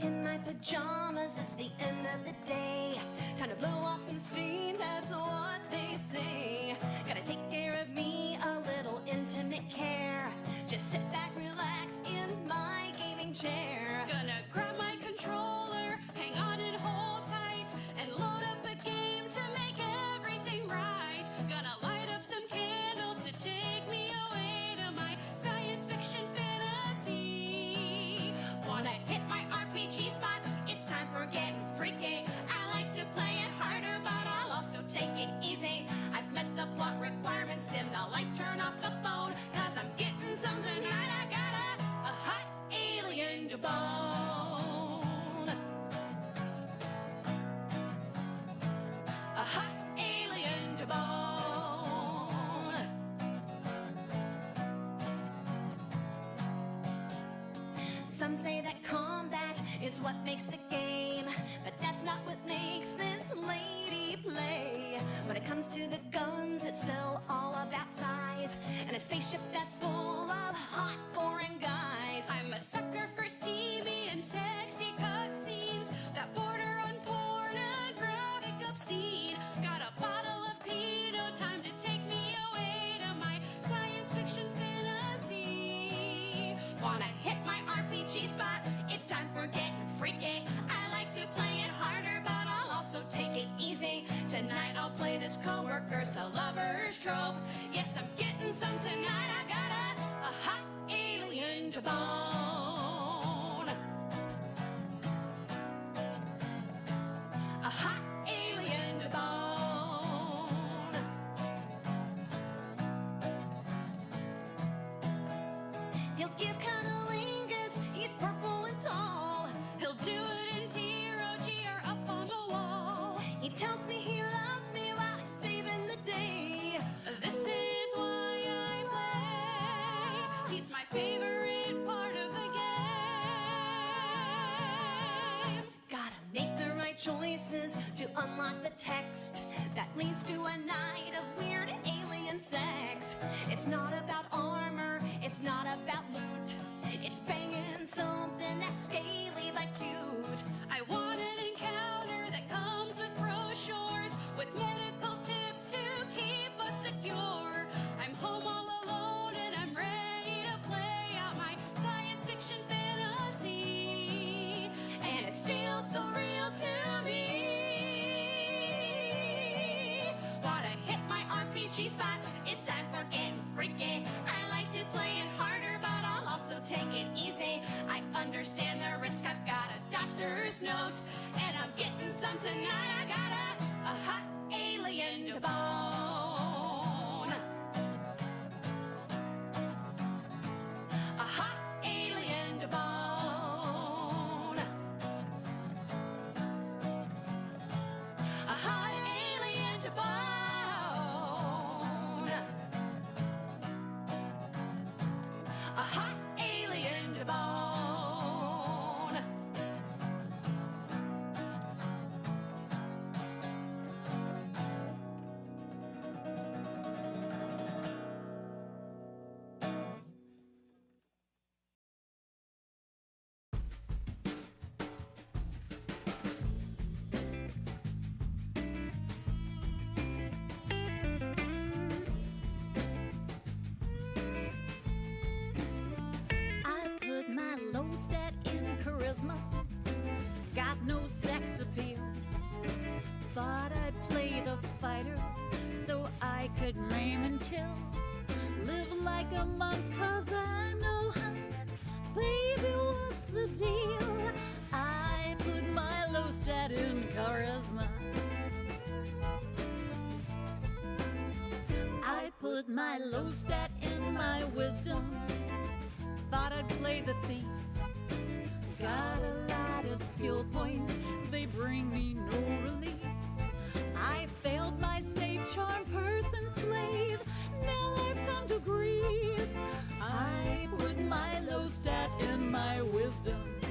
in my pajamas, it's the end of the day. Time to blow off some steam, that's what they say. Gotta take care of me, a little intimate care. Just sit back, relax in my gaming chair. Gonna grab my controller, hang on and hold tight, and load up a game to make everything right. Gonna light up some candles to take me away to my science fiction fantasy. Wanna hit my RPG spot, it's time for getting freaky. I like to play it harder, but I'll also take it easy. I've met the plot requirements, dim the lights, turn off the phone, 'cause I'm getting some tonight. I got a hot alien to bone. A hot alien to bone. Some say that combat is what makes the game, but that's not what makes this lady play. When it comes to the guns, it's still all about size, and a spaceship that's full of hot foreign guys. I'm a sucker for steamy and sexy cutscenes that border on pornographic obscene. Got a bottle of pedo, time to take me away to my science fiction fantasy. Wanna hit my RPG spot, it's time for getting freaky. I like to play it harder, but I'll also take it easy. Tonight I'll play this coworkers to lovers trope. Yes, I'm getting some tonight. I got a hot alien to bone. A hot alien to bone. He'll give cunnilingus, he's purple and tall. He'll do it in 0G or up on the wall. He tells me he loves me while he's saving the day. This is why I play. He's my favorite part of the game. Gotta make the right choices to unlock the text that leads to a night of weird alien sex. It's not about armor, it's not about loot. It's banging something that's scaly but cute. I want an encounter that comes with brochures, with medical tips to keep us secure. I'm home all alone and I'm ready to play out my science fiction fantasy. And it feels so real to me. Wanna hit my RPG spot, it's time for getting freaky. I like to play it harder, but I'll also take it easy. I understand the risks, I've got a doctor's note, and I'm getting some tonight. I got a hot alien to bone. A hot alien to bone. A hot alien to bone. A hot alien to bone. I put my low stat in charisma, got no sex appeal. Thought I'd play the fighter so I could maim and kill. Live like a monk 'cause I'm no hunk. Baby, what's the deal? I put my low stat in charisma. I put my low stat in my wisdom. Thought I'd play the thief. Got a lot of skill points, they bring me no relief. I failed my safe charm person slave, now I've come to grief. I put my low stat in my wisdom.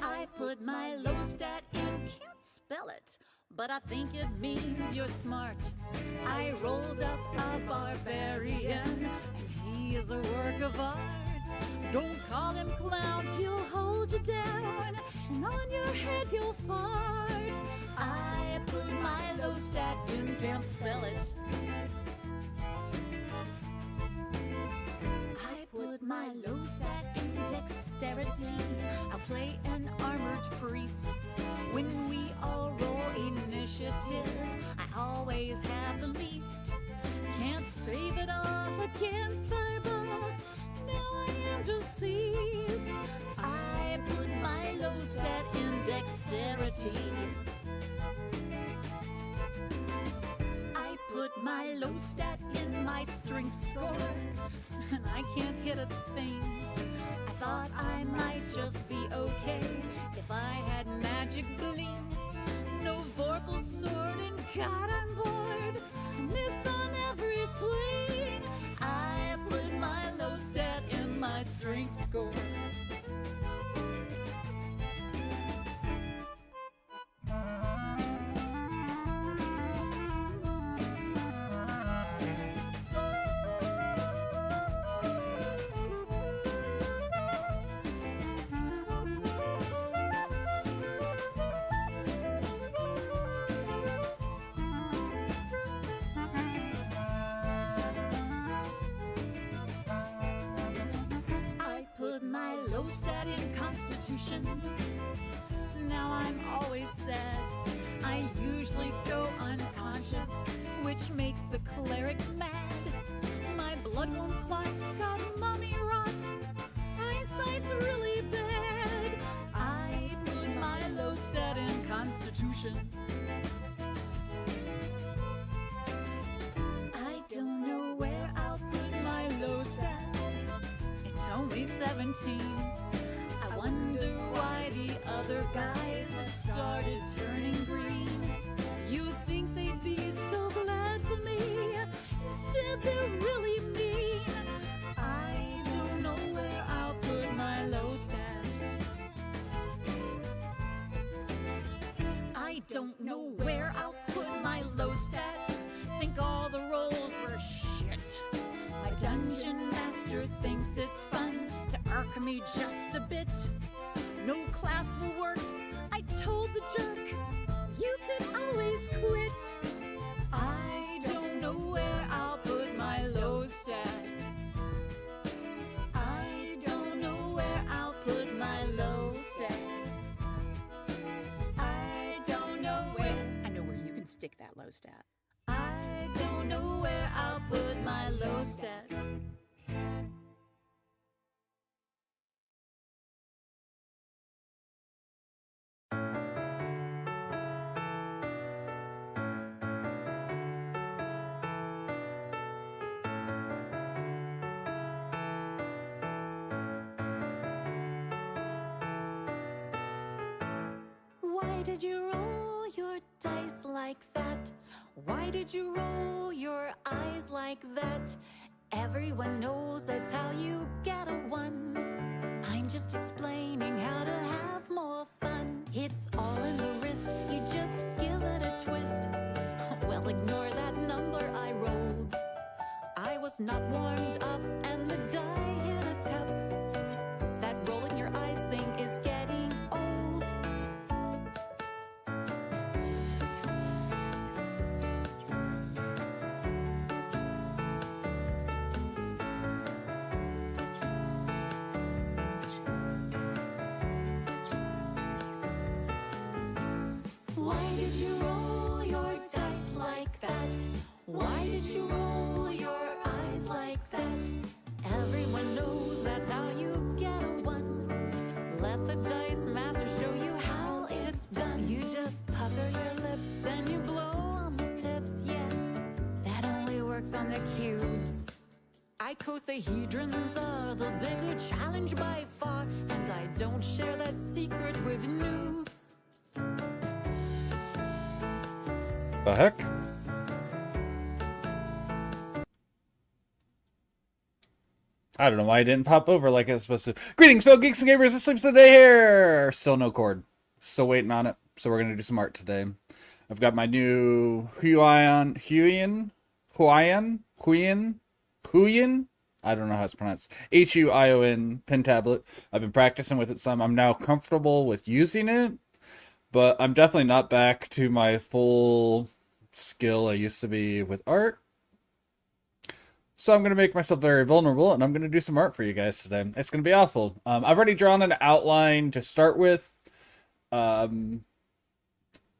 I put my low stat in, can't spell it, but I think it means you're smart. I rolled up a barbarian, and he is a work of art. Don't call him clown, he'll hold you down, and on your head he'll fart. I put my low stat in, can't spell it. I put my low stat in dexterity. I'll play an armored priest. When we all roll initiative, I always have the least. Can't save it off against fireball. Now I am deceased. I put my low stat in dexterity. I put my low stat in my strength score, and I can't hit a thing. I thought I might just be okay if I had magic bling. No vorpal sword and God I'm bored. I miss on every swing. I put my low stat in my strength score. My low stat in constitution. Now I'm always sad. I usually go unconscious, which makes the cleric mad. My blood won't clot, got mommy rot. Eyesight's really bad. I put my low stat in constitution. I don't know where I'll put my low stat. Only 17. I wonder why the other guys have started turning green. You think they'd be so glad for me, instead they're really mean. I don't know where I'll put my low stat. I don't know where I'll put my low stat. Think all the rolls were shit. My dungeon master thinks it's fun to irk me just a bit. No class will work, I told the jerk. You could always quit. I don't know where I'll put my low stat. I don't know where I'll put my low stat. I don't know where. I know where you can stick that low stat. I don't know where I'll put my low stat. Why did you roll your dice like that? Why did you roll your eyes like that? Everyone knows that's how you get a 1. I'm just explaining how to have more fun. It's all in the wrist, you just give it a twist. Well, ignore that number I rolled. I was not warmed up and the die hit a cup. That rolling your eyes thing is getting old. Why did you roll your dice like that? Why did you roll your eyes like that? Everyone knows that's how you get a 1. Let the dice master show you how it's done. You just pucker your lips and you blow on the pips. Yeah, that only works on the cubes. Icosahedrons are the bigger challenge by far, and I don't share that secret with noobs. The heck? I don't know why I didn't pop over like I was supposed to. Greetings, fellow geeks and gamers. It sleeps today here. Still no cord. Still waiting on it. So we're gonna do some art today. I've got my new Huyin. I I don't know how it's pronounced. Huion pen tablet. I've been practicing with it some. I'm now comfortable with using it, but I'm definitely not back to my full skill I used to be with art. So I'm going to make myself very vulnerable, and I'm going to do some art for you guys today. It's going to be awful. I've already drawn an outline to start with. And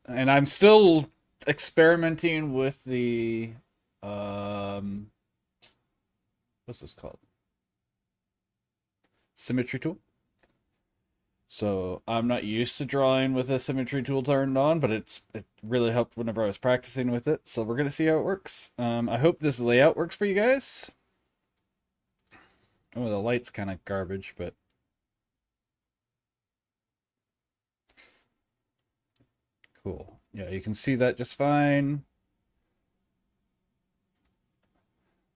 I'm still experimenting with the... what's this called? Symmetry tool. So I'm not used to drawing with a symmetry tool turned on, but it really helped whenever I was practicing with it. So we're going to see how it works. I hope this layout works for you guys. Oh, the light's kind of garbage, but... Cool. Yeah, you can see that just fine.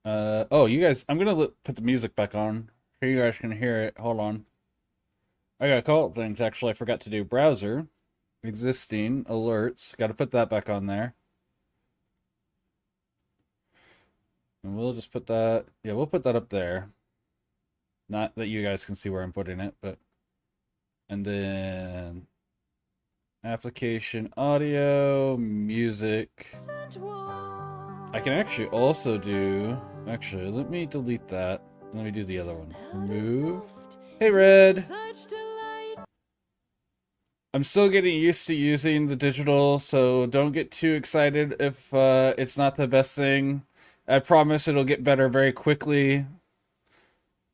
Oh, you guys, I'm going to put the music back on so you guys can hear it. Hold on. I got a couple of things, actually, I forgot to do. Browser, existing, alerts. Got to put that back on there. And we'll just put that... Yeah, we'll put that up there. Not that you guys can see where I'm putting it, but... And then... Application, audio, music. I can actually also do... Actually, let me delete that. Let me do the other one. Remove. Hey, Red! I'm still getting used to using the digital, so don't get too excited if it's not the best thing. I promise it'll get better very quickly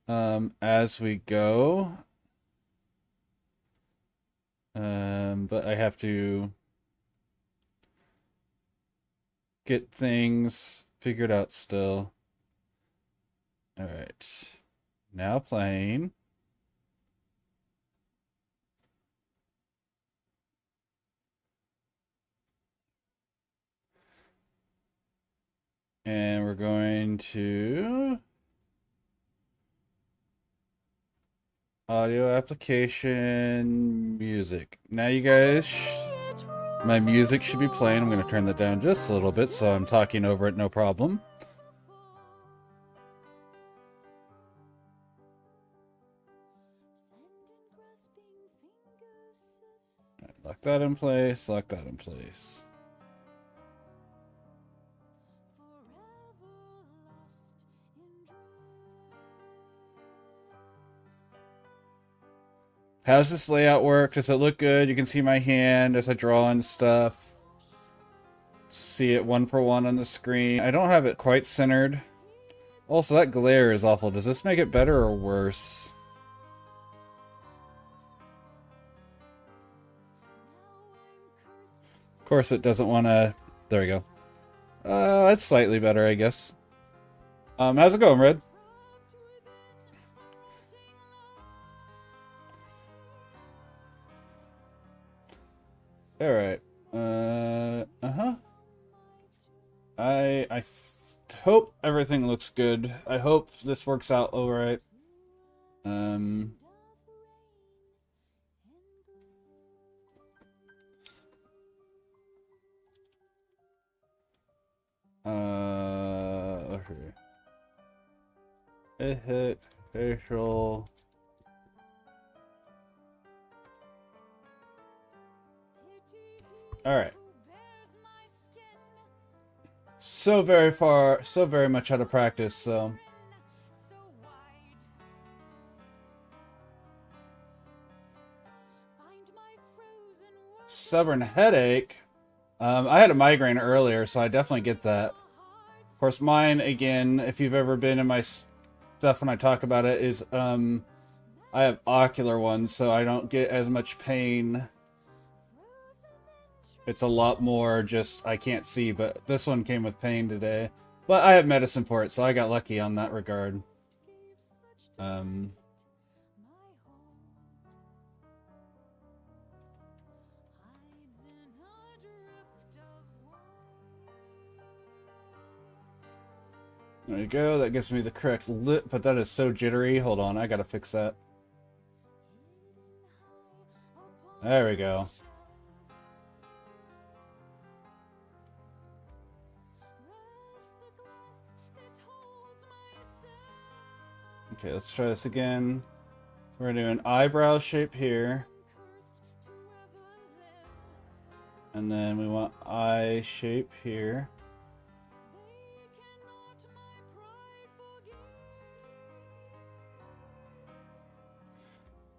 as we go. But I have to get things figured out still. Alright. Now playing. And we're going to audio application music. Now you guys, my music should be playing. I'm going to turn that down just a little bit so I'm talking over it, no problem. Right, lock that in place, lock that in place. How's this layout work? Does it look good? You can see my hand as I draw and stuff. See it one for one on the screen. I don't have it quite centered. Also, that glare is awful. Does this make it better or worse? Of course it doesn't want to... There we go. That's slightly better, I guess. How's it going, Red? Alright. I hope everything looks good. I hope this works out alright. Okay. Hit facial. Alright. So very much out of practice, so... Stubborn headache? I had a migraine earlier, so I definitely get that. Of course, mine, again, if you've ever been in my stuff when I talk about it, is, I have ocular ones, so I don't get as much pain. It's a lot more just, I can't see, but this one came with pain today. But I have medicine for it, so I got lucky on that regard. There you go, that gives me the correct lip, but that is so jittery. Hold on, I gotta fix that. There we go. Okay, let's try this again. We're gonna do an eyebrow shape here. And then we want eye shape here.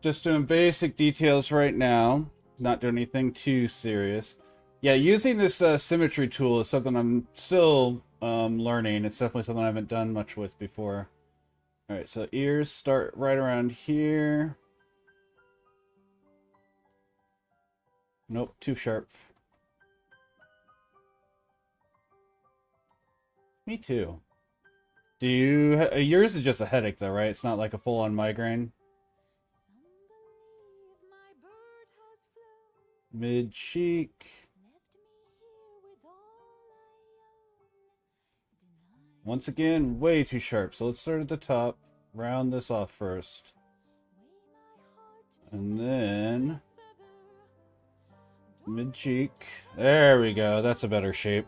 Just doing basic details right now. Not doing anything too serious. Yeah, using this symmetry tool is something I'm still learning. It's definitely something I haven't done much with before. Alright, so ears start right around here. Nope, too sharp. Me too. Do you... yours is just a headache though, right? It's not like a full-on migraine? Mid-cheek. Once again, way too sharp. So let's start at the top. Round this off first. And then... mid-cheek. There we go. That's a better shape.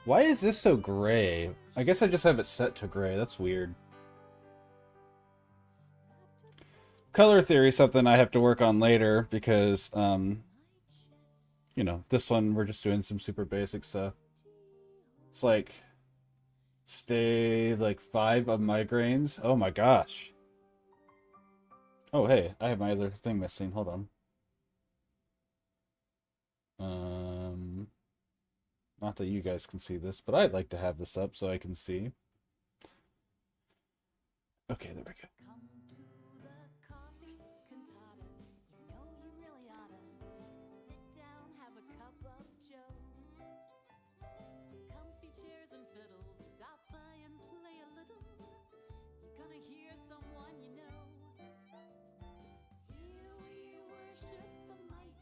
Why is this so gray? I guess I just have it set to gray. That's weird. Color theory is something I have to work on later because, you know, this one we're just doing some super basic stuff. It's like, stay like 5 of migraines. Oh my gosh. Oh, hey, I have my other thing missing. Hold on. Not that you guys can see this, but I'd like to have this up so I can see. Okay, there we go.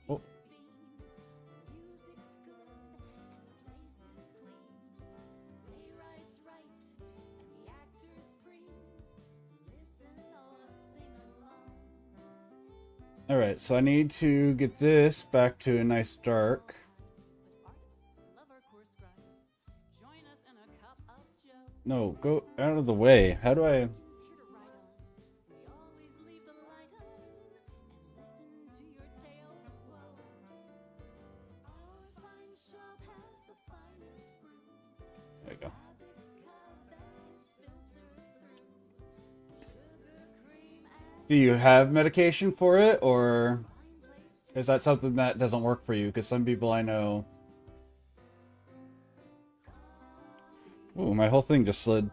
Oh. Alright, so I need to get this back to a nice dark. No, go out of the way. How do I... There you go. Do you have medication for it, or is that something that doesn't work for you? Because some people I know... Ooh, my whole thing just slid.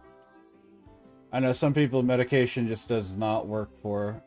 I know some people medication just does not work for.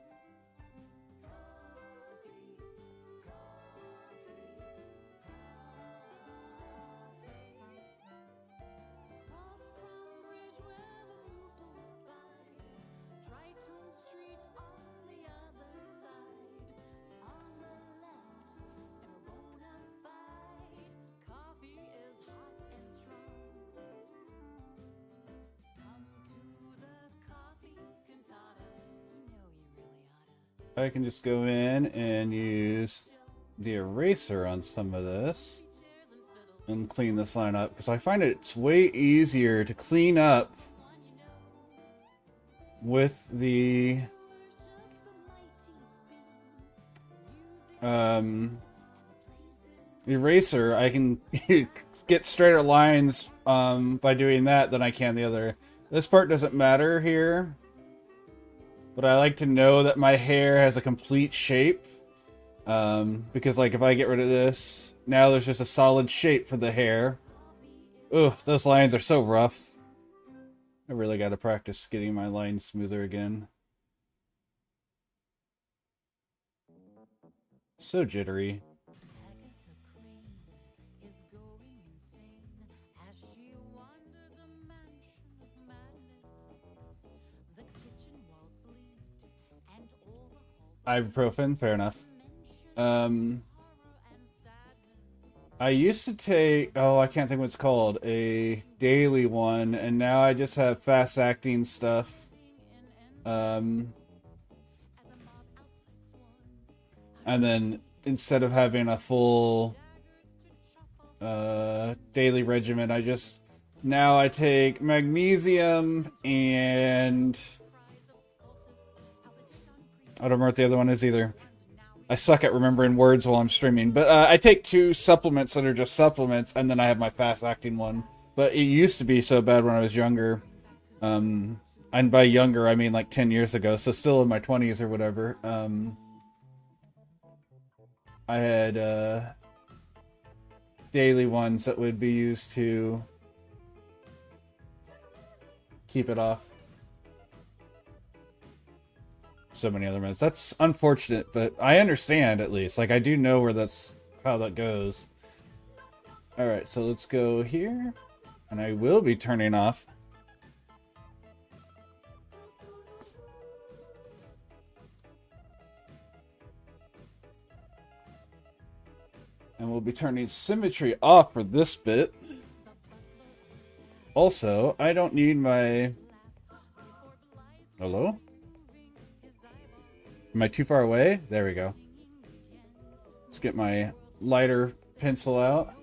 I can just go in and use the eraser on some of this and clean this line up, because I find it's way easier to clean up with the eraser. I can get straighter lines by doing that than I can the other. This part doesn't matter here, but I like to know that my hair has a complete shape, because like if I get rid of this, now there's just a solid shape for the hair. Ugh, those lines are so rough. I really got to practice getting my lines smoother again. So jittery. Ibuprofen, fair enough. I used to take, I can't think what it's called, a daily one, and now I just have fast-acting stuff. And then instead of having a full daily regimen, now I take magnesium and I don't remember what the other one is either. I suck at remembering words while I'm streaming. But I take 2 supplements that are just supplements, and then I have my fast-acting one. But it used to be so bad when I was younger. And by younger, I mean like 10 years ago, so still in my 20s or whatever. I had daily ones that would be used to keep it off. So many other meds. That's unfortunate, but I understand at least. Like, I do know how that goes. Alright, so let's go here. And I will be turning off. And we'll be turning symmetry off for this bit. Also, I don't need my... Hello? Am I too far away? There we go. Let's get my lighter pencil out.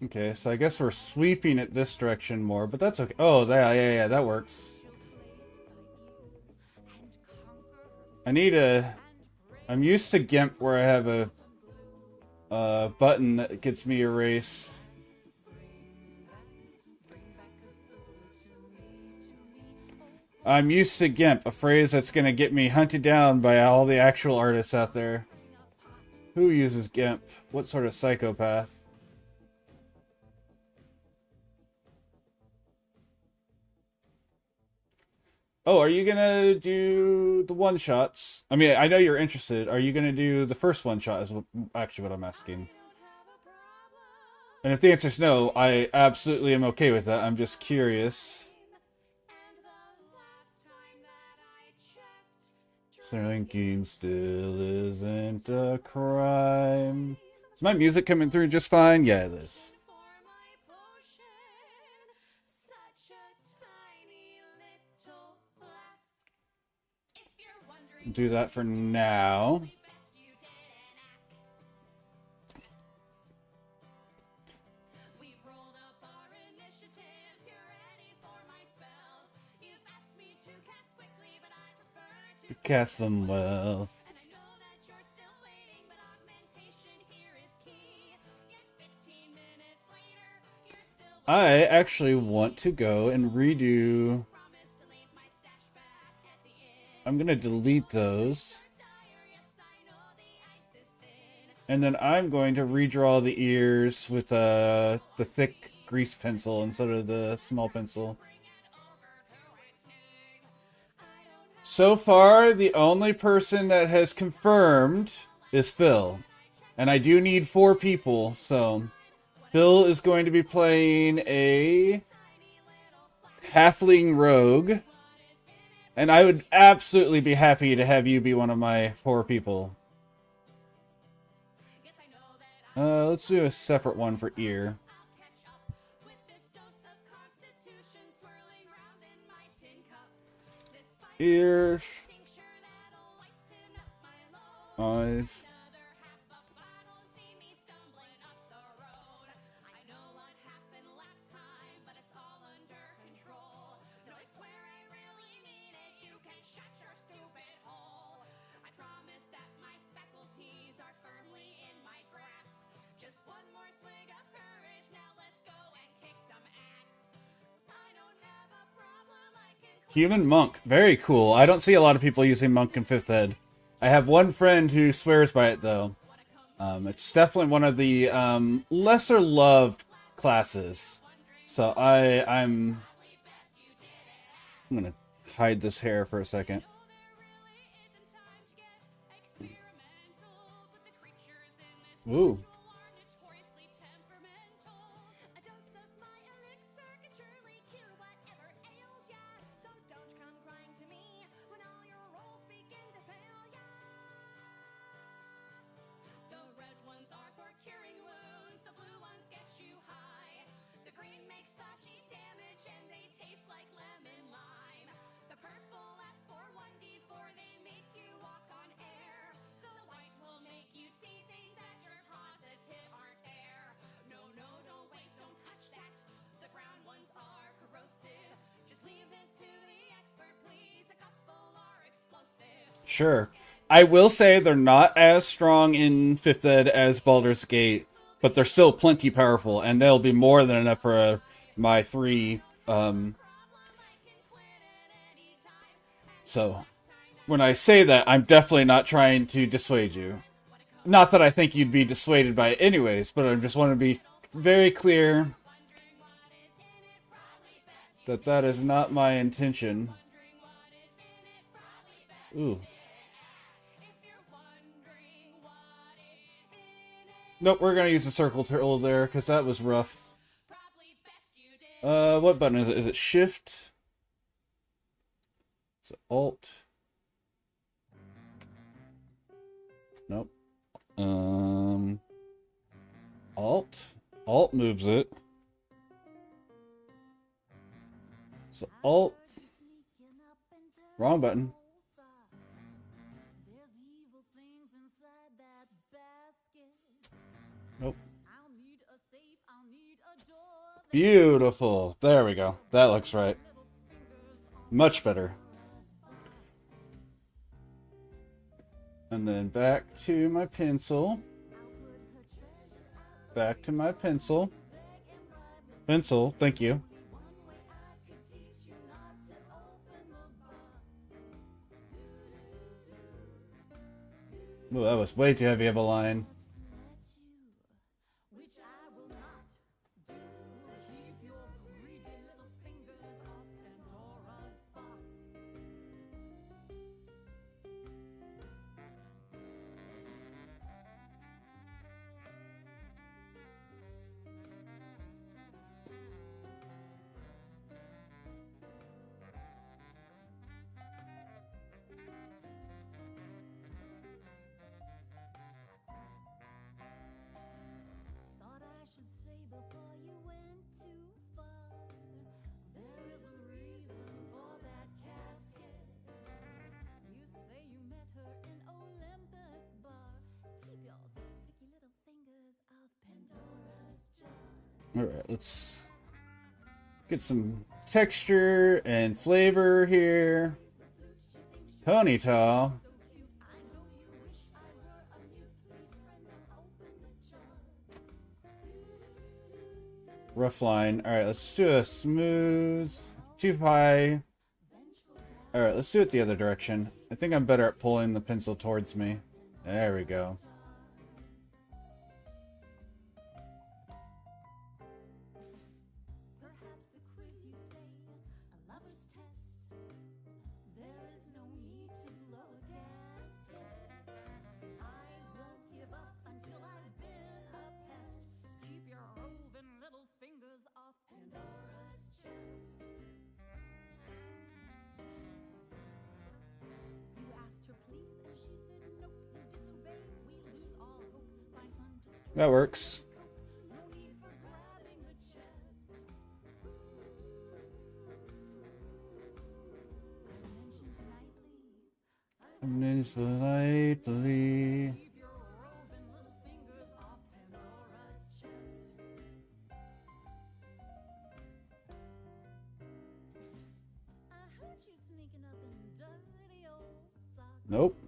Okay, so I guess we're sweeping it this direction more, but that's okay. Oh, yeah, that works. I'm used to GIMP where I have a button that gets me erase. I'm used to GIMP, a phrase that's going to get me hunted down by all the actual artists out there. Who uses GIMP? What sort of psychopath? Oh, are you gonna do the one-shots? I mean, I know you're interested. Are you gonna do the first one-shot is actually what I'm asking. And if the answer is no, I absolutely am okay with that. I'm just curious. Drinking still isn't a crime. Is my music coming through just fine? Yeah, it is. Do that for now. You cast them well. I actually want to go and redo. I'm gonna delete those. And then I'm going to redraw the ears with the thick grease pencil instead of the small pencil. So far, the only person that has confirmed is Phil. And I do need 4 people, so Phil is going to be playing a halfling rogue. And I would absolutely be happy to have you be one of my 4 people. Let's do a separate one for ear. Ears. Eyes. Human monk. Very cool. I don't see a lot of people using monk in 5th ed. I have one friend who swears by it, though. It's definitely one of the lesser loved classes. So I'm going to hide this hair for a second. Ooh. Sure. I will say they're not as strong in 5th ed as Baldur's Gate, but they're still plenty powerful, and they'll be more than enough for my 3. So, when I say that, I'm definitely not trying to dissuade you. Not that I think you'd be dissuaded by it anyways, but I just want to be very clear that that is not my intention. Ooh. Nope, we're gonna use the circle tool there, because that was rough. What button is it? Is it Shift? Is it Alt? Nope. Alt? Alt moves it. So Alt. Wrong button. Nope. Beautiful. There we go. That looks right. Much better. And then back to my pencil. Back to my pencil. Pencil, thank you. Ooh, that was way too heavy of a line. Alright, let's get some texture and flavor here. Ponytail. Rough line. Alright, let's do a smooth. Too high. Alright, let's do it the other direction. I think I'm better at pulling the pencil towards me. There we go. That works. Lightly. Nope.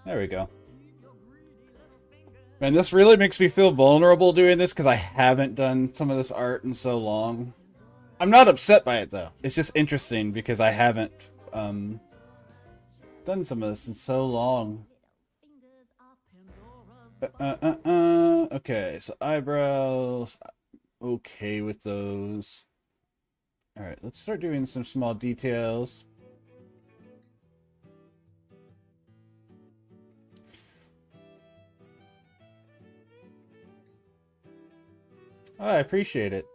There we go. Man, this really makes me feel vulnerable doing this because I haven't done some of this art in so long. I'm not upset by it though. It's just interesting because I haven't done some of this in so long. Okay, so eyebrows. Okay with those. Alright, let's start doing some small details. Oh, I appreciate it.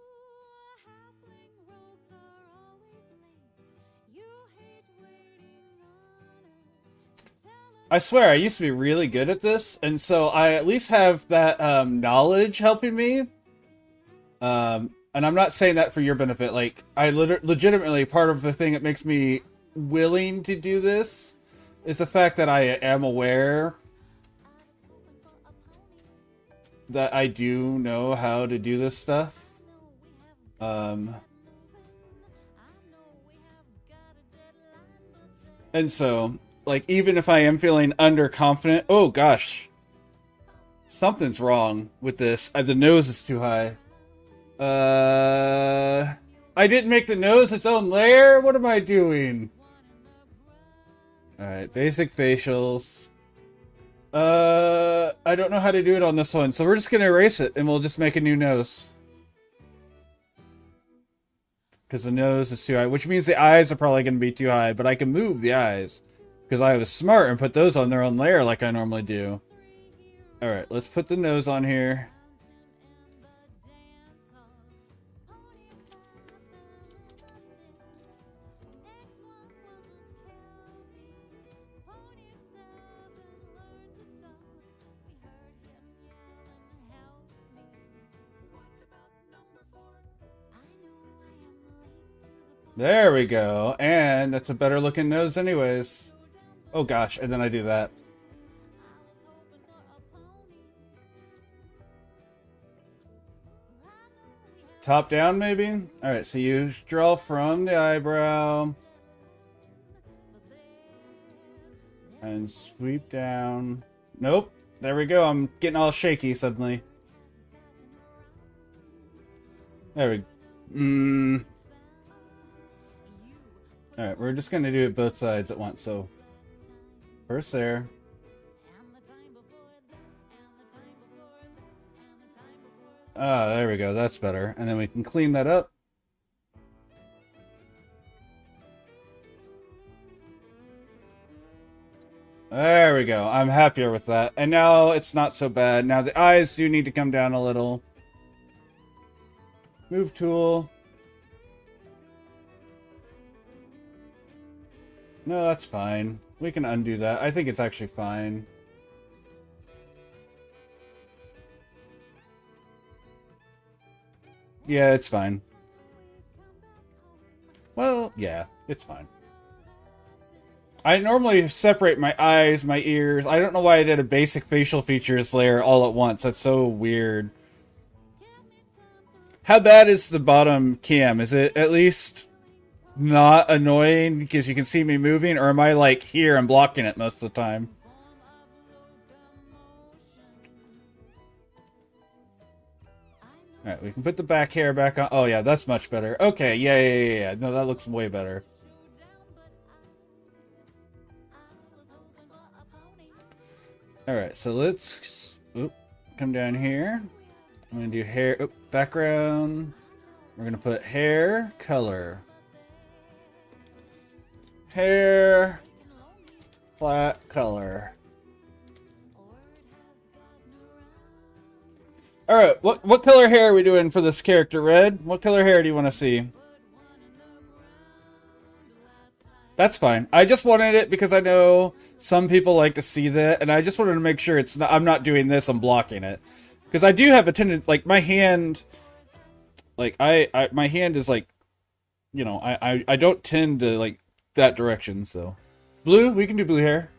I swear, I used to be really good at this, and so I at least have that knowledge helping me. And I'm not saying that for your benefit. Like, I legitimately, part of the thing that makes me willing to do this is the fact that I am aware that I do know how to do this stuff. And so, like, even if I am feeling underconfident, oh gosh, something's wrong with this. The nose is too high. I didn't make the nose its own layer? What am I doing? Alright, basic facials. I don't know how to do it on this one, so we're just gonna erase it and we'll just make a new nose. Because the nose is too high, which means the eyes are probably gonna be too high, but I can move the eyes. Because I was smart and put those on their own layer like I normally do. Alright, let's put the nose on here. There we go. And that's a better looking nose anyways. Oh gosh, and then I do that. Top down maybe? Alright, so you draw from the eyebrow. And sweep down. Nope. There we go. I'm getting all shaky suddenly. There we go. Alright, we're just going to do it both sides at once. So, first there. Ah, there we go. That's better. And then we can clean that up. There we go. I'm happier with that. And now it's not so bad. Now the eyes do need to come down a little. Move tool. No, that's fine. We can undo that. I think it's actually fine. Yeah, it's fine. Well, yeah, it's fine. I normally separate my eyes, my ears. I don't know why I did a basic facial features layer all at once. That's so weird. How bad is the bottom cam? Is it at least not annoying because you can see me moving? Or am I like here and blocking it most of the time? Alright, we can put the back hair back on. Oh yeah, that's much better. Okay, yeah. No, that looks way better. Alright, so let's come down here. I'm going to do hair, background. We're going to put hair, color. Hair, flat, color. Alright, what color hair are we doing for this character, Red? What color hair do you want to see? That's fine. I just wanted it because I know some people like to see that, and I just wanted to make sure it's not, I'm not doing this, I'm blocking it. Because I do have a tendency, like, my hand, like, my hand is, like, you know, I don't tend to, like, that direction, so. Blue? We can do blue hair.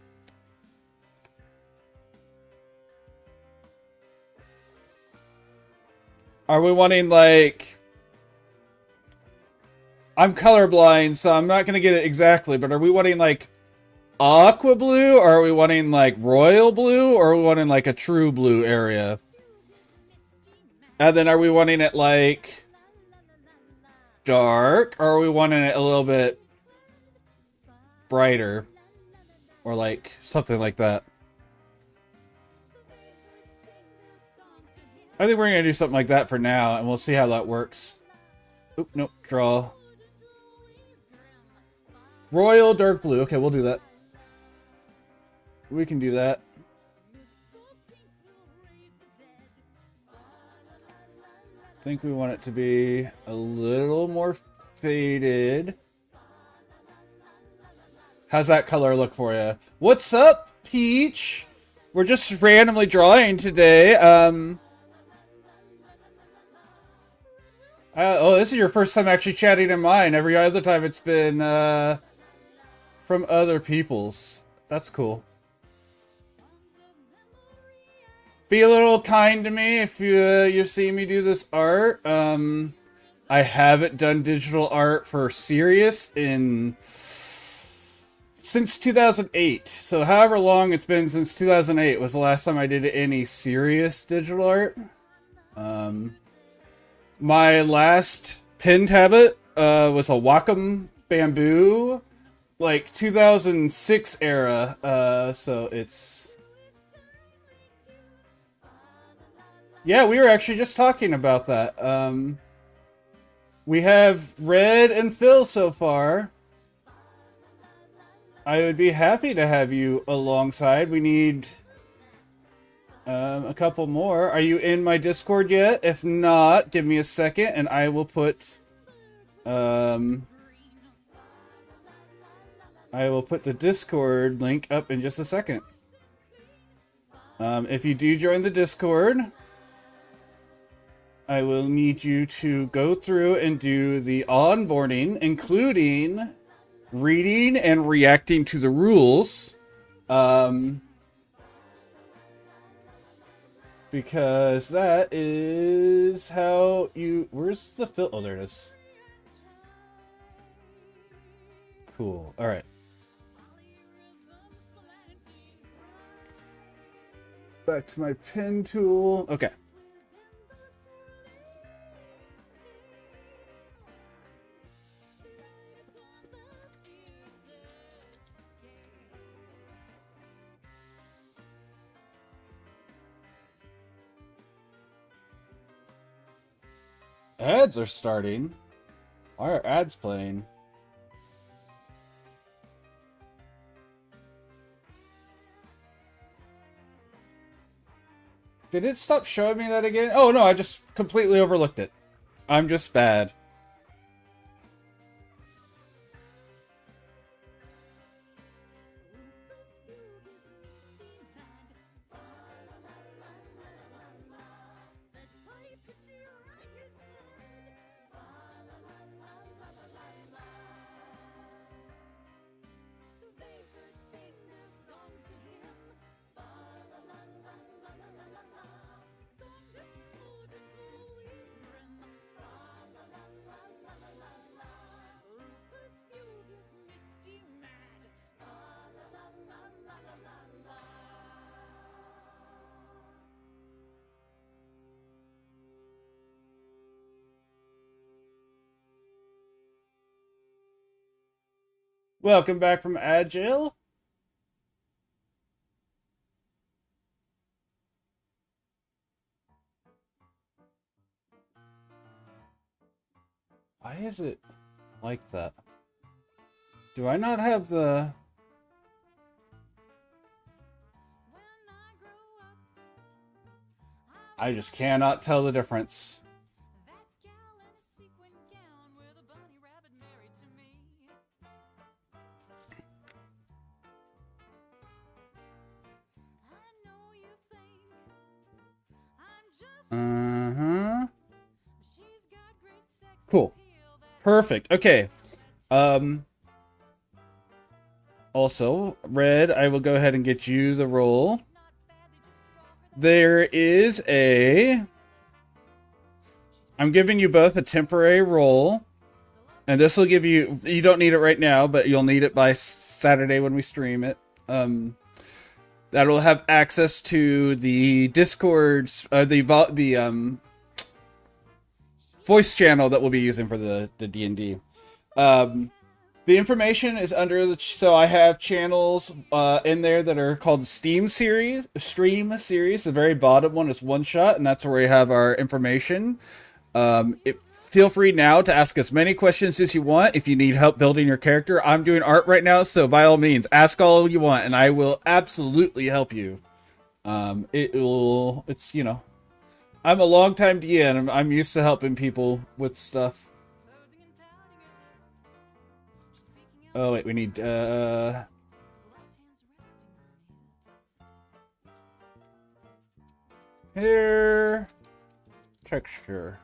Are we wanting, like... I'm colorblind, so I'm not going to get it exactly, but are we wanting, like, aqua blue, or are we wanting like royal blue, or are we wanting like a true blue area? And then are we wanting it like dark, or are we wanting it a little bit brighter, or like something like that? I think we're gonna do something like that for now, and we'll see how that works. Oop, nope, draw. Royal dark blue. Okay, we'll do that. We can do that. I think we want it to be a little more faded. How's that color look for you? What's up, Peach? We're just randomly drawing today. Oh, this is your first time actually chatting in mine. Every other time it's been from other people's. That's cool. Be a little kind to me if you see me do this art. I haven't done digital art for serious since 2008. So however long it's been since 2008 was the last time I did any serious digital art. My last pen tablet was a Wacom bamboo, like 2006 era. So it's... Yeah, we were actually just talking about that. We have Red and Phil so far. I would be happy to have you alongside. We need a couple more. Are you in my Discord yet? If not, give me a second and I will put the Discord link up in just a second. If you do join the Discord, I will need you to go through and do the onboarding, including reading and reacting to the rules. Because that is how you... Where's the filter? Oh, there it is. Cool. Alright. Back to my pen tool. Okay. Ads are starting. Why are ads playing? Did it stop showing me that again? Oh no, I just completely overlooked it. I'm just bad. Welcome back from Agile. Why is it like that? Do I not have the... I just cannot tell the difference. Cool. Perfect. Okay. Also, Red, I will go ahead and get you the roll. There is a... I'm giving you both a temporary roll. And this will give you... You don't need it right now, but you'll need it by Saturday when we stream it. That'll have access to the Discord's the voice channel that we'll be using for the D&D. The information is under the... So I have channels in there that are called Stream Series. The very bottom one is One Shot, and that's where we have our information. Feel free now to ask as many questions as you want if you need help building your character. I'm doing art right now, so by all means, ask all you want, and I will absolutely help you. It's, you know... I'm a longtime DM, and I'm used to helping people with stuff. Oh, wait, we need, hair texture.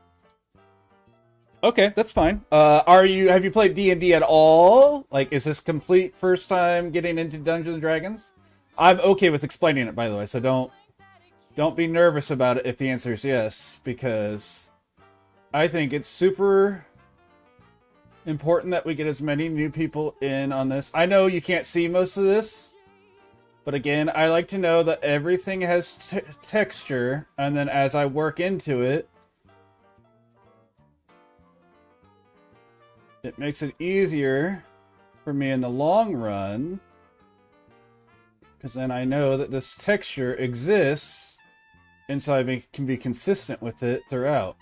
Okay, that's fine. Have you played D&D at all? Like, is this complete first time getting into Dungeons and Dragons? I'm okay with explaining it, by the way, so don't be nervous about it if the answer is yes, because I think it's super important that we get as many new people in on this. I know you can't see most of this, but again, I like to know that everything has texture, and then as I work into it, it makes it easier for me in the long run, because then I know that this texture exists, and so I can be consistent with it throughout.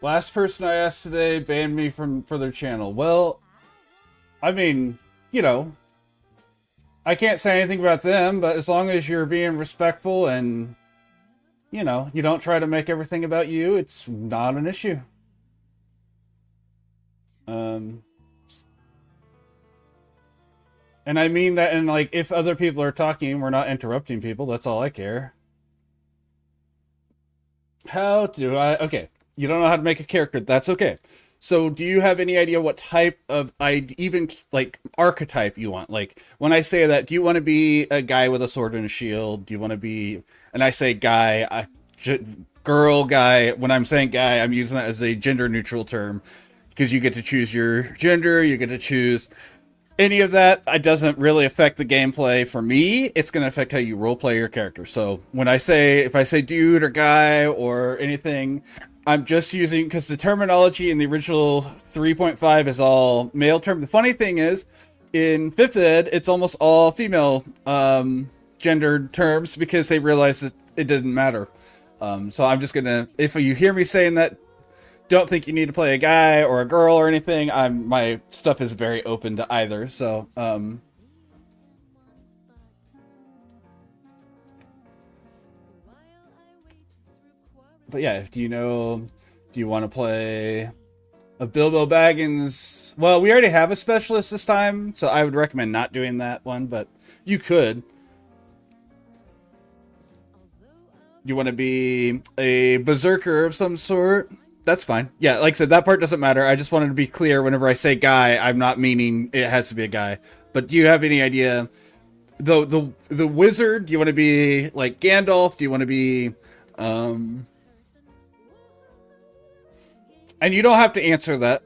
Last person I asked today banned me for their channel. Well, I mean, you know, I can't say anything about them, but as long as you're being respectful and, you know, you don't try to make everything about you, it's not an issue. And I mean that, and like, if other people are talking, we're not interrupting people. That's all I care. How do I... Okay. You don't know how to make a character. That's okay. So do you have any idea what type of, even like archetype you want? Like when I say that, do you want to be a guy with a sword and a shield? Do you want to be, and I say guy, girl, guy. When I'm saying guy, I'm using that as a gender neutral term because you get to choose your gender. You get to choose any of that. It doesn't really affect the gameplay for me. It's going to affect how you roleplay your character. So when I say, if I say dude or guy or anything, I'm just using, because the terminology in the original 3.5 is all male term. The funny thing is, in 5th ed, it's almost all female gendered terms because they realized that it didn't matter. So I'm just going to, if you hear me saying that, don't think you need to play a guy or a girl or anything. My stuff is very open to either. So, but yeah, do you want to play a Bilbo Baggins? Well, we already have a specialist this time, so I would recommend not doing that one, but you could. You want to be a berserker of some sort? That's fine. Yeah, like I said, that part doesn't matter. I just wanted to be clear whenever I say guy, I'm not meaning it has to be a guy. But do you have any idea? The wizard, do you want to be like Gandalf? Do you want to be... And you don't have to answer that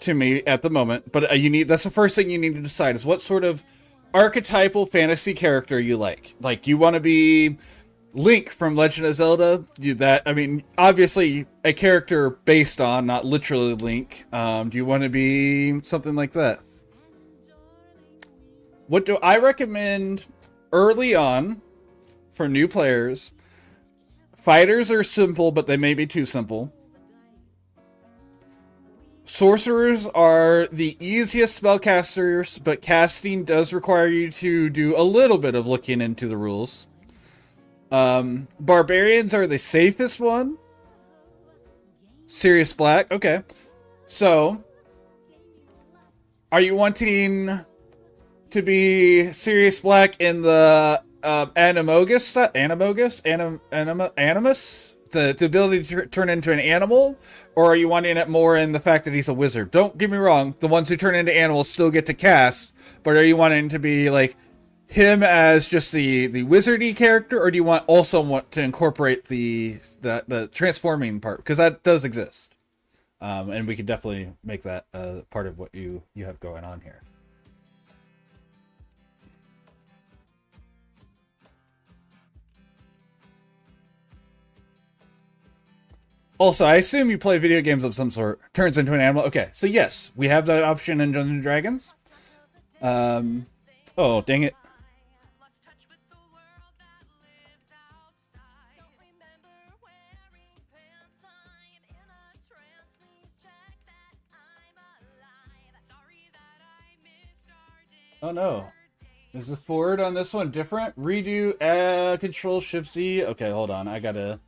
to me at the moment, but that's the first thing you need to decide is what sort of archetypal fantasy character you like. Like, you want to be Link from Legend of Zelda? I mean, obviously a character based on, not literally Link. Do you want to be something like that? What do I recommend early on for new players? Fighters are simple, but they may be too simple. Sorcerers are the easiest spellcasters, but casting does require you to do a little bit of looking into the rules. Barbarians are the safest one. Sirius Black, okay. So, are you wanting to be Sirius Black in the Animus? The ability to turn into an animal? Or are you wanting it more in the fact that he's a wizard? Don't get me wrong, the ones who turn into animals still get to cast, but are you wanting to be like him as just the wizardy character, or do you also want to incorporate the transforming part? Because that does exist. And we could definitely make that part of what you have going on here. Also, I assume you play video games of some sort. Turns into an animal. Okay, so yes, we have that option in Dungeons and Dragons. Oh, dang it. Lost touch with the world that lives outside. Don't remember wearing pants. I'm in a trance. Please check that I'm alive. Sorry that I missed our day. Oh no. Is the forward on this one different? Redo, Control Shift Z. Okay, hold on. I gotta.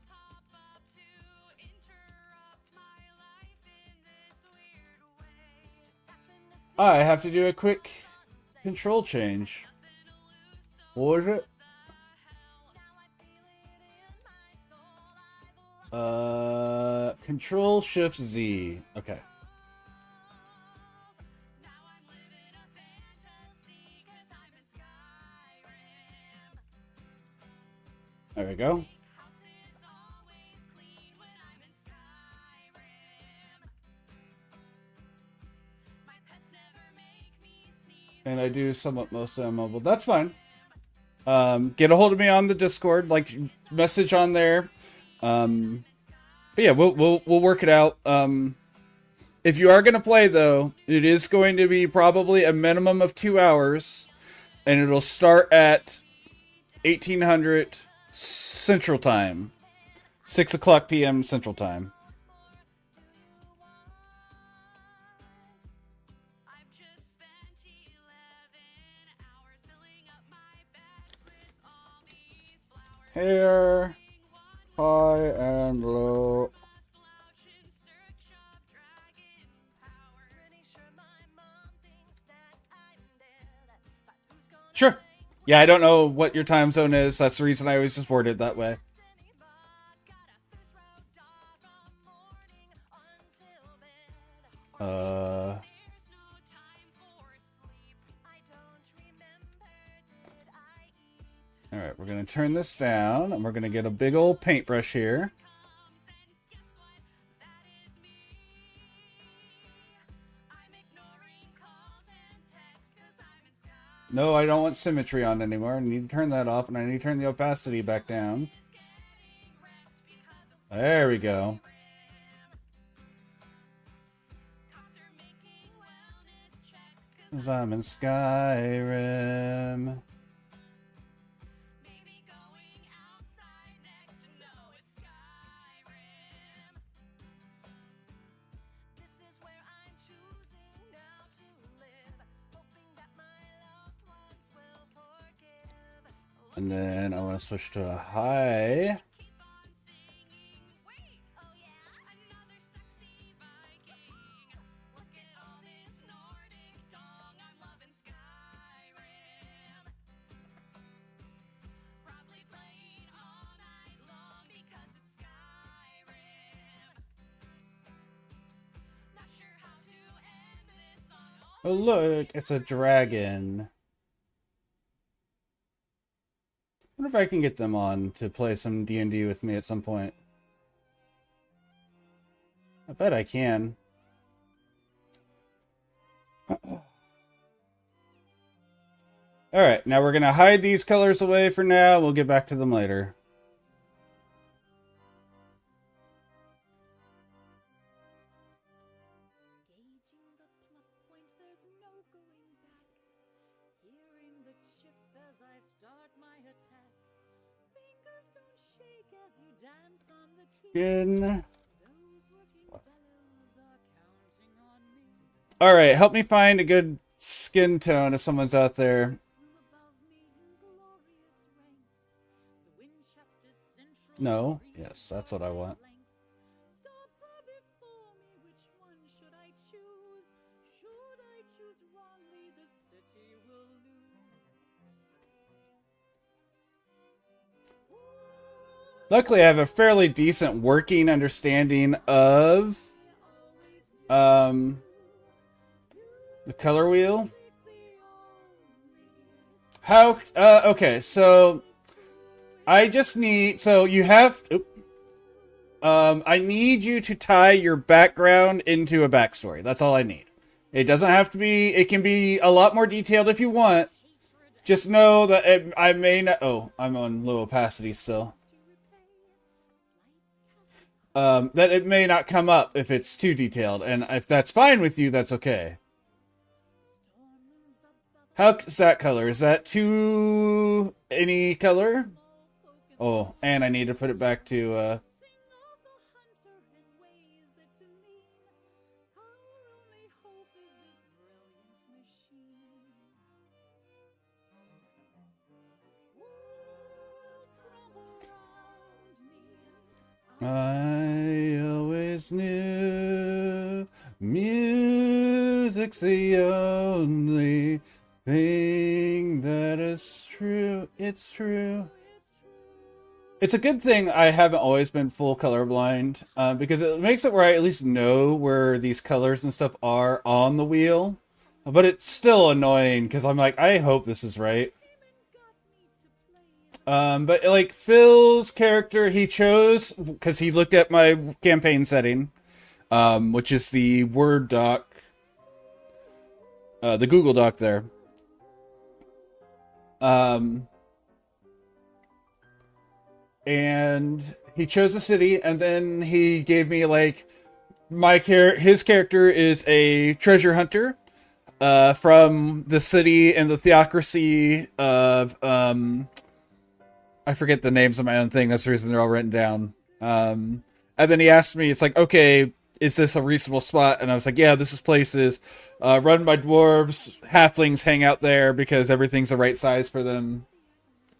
Pop up to interrupt my life in this weird way. Just happened to see I have to do a quick control change. What was it? Control Shift Z. Okay. now I'm living a fantasy 'cause I'm in Skyrim. There we go. House is always clean when I'm in Skyrim. My pets never make me sneeze. And I do somewhat mostly on mobile. That's fine. Get a hold of me on the Discord, like message on there. But yeah, we'll work it out. If you are gonna play though, it is going to be probably a minimum of 2 hours, and it'll start at 1800 Central Time, 6:00 p.m. Central Time. I've just spent 11 hours filling up my bags with all these flowers. Hair, high and low. Slouch in search of dragon power. Pretty sure my mom thinks that I'm dead. But who's gonna Sure. Yeah, I don't know what your time zone is. That's the reason I always just word it that way. any vodka? Got a face rubbed off from morning until bed. There's no time for sleep. I don't remember. Did I eat? All right, we're gonna turn this down, and we're gonna get a big old paintbrush here. Comes and guess what? That is me. I'm ignoring calls and texts 'cause I'm in Sky. No, I don't want symmetry on anymore. I need to turn that off, and I need to turn the opacity back down. Getting wrecked because of There we go. cops are making wellness checks 'cause 'Cause I'm in Skyrim. maybe going outside next. No, it's Skyrim. This is where I'm choosing now to live, hoping that my loved ones will forgive. And then I want to switch to a high. Keep on singing. Wait, oh yeah, another sexy Viking. Look at all this Nordic dong. I'm loving Skyrim. Probably playing all night long because it's Skyrim. Not sure how to end this song. Oh look, it's a dragon. I wonder if I can get them on to play some D&D with me at some point. I bet I can. Alright, now we're going to hide these colors away for now. We'll get back to them later. Gauging the plug point, there's no going back. Hearing the chiff as I start my attack. Fingers don't shake as you dance on the tree. Good. Those working bellows are counting on me. Alright, help me find a good skin tone if someone's out there. Room above me in glorious ranks. The Winchester Central. No. Yes, that's what I want. Stops are before me. Which one should I choose? Should I choose wrongly, the city will lose. Luckily, I have a fairly decent working understanding of the color wheel. How? Okay, so I just need. So you have. Oop. I need you to tie your background into a backstory. That's all I need. It doesn't have to be, it can be a lot more detailed if you want. Just know that I may not, oh, I'm on low opacity still. That it may not come up if it's too detailed, and if that's fine with you, that's okay. How's that color? Is that too any color? Oh, and I need to put it back to, I always knew music's the only thing that is true. It's true. It's a good thing I haven't always been full colorblind, because it makes it where I at least know where these colors and stuff are on the wheel. But it's still annoying because I'm like, I hope this is right. But like Phil's character, he chose because he looked at my campaign setting, which is the Word doc, the Google doc there. And he chose a city, and then he gave me like his character is a treasure hunter, from the city and the theocracy of I forget the names of my own thing. That's the reason they're all written down. And then he asked me, it's like, okay, is this a reasonable spot? And I was like, yeah, this is places run by dwarves. Halflings hang out there because everything's the right size for them.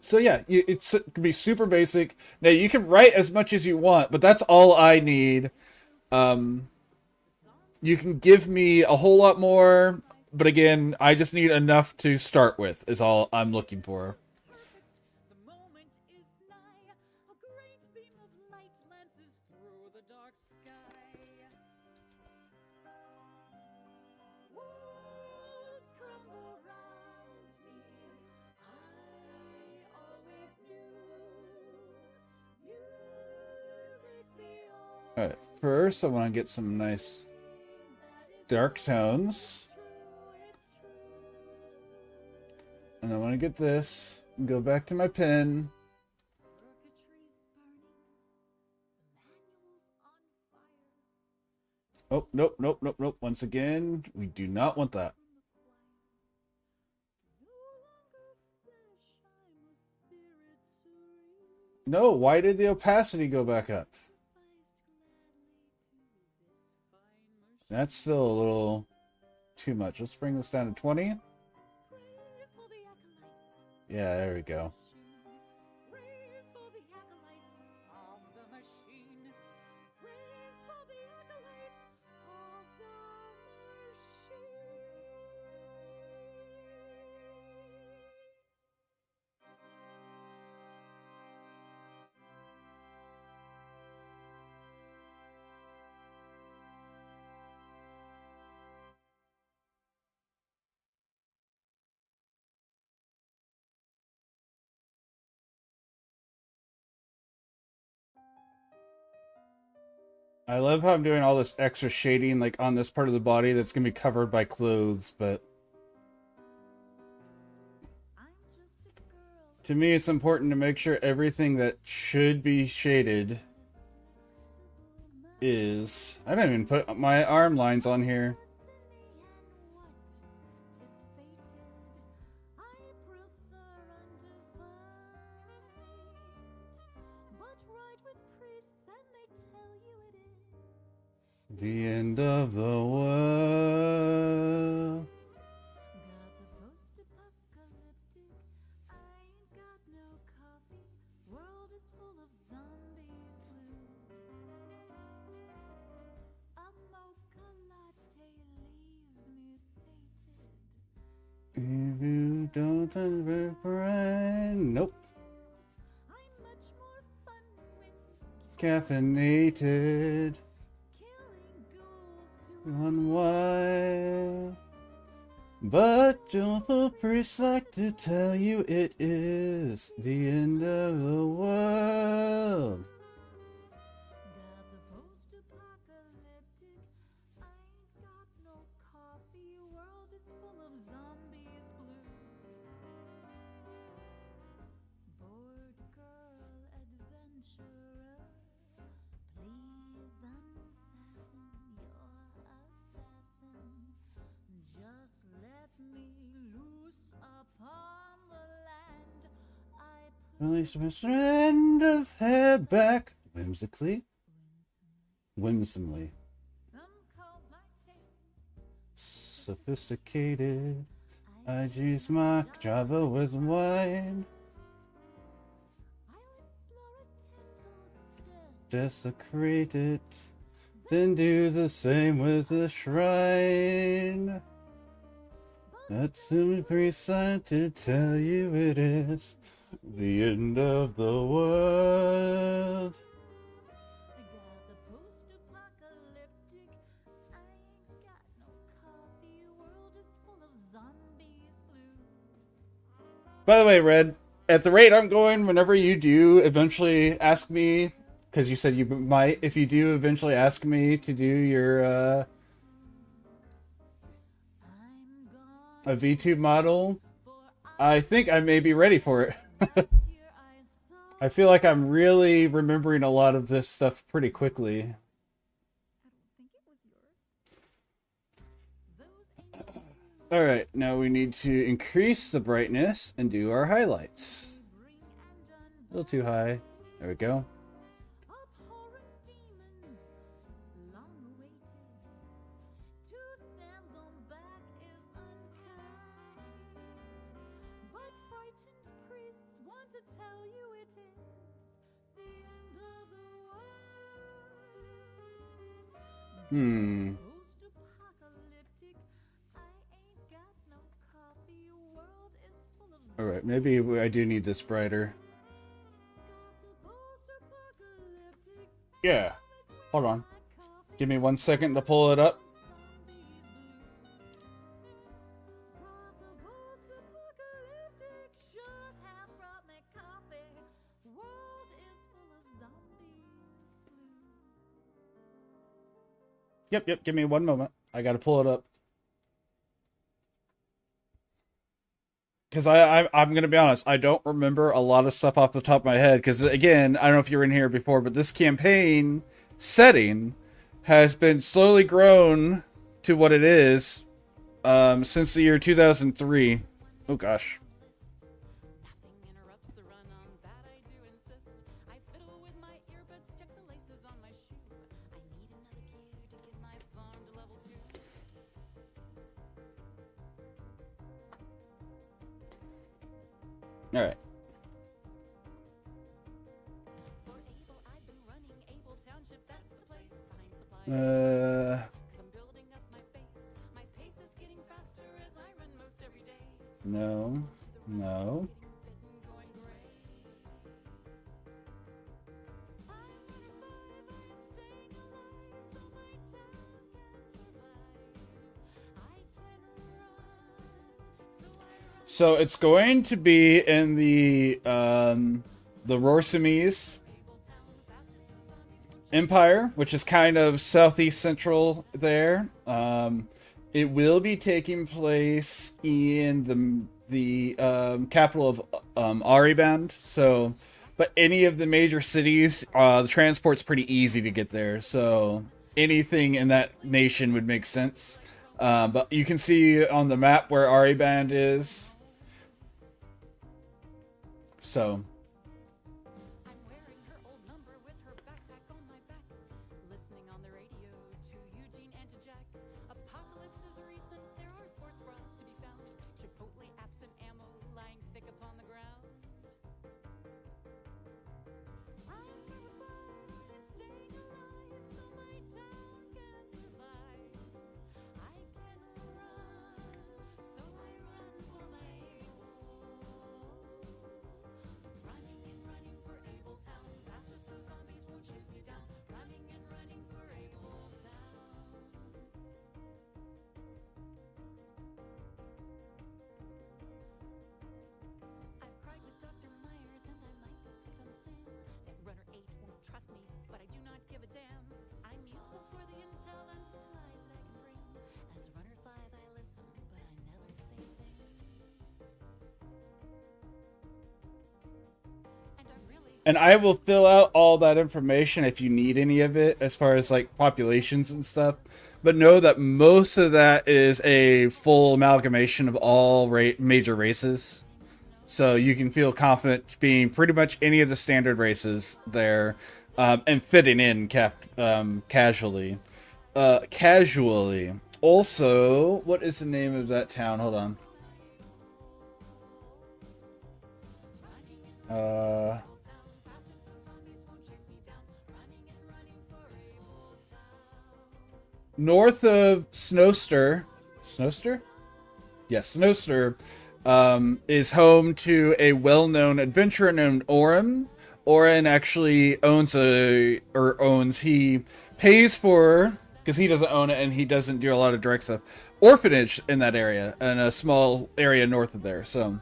So yeah, it can be super basic. Now, you can write as much as you want, but that's all I need. You can give me a whole lot more, but again, I just need enough to start with, is all I'm looking for. Alright, first I want to get some nice dark tones. And I want to get this and go back to my pen. Oh, nope, nope, nope, nope. Once again, we do not want that. No, why did the opacity go back up? That's still a little too much. Let's bring this down to 20. Yeah, there we go. I love how I'm doing all this extra shading like on this part of the body that's going to be covered by clothes, but to me it's important to make sure everything that should be shaded is... I don't even put my arm lines on here. The end of the world. If you don't understand, nope. Caffeinated. One while, but don't the priests like to tell you it is the end of the world? Release my strand of hair back whimsically. Whimsomely. Sophisticated. I juice my Java with wine. Desecrate it. Then do the same with the shrine. That's a pre-sign to tell you it is the end of the world. I got the post-apocalyptic. I ain't got no coffee. World is full of zombies blues. By the way, Red, at the rate I'm going, whenever you do eventually ask me, because you said you might, if you do eventually ask me to do your I'm gone a VTube model, for I think I may be ready for it. year I saw I feel like I'm really remembering a lot of this stuff pretty quickly. I don't think it was yours. Those ain't Alright, now we need to increase the brightness and do our highlights. bring and done. A little too high. There we go. Abhorrent demons, long awaited. To send them back is unkind. But frightened priests want to tell you it is the end of the world. Post-apocalyptic, I ain't got no coffee. World is full of Alright, maybe I do need this brighter. post-apocalyptic. Yeah. Hold on. Give me 1 second to pull it up. Yep, give me 1 moment. I gotta pull it up. Because I'm gonna be honest, I don't remember a lot of stuff off the top of my head. Because again, I don't know if you were in here before, but this campaign setting has been slowly grown to what it is since the year 2003. Oh gosh. Nothing interrupts the run on that, I do insist. I fiddle with my earbuds, check the laces on my shoe. I need another gear to get my farm to level 2. All right. For Able, I've been running Able Township, that's the place. Find supplies. Cause I'm building up my base. My pace is getting faster as I run most every day. No. No. Getting bitten, going gray. I'm running 5, I'm staying alive, so my town can survive. I can run, so I run. So it's going to be in the Rorsamis Empire, which is kind of southeast central there. It will be taking place in the capital of Ariband. So, but any of the major cities, the transport's pretty easy to get there. So anything in that nation would make sense. But you can see on the map where Ariband is. So, I'm wearing her old number with her backpack on my back. Listening on the radio to Eugene and to Jack. Apocalypse is recent, there are sports bras to be found. Chipotle absent ammo lying thick upon the ground. I'm gonna fight, I'm staying alive, so my town can survive. I can run, so I run for my Able. Running and running for Able Town, faster so zombies won't chase me down. Running and running for Able Town. I've cried with Dr. Myers and I might this week on Sam. That runner 8 won't trust me, but I do not give a damn. I'm useful for the intel and supplies that I can bring. As runner 5 I listen, but I never say a thing. And I really and I will fill out all that information if you need any of it, as far as like populations and stuff. But know that most of that is a full amalgamation of all major races. So you can feel confident being pretty much any of the standard races there, and fitting in casually. Casually. Also, what is the name of that town? Hold on. North of Snowster. Snowster? Yes, Snowster is home to a well-known adventurer named Oren. Oren actually he pays for, because he doesn't own it and he doesn't do a lot of direct stuff, orphanage in that area, in a small area north of there, so.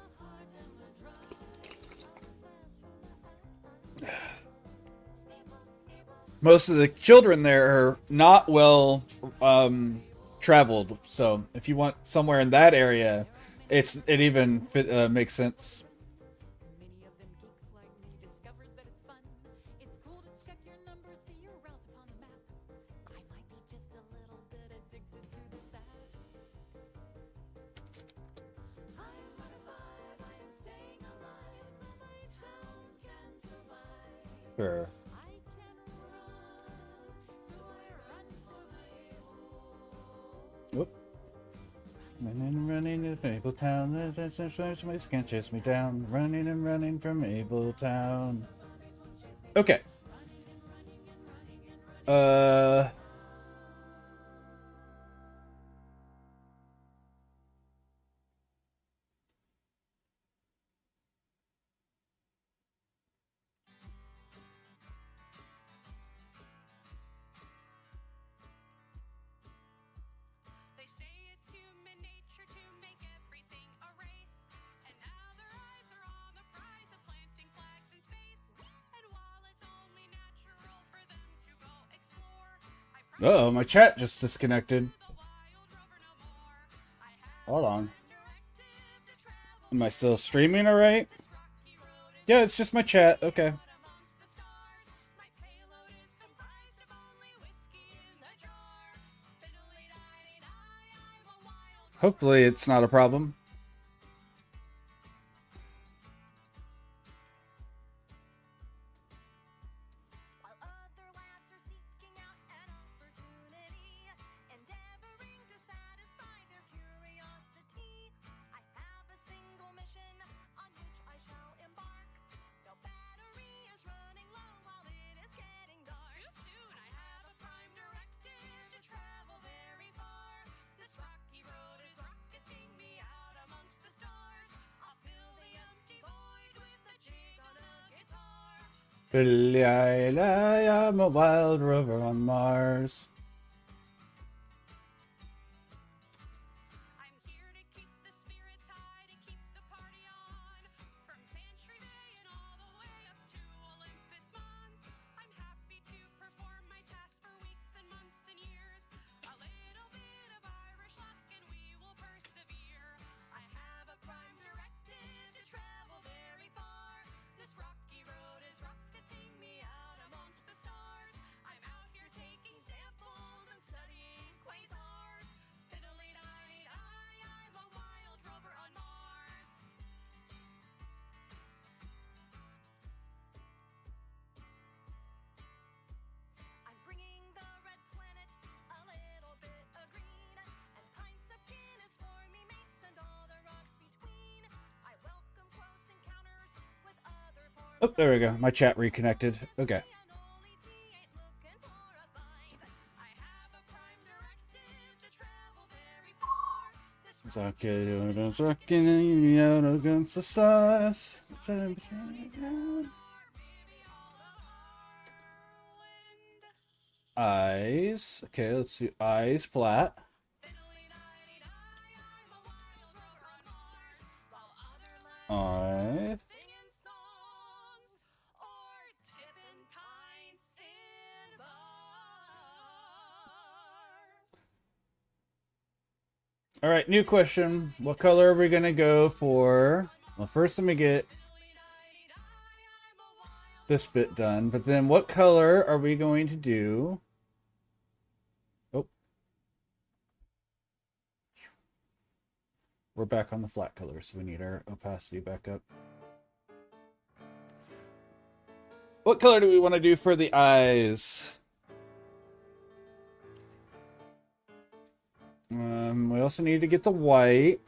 Most of the children there are not well traveled, so if you want somewhere in that area, it even makes sense. Many of them geeks like me discovered that it's fun. It's cool to check your number, see your route upon the map. I might be just a little bit addicted to this app. I am part of five, I am staying alive, so my town can survive. Sure. I can run, so I run for my home. Whoop. Running from Mabletown. Somebody can't chase me down. Running and running from Mabletown. Okay. They say it's human nature to make everything a race. And now their eyes are on the prize of planting flags in space. And while it's only natural for them to go explore, I Uh-oh, my chat just disconnected. the wild rover no more. I have Hold on. directive to travel Am I still streaming alright? this rocky road is Yeah, it's just my chat. Okay. out amongst the stars. My payload is comprised of only whiskey in the jar. Fiddly-di-di-di, I'm a wild Hopefully it's not a problem. While other lads are seeking out an opportunity, endeavoring to satisfy their curiosity, I have a single mission on which I shall embark. No battery is running low while it is getting dark. Too soon, I have a prime directive to travel very far. This rocky road is rocketing me out amongst the stars. I'll fill the empty void with a jig on a guitar. I'm a wild rover on Mars. I'm here to keep the spirits high, to keep the party on. From Pantry Bay and all the way up to Olympus Mons. I'm happy to perform my task for weeks and months and years. A little bit of Irish luck and we will persevere. I have a prime directive to travel very far. This rocky road is rocketing me out amongst the stars. I'm out here taking samples and studying quasars. Fiddly-di-di-di, I'm a wild rover on Mars. I'm bringing the red planet a little bit of green, and pints of Guinness for me mates and all the rocks between. I welcome close encounters with other forms Oh, there we go. My chat reconnected. Okay. and only tea ain't looking for a fight. I have a prime directive to travel very far. This Rocking out against the stars. Eyes. Okay, let's do eyes flat. Eyes. singing songs or tipping pints in bars. All right, new question. What color are we gonna go for? Well, first let me get this bit done, but then what color are we going to do? Oh. we're back on the flat color, so we need our opacity back up. What color do we want to do for the eyes? We also need to get the white.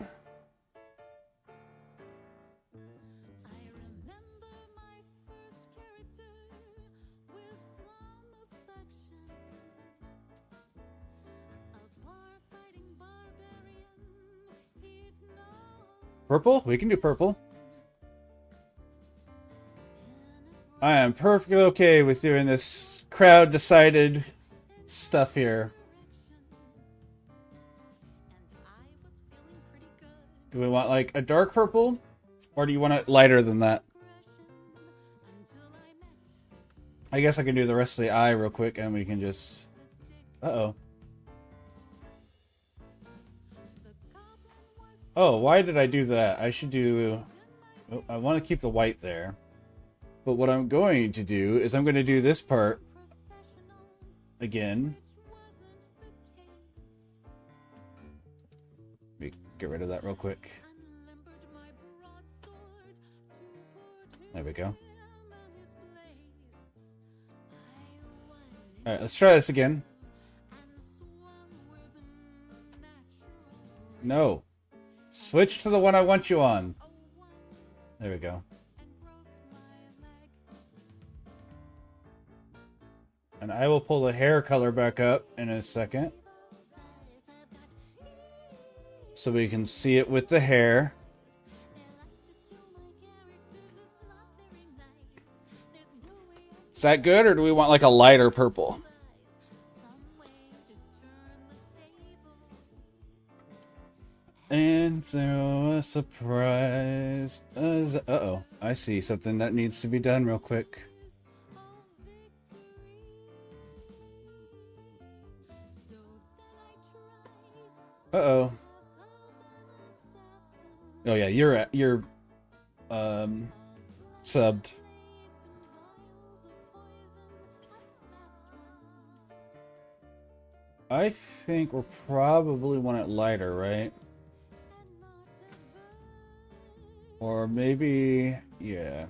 Purple? We can do purple. I am perfectly okay with doing this crowd-decided stuff here. Do we want like a dark purple? Or do you want it lighter than that? I guess I can do the rest of the eye real quick and we can just... Uh-oh. Oh, why did I do that? I should do... Oh, I want to keep the white there. But what I'm going to do is I'm going to do this part again. Let me get rid of that real quick. There we go. Alright, let's try this again. No. Switch to the one I want you on. There we go. And I will pull the hair color back up in a second. So we can see it with the hair. Is that good, or do we want like a lighter purple? And so a surprise. Uh-oh. I see something that needs to be done real quick. Uh-oh. Oh yeah, you're subbed. I think we'll probably want it lighter, right? Or maybe, yeah.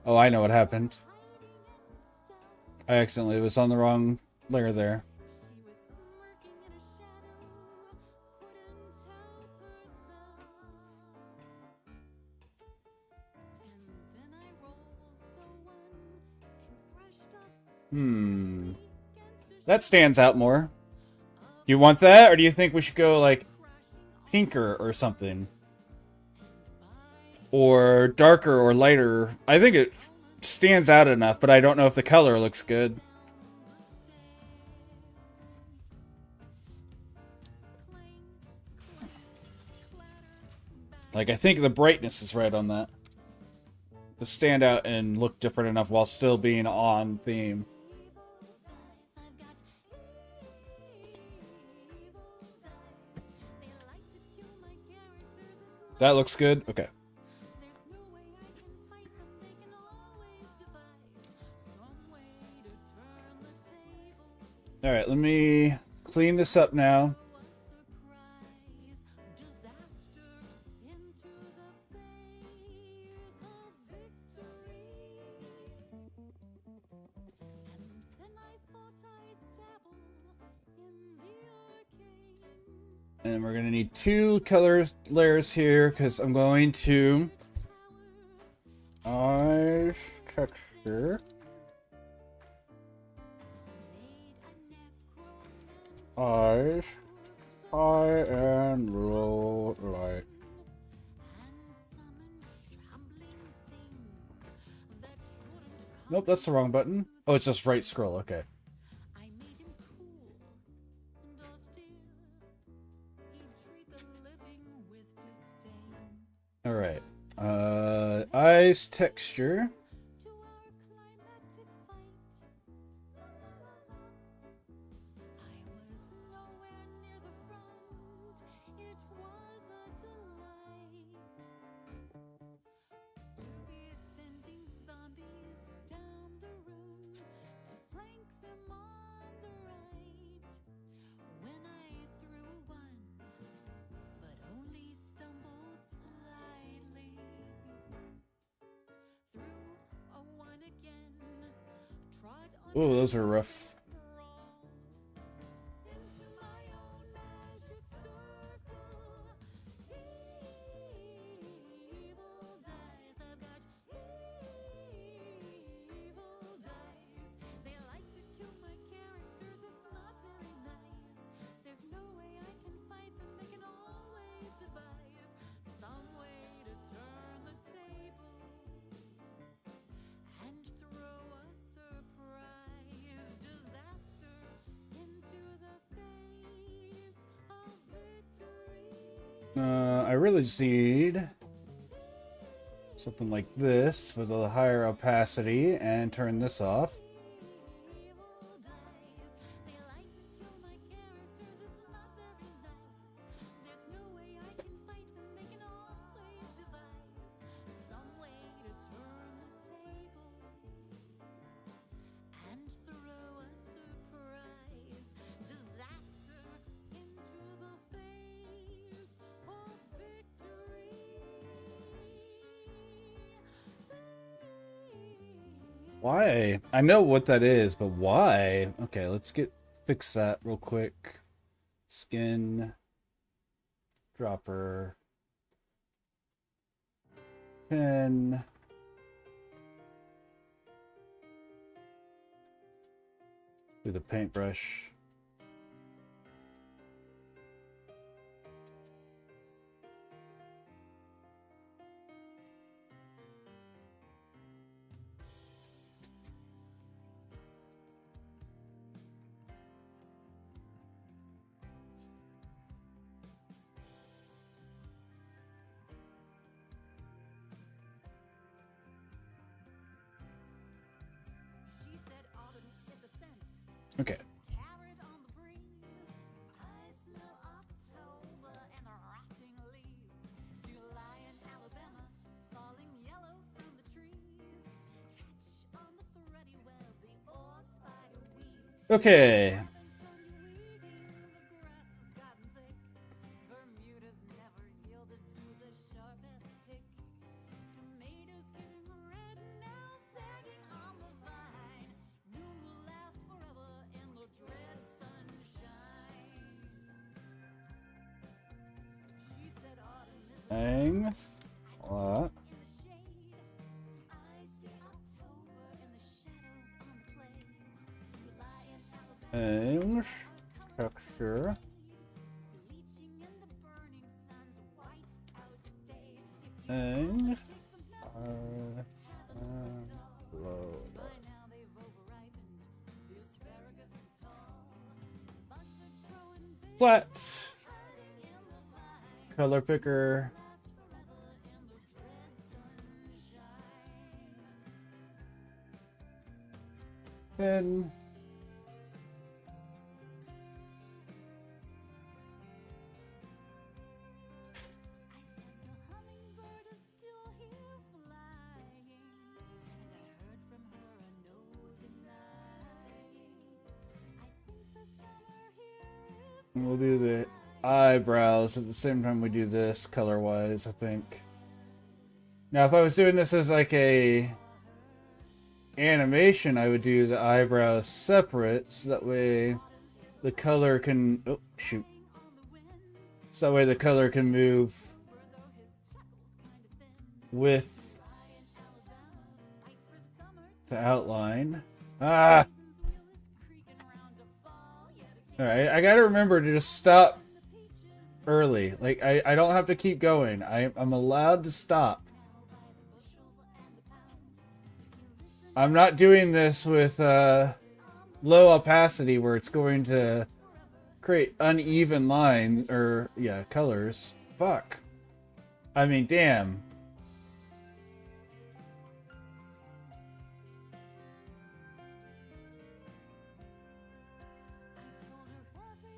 Oh, I know what happened. I accidentally was on the wrong layer there. That stands out more. Do you want that, or do you think we should go like pinker or something? Or darker or lighter? I think it stands out enough, but I don't know if the color looks good. Like, I think the brightness is right on that. To stand out and look different enough while still being on theme. That looks good? Okay. Alright, let me clean this up now. And we're going to need 2 color layers here because I'm going to eyes texture. Eyes, high and low light. Nope, that's the wrong button. Oh, it's just right scroll, okay. Alright. Eyes texture. Oh, those are rough. I really just need something like this with a higher opacity and turn this off. Why? I know what that is, but why? Okay, let's fix that real quick. Skin dropper pen. Do the paintbrush. Okay. Okay. Bang. What? Bang. Texture. Bang. Flat. Color picker. Pen. And we'll do the eyebrows at the same time we do this color-wise, I think. Now, if I was doing this as like a animation, I would do the eyebrows separate, so that way the color can... Oh, shoot. So that way the color can move with the outline. Ah! Alright, I gotta remember to just stop early. Like, I don't have to keep going. I'm allowed to stop. I'm not doing this with low opacity where it's going to create uneven lines, or, yeah, colors. Fuck. I mean, damn.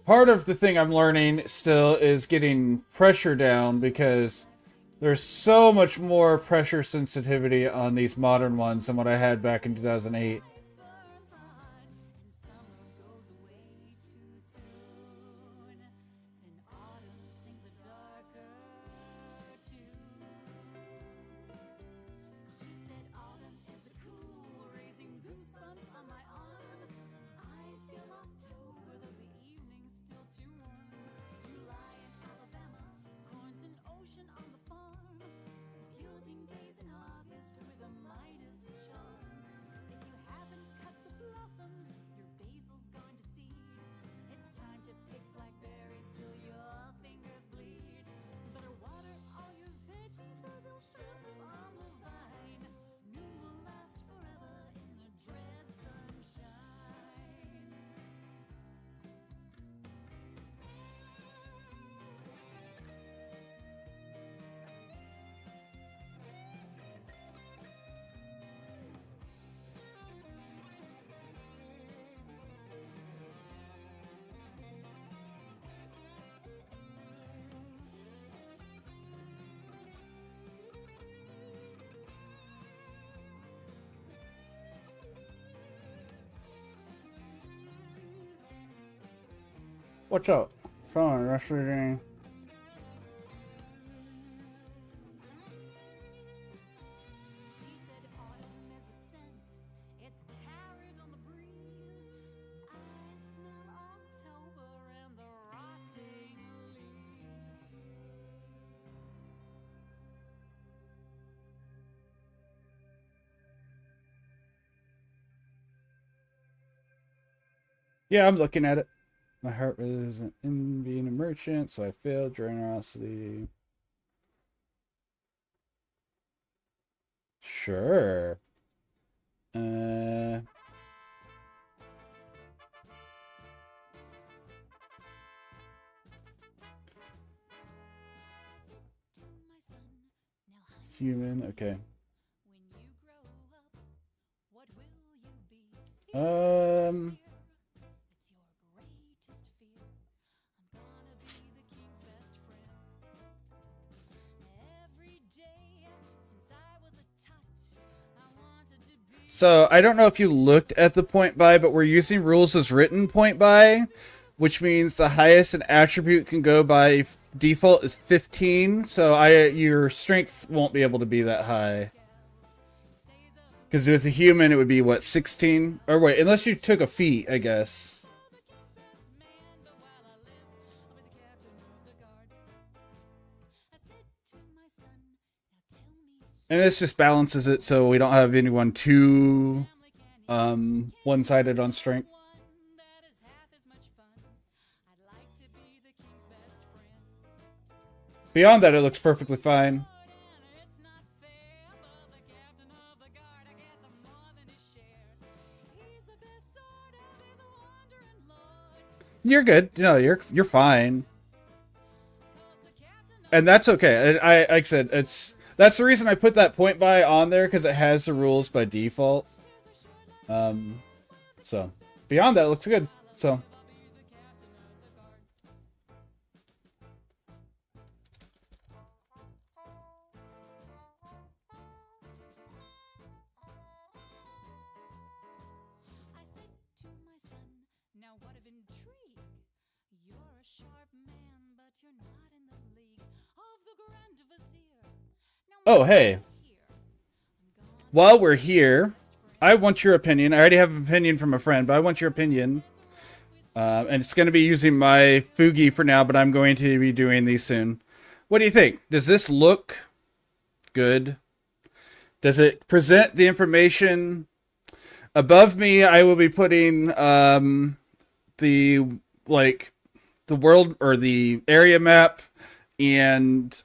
Part of the thing I'm learning still is getting pressure down, because there's so much more pressure sensitivity on these modern ones than what I had back in 2008. What's up? Fine, that's reading. She said autumn is a scent, it's carried on the breeze. I smell October and the rotting leaves. Yeah, I'm looking at it. My heart isn't in being a merchant, so I failed generosity. Sure. To my son, now honey, Human, okay. when you grow up, what will you be? He Um, it's your greatest fear. I'm gonna be the king's best friend. Every day since I was a tot, I wanted to be. so I don't know if you looked at the point by, but we're using rules as written point by, which means the highest an attribute can go by default is 15. So your strength won't be able to be that high. Because with a human, it would be what, 16? Or wait, unless you took a feat, I guess. And this just balances it so we don't have anyone too one-sided on strength. Beyond that, it looks perfectly fine. You're good. No, you're fine. And that's okay. And like I said, that's the reason I put that point by on there, because it has the rules by default. So beyond that, it looks good. So I said to my son, now what of intrigue? You're a sharp man, but you're not in the league of the Grand Vizier. Now, oh, hey. While we're here, I want your opinion. I already have an opinion from a friend, but I want your opinion. And it's going to be using my Fugi for now, but I'm going to be doing these soon. What do you think? Does this look good? Does it present the information? Above me, I will be putting the world or the area map and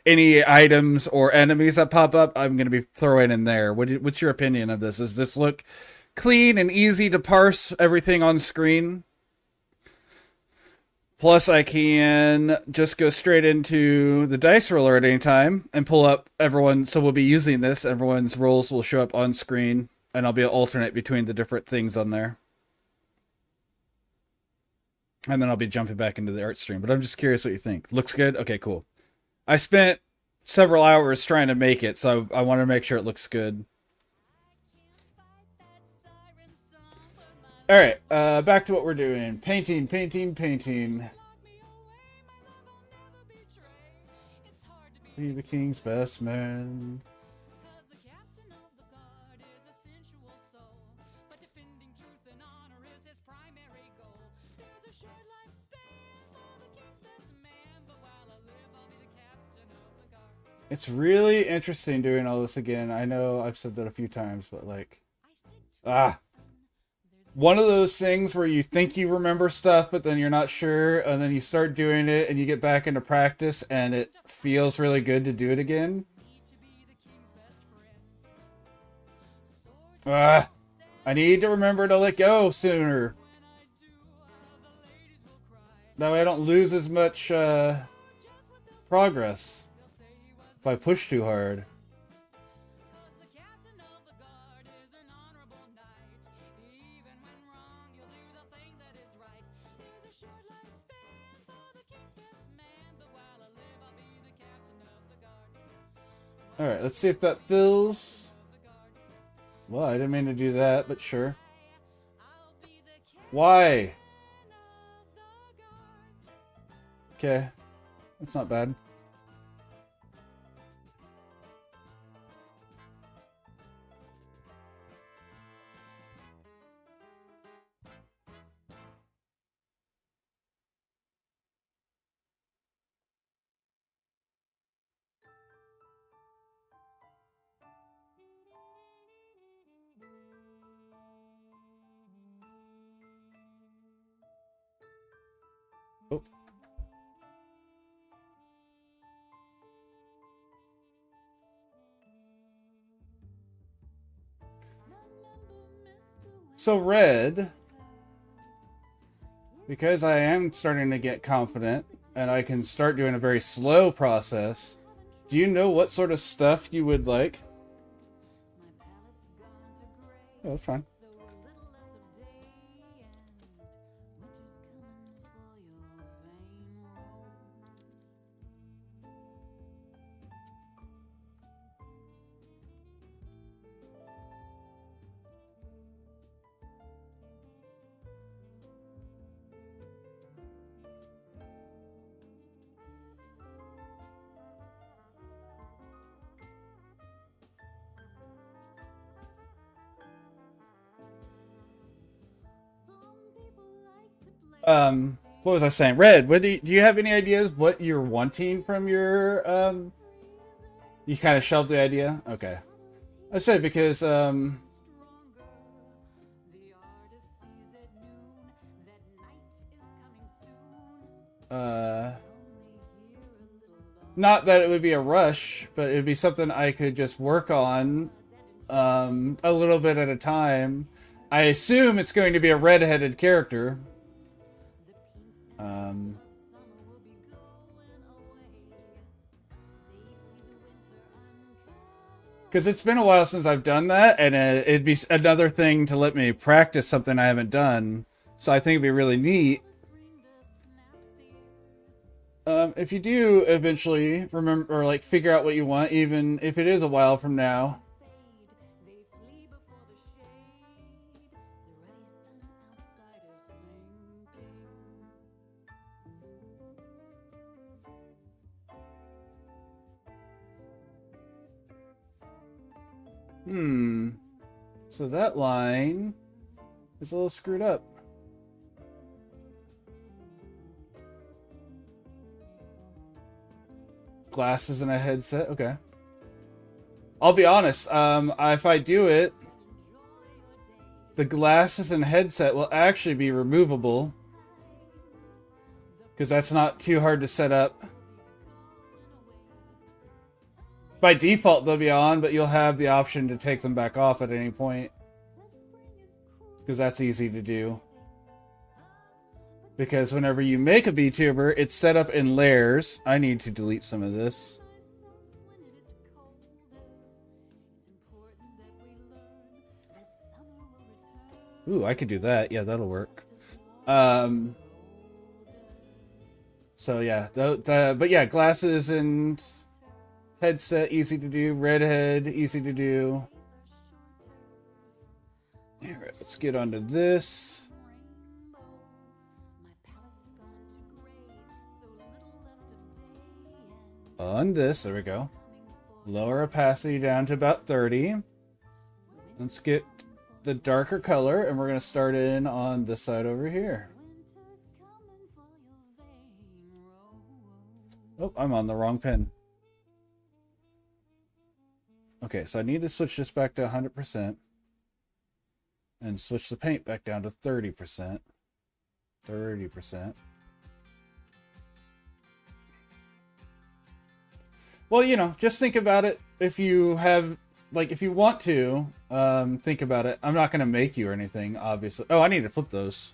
any items or enemies that pop up. I'm going to be throwing in there. What's your opinion of this? Does this look clean and easy to parse everything on screen? Plus, I can just go straight into the dice roller at any time and pull up everyone. So we'll be using this. Everyone's rolls will show up on screen, and I'll be able to alternate between the different things on there. And then I'll be jumping back into the art stream. But I'm just curious what you think. Looks good? Okay, cool. I spent several hours trying to make it, so I want to make sure it looks good. Alright, back to what we're doing. Painting. Be the king's best man. It's really interesting doing all this again. I know I've said that a few times, but like, one of those things where you think you remember stuff, but then you're not sure, and then you start doing it, and you get back into practice, and it feels really good to do it again. I need to remember to let go sooner. That way I don't lose as much progress if I push too hard. Alright, let's see if that fills. Well, I didn't mean to do that, but sure. Why? Okay. That's not bad. Oh. So red, because I am starting to get confident and I can start doing a very slow process, do you know what sort of stuff you would like? Oh, that's fine. What was I saying? Red, what do you have any ideas what you're wanting from your, you kind of shelved the idea? Okay. I said because, not that it would be a rush, but it'd be something I could just work on, a little bit at a time. I assume it's going to be a red-headed character. Because it's been a while since I've done that, and it'd be another thing to let me practice something I haven't done. So I think it'd be really neat. If you do eventually remember, or like figure out what you want, even if it is a while from now. So that line is a little screwed up. Glasses and a headset. Okay. I'll be honest. If I do it, the glasses and headset will actually be removable, because that's not too hard to set up. By default, they'll be on, but you'll have the option to take them back off at any point, because that's easy to do. Because whenever you make a VTuber, it's set up in layers. I need to delete some of this. Ooh, I could do that. Yeah, that'll work. So yeah, but yeah, glasses and headset, easy to do. Redhead, easy to do. Alright, let's get onto this. On this, there we go. Lower opacity down to about 30. Let's get the darker color, and we're going to start in on this side over here. Oh, I'm on the wrong pin. Okay, so I need to switch this back to 100%. And switch the paint back down to 30%. 30%. Well, you know, just think about it. If you have, like, if you want to, think about it. I'm not going to make you or anything, obviously. Oh, I need to flip those.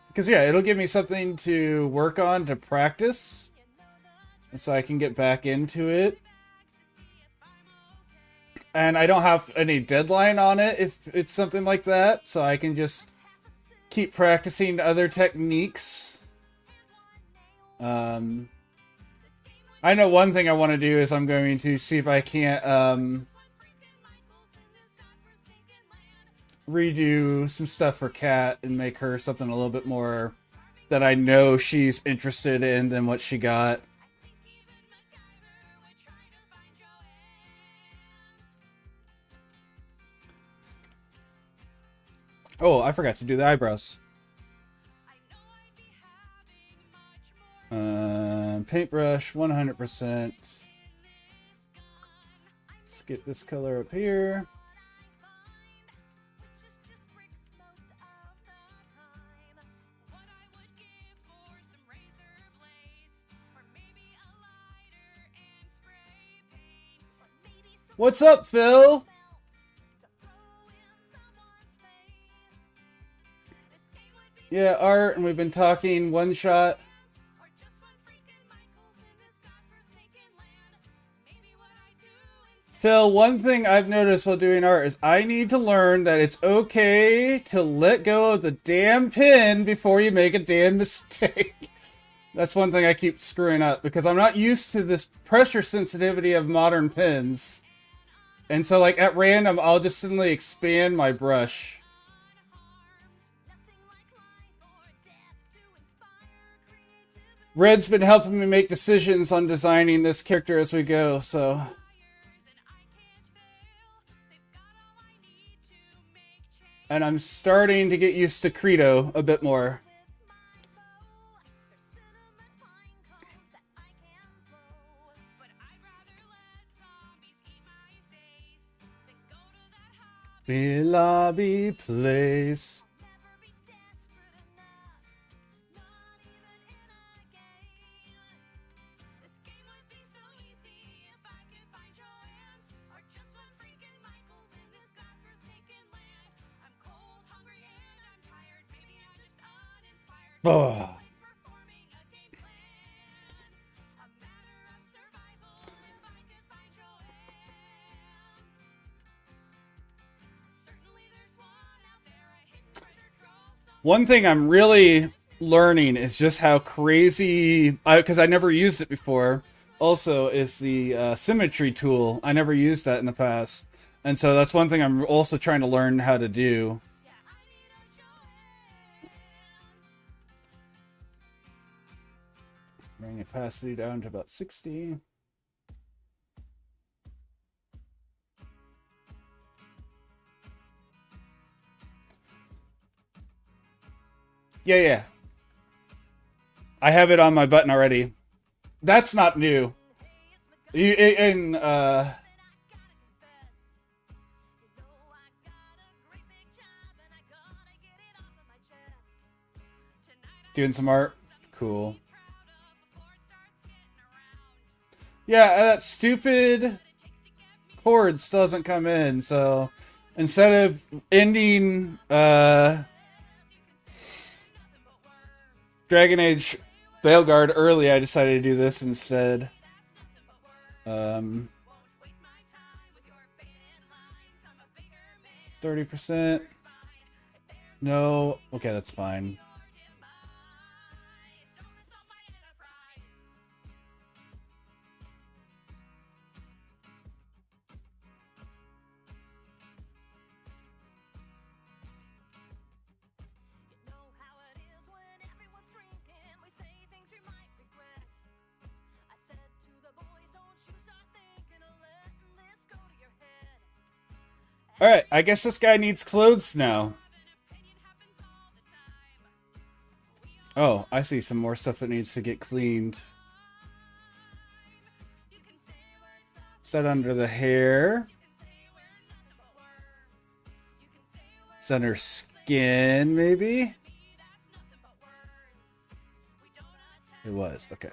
Because, yeah, it'll give me something to work on, to practice. And so I can get back into it. And I don't have any deadline on it if it's something like that. So I can just keep practicing other techniques. I I know one thing I want to do is I'm going to see if I can't redo some stuff for Kat and make her something a little bit more that I know she's interested in than what she got. Oh, I forgot to do the eyebrows. Paintbrush, 100%. Let's get this color up here. What's up, Phil? Yeah, Art, and we've been talking one shot. Phil, one thing I've noticed while doing art is I need to learn that it's okay to let go of the damn pen before you make a damn mistake. That's one thing I keep screwing up because I'm not used to this pressure sensitivity of modern pens. And so, like, at random, I'll just suddenly expand my brush. Red's been helping me make decisions on designing this character as we go, so... And I'm starting to get used to Credo a bit more. The lobby place. Oh. One thing I'm really learning is just how crazy, because I never used it before, also is the symmetry tool. I never used that in the past. And so that's one thing I'm also trying to learn how to do. Bring opacity down to about 60. Yeah. I have it on my button already. That's not new. Doing some art? Cool. Yeah, that stupid chord still doesn't come in, so instead of ending Dragon Age Veilguard early, I decided to do this instead. 30%. No. Okay, that's fine. Alright, I guess this guy needs clothes now. Oh, I see some more stuff that needs to get cleaned. Is that under the hair? Is that under skin, maybe? It was, okay.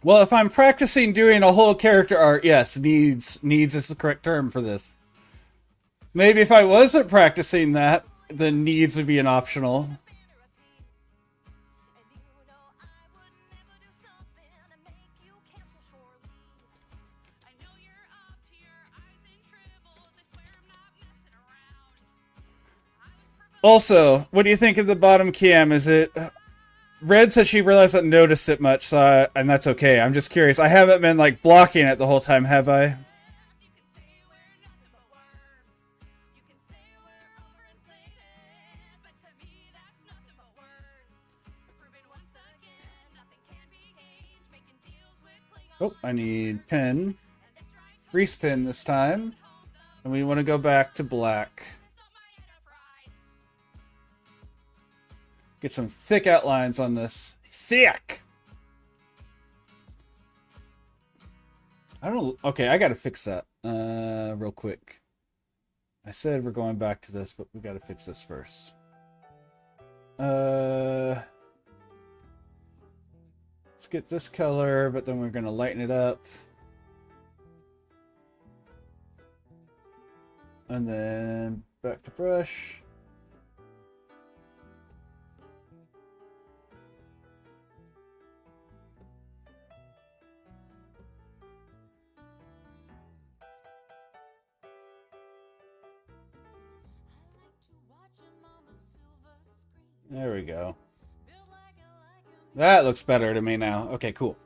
Well, if I'm practicing doing a whole character art, yes, needs is the correct term for this. Maybe if I wasn't practicing that, then needs would be an optional. Also, what do you think of the bottom cam? Is it... Red said she realized I didn't notice it much, so and that's okay. I'm just curious. I haven't been, like, blocking it the whole time, have I? Oh, I need pen. Grease pen this time. And we want to go back to black. Get some thick outlines on this. Thick! I don't know. Okay, I gotta fix that real quick. I said we're going back to this, but we gotta fix this first. Let's get this color, but then we're gonna lighten it up. And then back to brush. There we go. That looks better to me now. Okay, cool.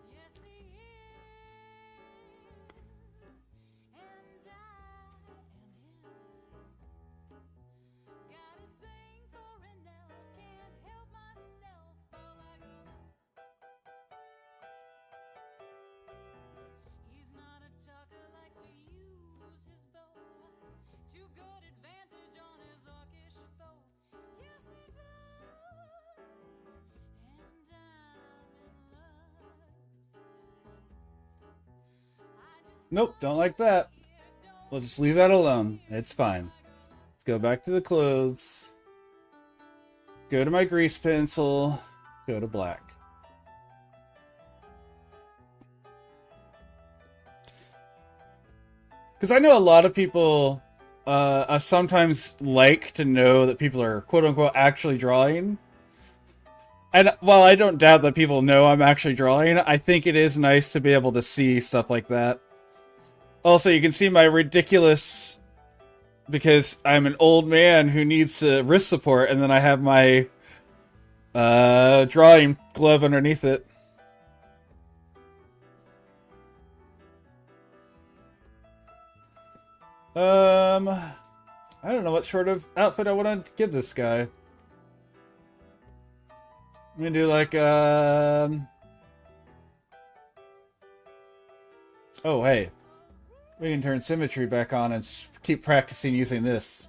Nope, don't like that. We'll just leave that alone. It's fine. Let's go back to the clothes. Go to my grease pencil. Go to black. Because I know a lot of people sometimes like to know that people are quote-unquote actually drawing. And while I don't doubt that people know I'm actually drawing, I think it is nice to be able to see stuff like that. Also, you can see my ridiculous... Because I'm an old man who needs wrist support, and then I have my drawing glove underneath it. I don't know what sort of outfit I want to give this guy. I'm gonna do like, oh, hey. We can turn symmetry back on and keep practicing using this.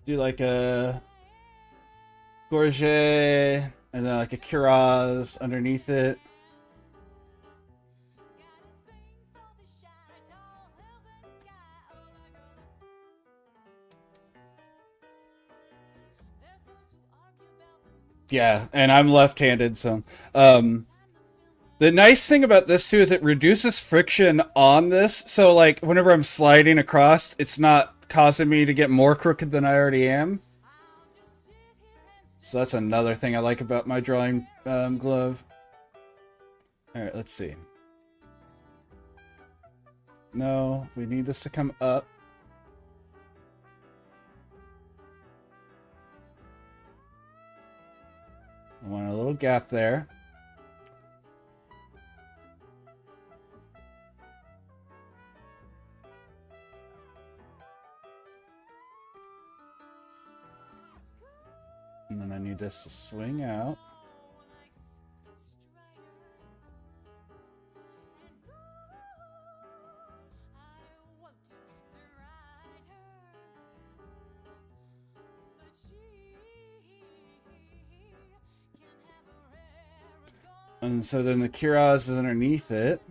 Do like a gorget and then like a cuirass underneath it. Yeah, and I'm left-handed, so the nice thing about this too is it reduces friction on this, so like whenever I'm sliding across, it's not causing me to get more crooked than I already am. So that's another thing I like about my drawing glove. Alright, let's see. No, we need this to come up. I want a little gap there. And then I need this to swing out. And so then the cuirass is underneath it.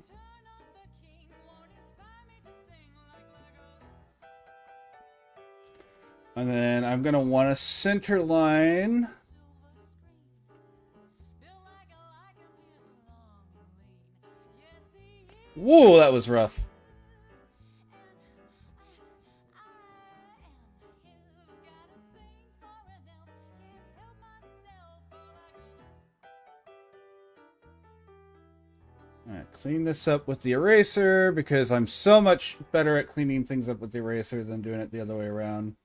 And then I'm going to want a center line. Whoa, that was rough. Alright, clean this up with the eraser because I'm so much better at cleaning things up with the eraser than doing it the other way around.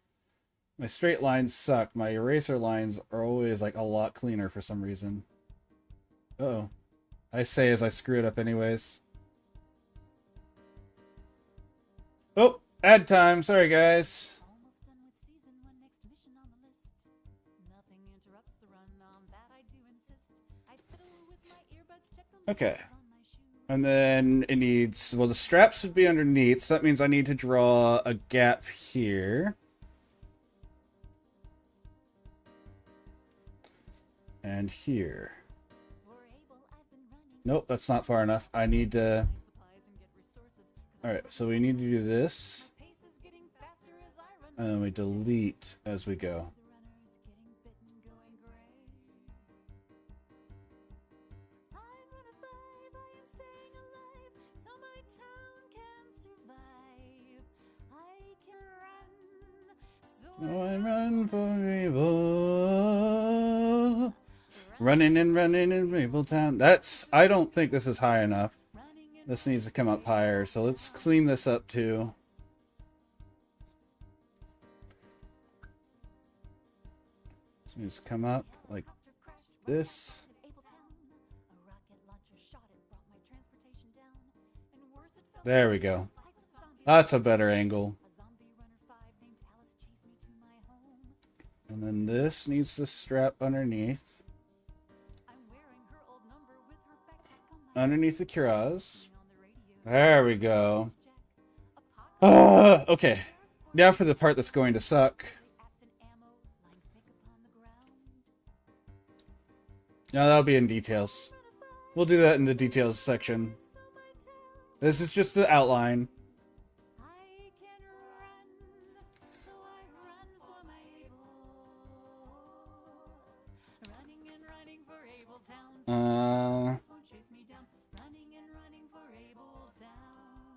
My straight lines suck. My eraser lines are always like a lot cleaner for some reason. Uh-oh. I say as I screw it up anyways. Oh, ad time. Sorry, guys. Almost done with season 1, next mission on the list. Nothing interrupts the run, on that I do insist. I fiddle with my earbuds, check the Okay. labels on my shoes. And then it needs... Well, the straps would be underneath, so that means I need to draw a gap here. And here. Nope, that's not far enough. I need to... Alright, so we need to do this. And then we delete as we go. Oh, I run for evil. Running and running in Rainbow Town. That's... I don't think this is high enough. This needs to come up higher, so let's clean this up too. This needs to come up like this. There we go. That's a better angle. And then this needs to strap underneath. Underneath the cuirass. There we go. Okay. Now for the part that's going to suck. No, that'll be in details. We'll do that in the details section. This is just the outline.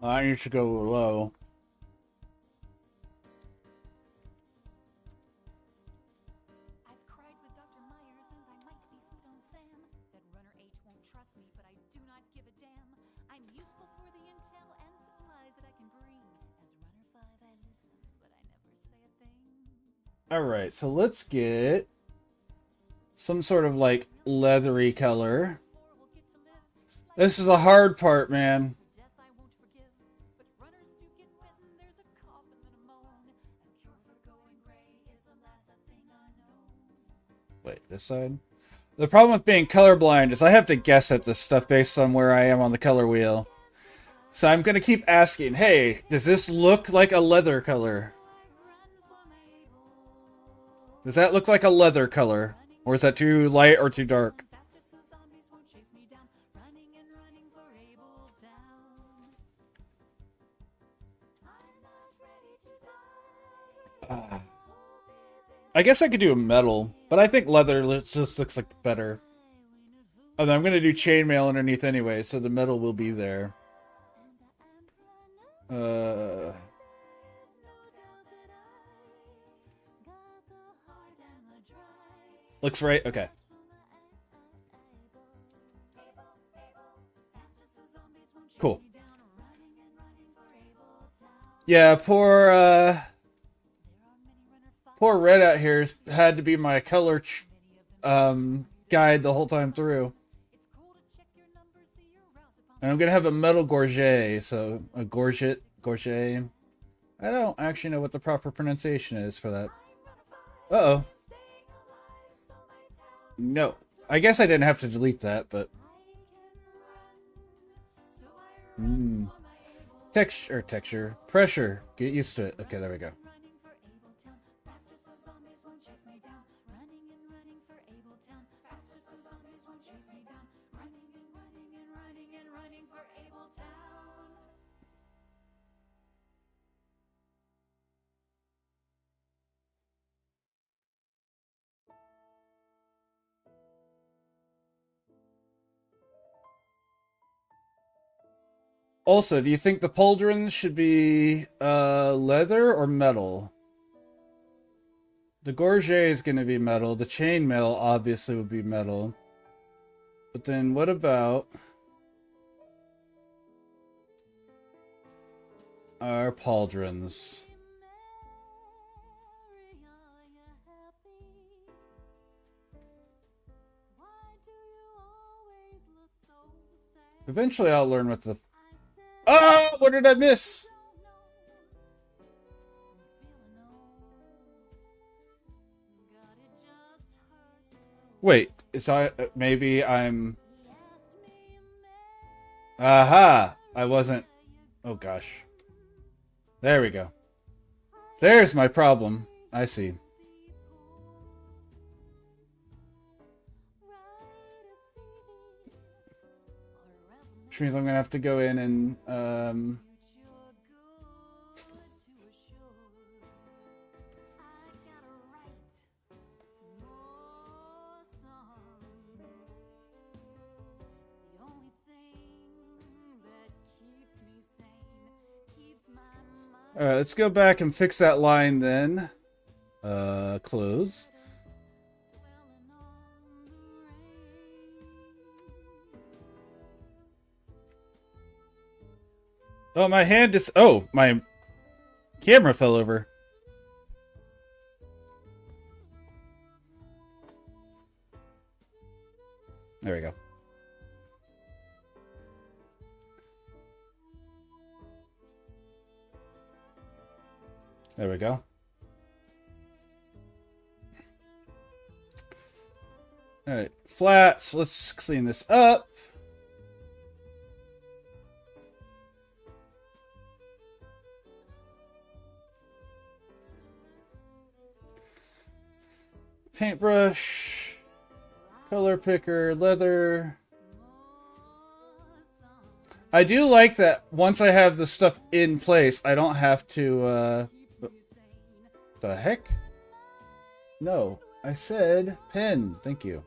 I need to go low. I've cried with Dr. Myers and I might be sweet on Sam. That runner H won't trust me, but I do not give a damn. I'm useful for the intel and supplies that I can bring. As runner 5 I listen, but I never say a thing. Alright, so let's get some sort of like leathery color. This is a hard part, man. Wait, this side? The problem with being colorblind is I have to guess at this stuff based on where I am on the color wheel. So I'm going to keep asking, hey, does this look like a leather color? Does that look like a leather color? Or is that too light or too dark? I guess I could do a metal, but I think leather just looks like better. And I'm going to do chainmail underneath anyway, so the metal will be there. Looks right? Okay. Cool. Yeah, poor Red out here has had to be my color guide the whole time through. And I'm going to have a metal gorget, so a gorget. I don't actually know what the proper pronunciation is for that. Uh-oh. No. I guess I didn't have to delete that, but... Texture. Pressure. Get used to it. Okay, there we go. Also, do you think the pauldrons should be leather or metal? The gorget is going to be metal. The chainmail obviously would be metal. But then what about our pauldrons? Eventually I'll learn what the... Ah! What did I miss? Wait, is maybe I'm... Aha! I wasn't... Oh gosh. There we go. There's my problem. I see. Which means I'm gonna have to go in and Alright, let's go back and fix that line then. Close. Oh, my hand is... Oh, my camera fell over. There we go. There we go. Alright, flats. Let's clean this up. Paintbrush, color picker, leather. I do like that once I have the stuff in place, I don't have to, the heck? No, I said pen. Thank you.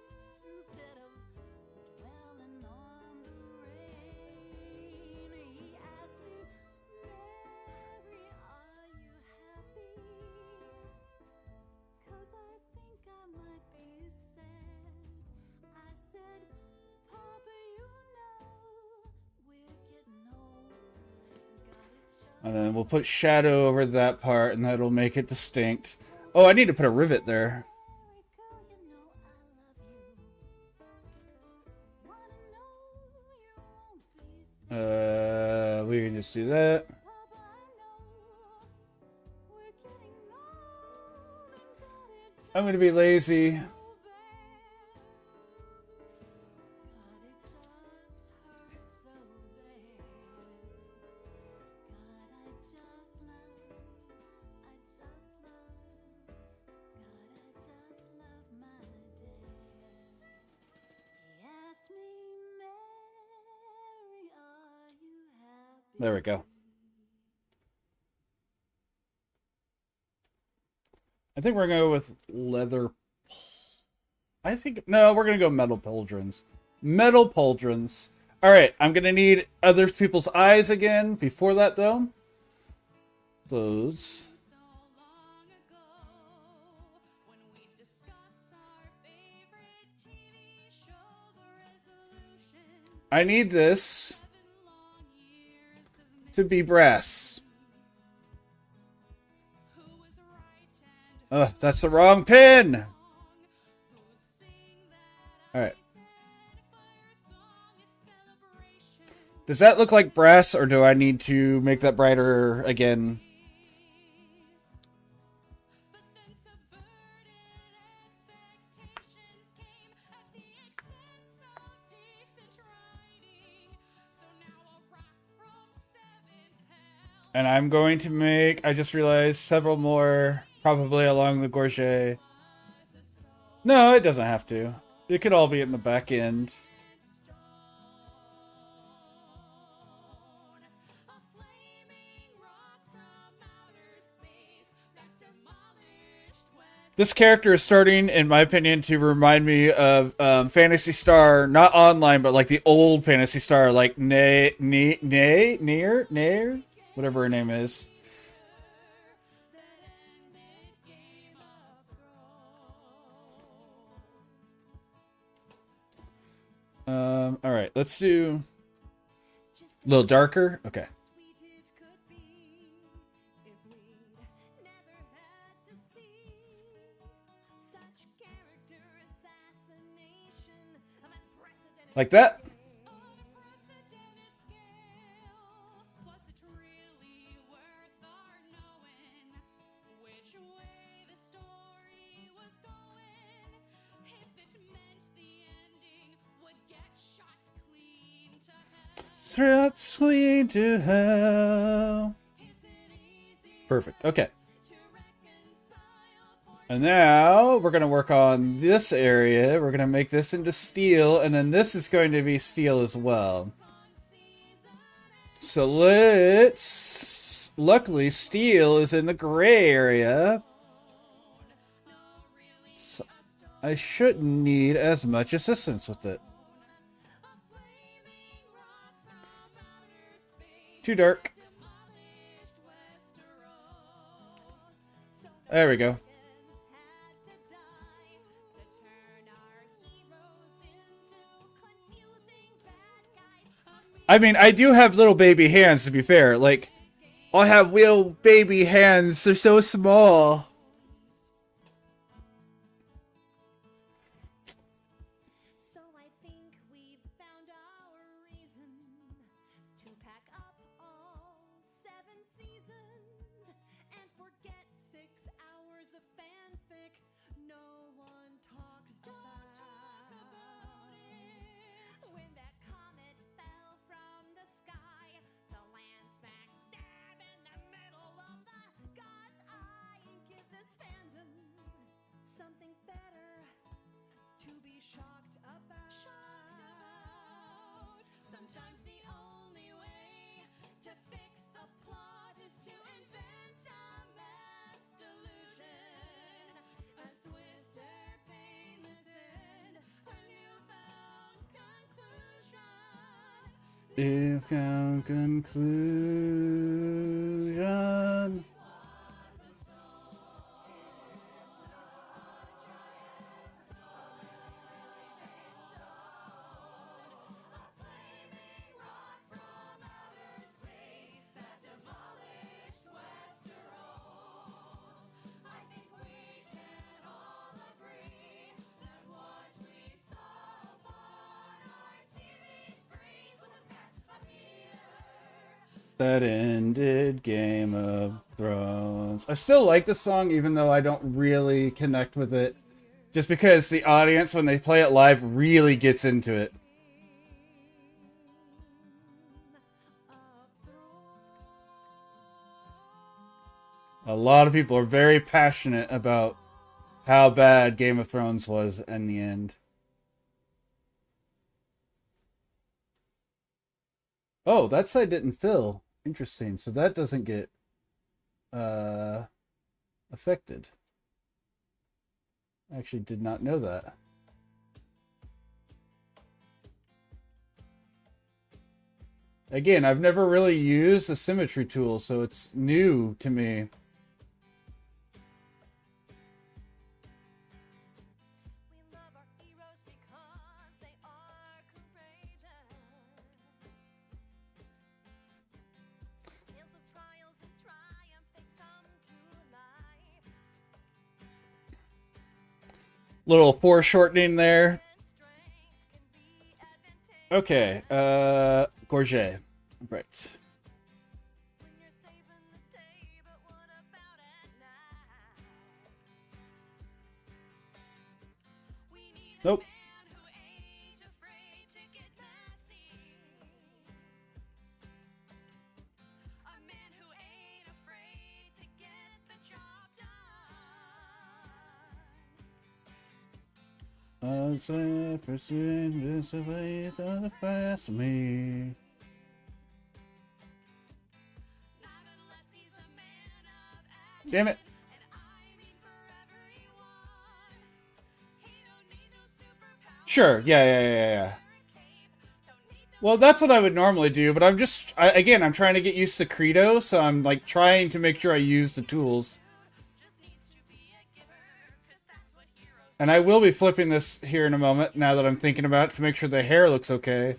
And then we'll put shadow over that part, and that'll make it distinct. Oh, I need to put a rivet there. We can just do that. I'm gonna be lazy. There we go. I think we're going to go with leather. No, we're going to go metal pauldrons. Metal pauldrons. Alright, I'm going to need other people's eyes again. Before that, though. Those. I need this to be brass. Ugh, that's the wrong pin! Alright. Does that look like brass, or do I need to make that brighter again? And I'm going to make, I just realized, several more, probably along the gorget. No, it doesn't have to. It could all be in the back end. This character is starting, in my opinion, to remind me of Phantasy Star, not online, but like the old Phantasy Star, like Nair, whatever her name is. All right, let's do a little darker. Okay. Like that. Shots clean to hell. Perfect. Okay. And now we're going to work on this area. We're going to make this into steel, and then this is going to be steel as well. So let's... Luckily, steel is in the gray area. So I shouldn't need as much assistance with it. Too dark. There we go. I mean, I do have little baby hands, to be fair. Like, I have little baby hands. They're so small. So I think we've found our reason to pack up all 7 seasons and forget 6 hours of fanfic no one talks about. When that comet fell from the sky to land smack dab in the middle of the God's eye, give this fandom something better to be shocked about. Sometimes the only way to fix a plot is to invent a mass delusion, a swifter, painless end, a newfound conclusion. If found conclusion. That ended Game of Thrones. I still like the song, even though I don't really connect with it. Just because the audience, when they play it live, really gets into it. A lot of people are very passionate about how bad Game of Thrones was in the end. Oh, that side didn't fill. Interesting. So that doesn't get affected. I actually did not know that. Again, I've never really used a symmetry tool, so it's new to me. We love our heroes because they are courageous. Tales of trials and triumph, they come to life. Little foreshortening there. And strength can be advantageous Okay, Gorget. Right. when you're saving the day, but what about at night? We need Nope. a man who ain't afraid to get messy. A man who ain't afraid to get the job done. I'm sorry for seeing this away to the past me. Not unless he's a man of action. Damn it. And I mean forever he Sure. Yeah. Well, that's what I would normally do, but again, I'm trying to get used to Credo, so I'm like trying to make sure I use the tools. And I will be flipping this here in a moment, now that I'm thinking about it, to make sure the hair looks okay.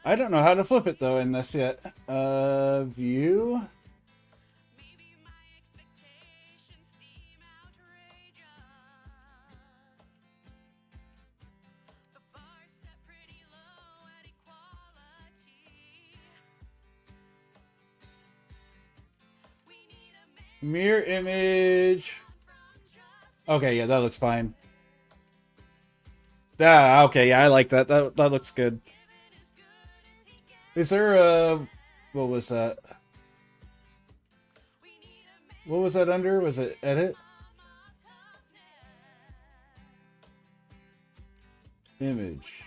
I don't know how to flip it though in this yet. View. Mirror image. Okay, yeah, that looks fine. Ah, okay, yeah, I like that. That looks good. Is there a... What was that? What was that under? Was it edit? Image.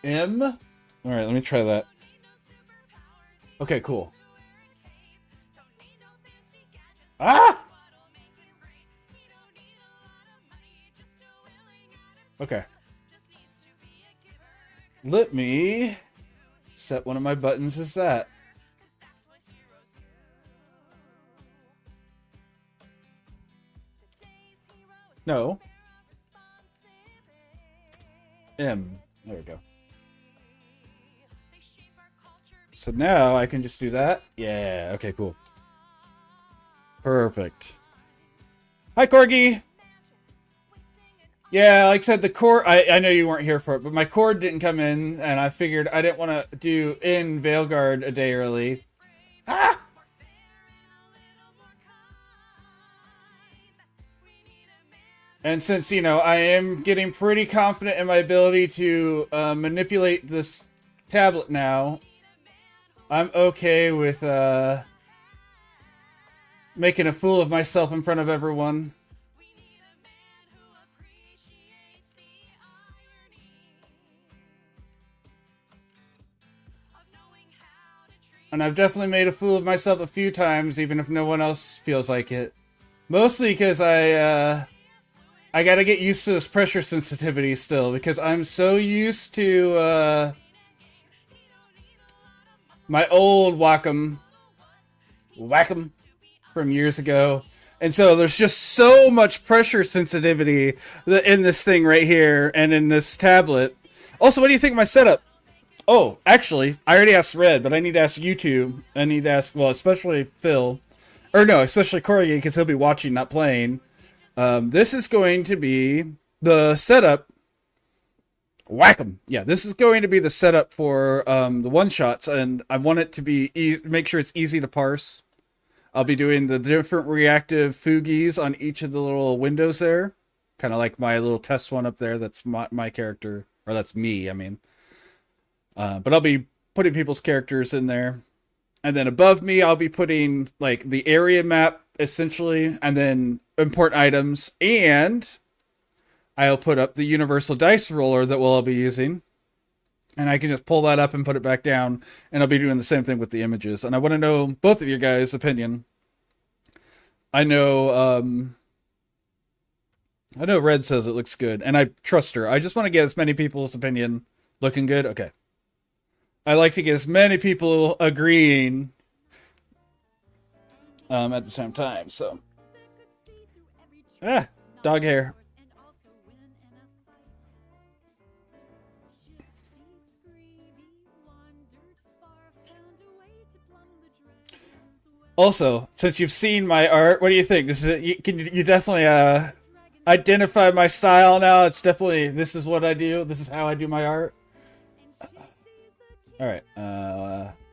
M? Alright, let me try that. Okay, cool. Ah! Okay. Let me set one of my buttons as that. No. M. There we go. So now I can just do that. Yeah, okay, cool. Perfect. Hi, Corgi! Yeah, like I said, the cord, I know you weren't here for it, but my cord didn't come in, and I figured I didn't want to do in Veilguard a day early. Ah! And since, you know, I am getting pretty confident in my ability to manipulate this tablet now, I'm okay with making a fool of myself in front of everyone. And I've definitely made a fool of myself a few times, even if no one else feels like it. Mostly because I gotta get used to this pressure sensitivity still, because I'm so used to my old Wacom from years ago. And so there's just so much pressure sensitivity in this thing right here and in this tablet. Also, what do you think of my setup? Oh, actually, I already asked Red, but I need to ask you two. I need to ask, well, especially Phil. Or no, especially Corey, because he'll be watching, not playing. This is going to be the setup. Whack 'em. Yeah, this is going to be the setup for the one-shots, and I want it to be make sure it's easy to parse. I'll be doing the different reactive foogies on each of the little windows there. Kind of like my little test one up there. That's my character. Or that's me, I mean. But I'll be putting people's characters in there. And then above me, I'll be putting like the area map, essentially, and then important items. And I'll put up the universal dice roller that we'll all be using. And I can just pull that up and put it back down. And I'll be doing the same thing with the images. And I want to know both of you guys' opinion. I know Red says it looks good. And I trust her. I just want to get as many people's opinion. Looking good? Okay. I like to get as many people agreeing at the same time, so. Ah, dog hair. Also, since you've seen my art, what do you think? Can you definitely identify my style now? It's definitely, this is what I do. This is how I do my art. All right,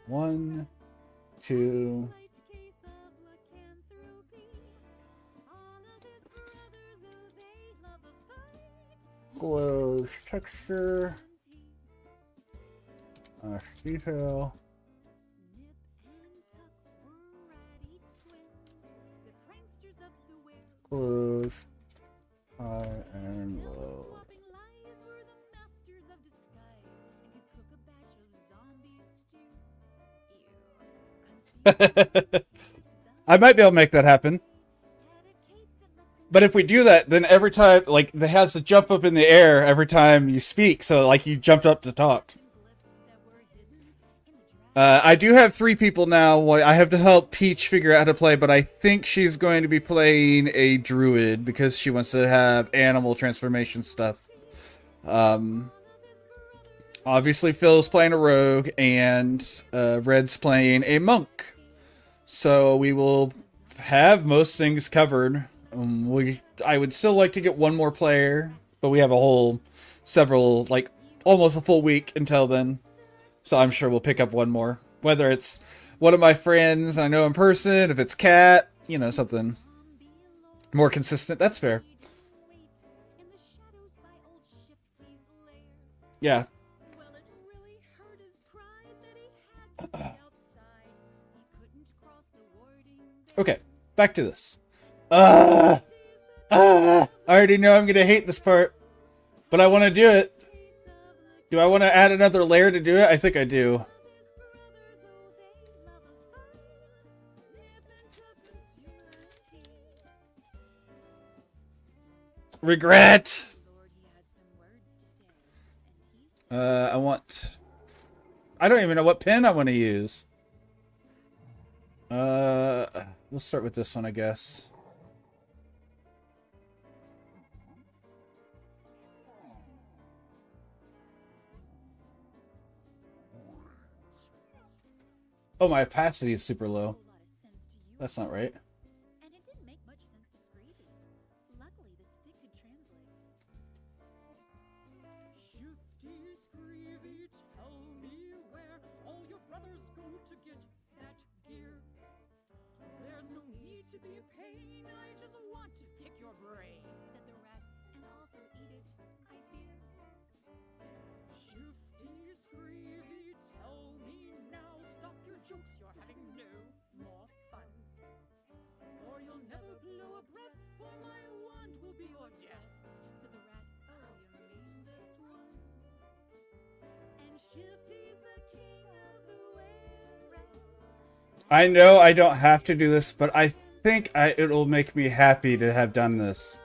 1, 2. Close texture. Detail. Close. High and low. Swapping lies were the masters of disguise and could cook a batch of zombie stew. Ew. I might be able to make that happen. But if we do that, then every time, like, it has to jump up in the air every time you speak, so, like, you jumped up to talk. I do have 3 people now. I have to help Peach figure out how to play, but I think she's going to be playing a druid because she wants to have animal transformation stuff. Obviously, Phil's playing a rogue, and Red's playing a monk. So we will have most things covered. I would still like to get one more player, but we have almost a full week until then. So I'm sure we'll pick up one more. Whether it's one of my friends I know in person, if it's Kat, something more consistent. That's fair. Yeah. Okay, back to this. I already know I'm going to hate this part, but I want to do it. Do I want to add another layer to do it? I think I do. Regret! I don't even know what pen I want to use. We'll start with this one, I guess. Oh, my opacity is super low. That's not right. And it didn't make much sense to Screevy. Luckily, the stick could translate. Shifty Screevy, tell me where all your brothers go to get that gear. There's no need to be a pain, I just want to pick your brain, said the rat, and also eat it, I fear. Shifty Screevy, tell me now, stop your jokes, you're having no more fun. Or you'll never blow a breath, for my wand will be your death, said the rat. Oh, you mean this one? And Shifty's the king of the were-rats. I know I don't have to do this, but I think it'll make me happy to have done this.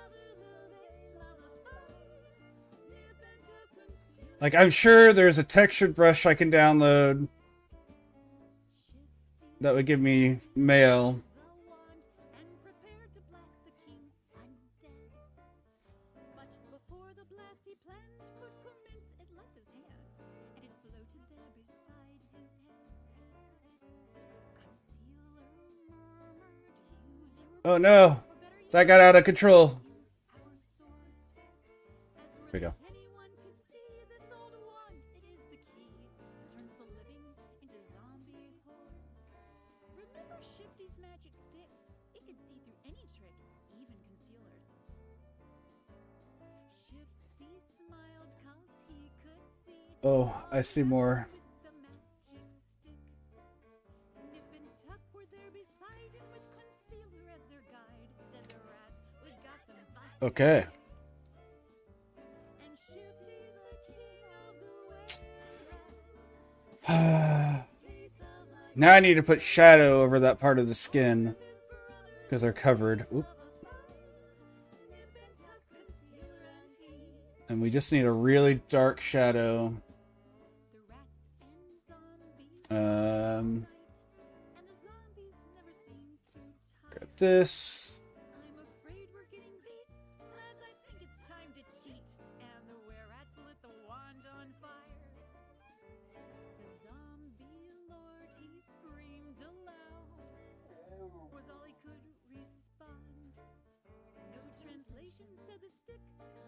Like, I'm sure there's a textured brush I can download that would give me mail. Oh no, that got out of control. Here we go. Oh, I see more. Okay. Now I need to put shadow over that part of the skin because they're covered. Oop. And we just need a really dark shadow. Grab this.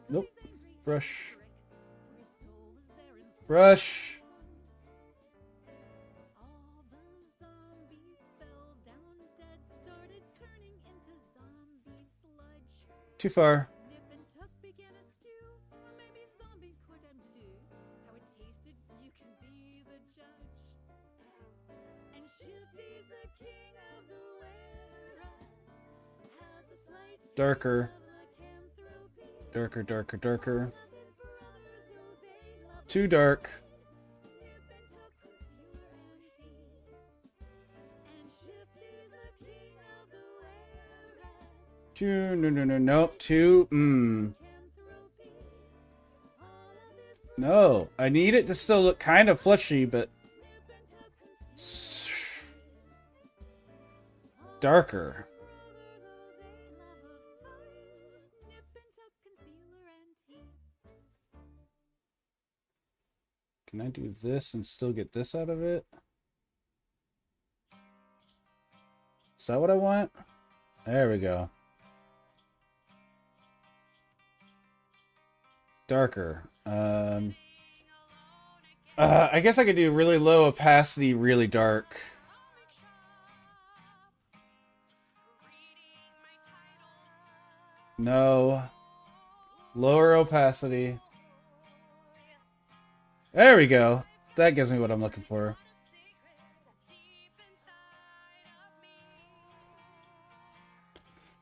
Nope. Brush. Brush. Too far. Darker. Darker, darker, darker. Too dark. Too, no, nope. Too, No, I need it to still look kind of fleshy, but darker. Can I do this and still get this out of it? Is that what I want? There we go. Darker. I guess I could do really low opacity, really dark. No. Lower opacity. There we go. That gives me what I'm looking for.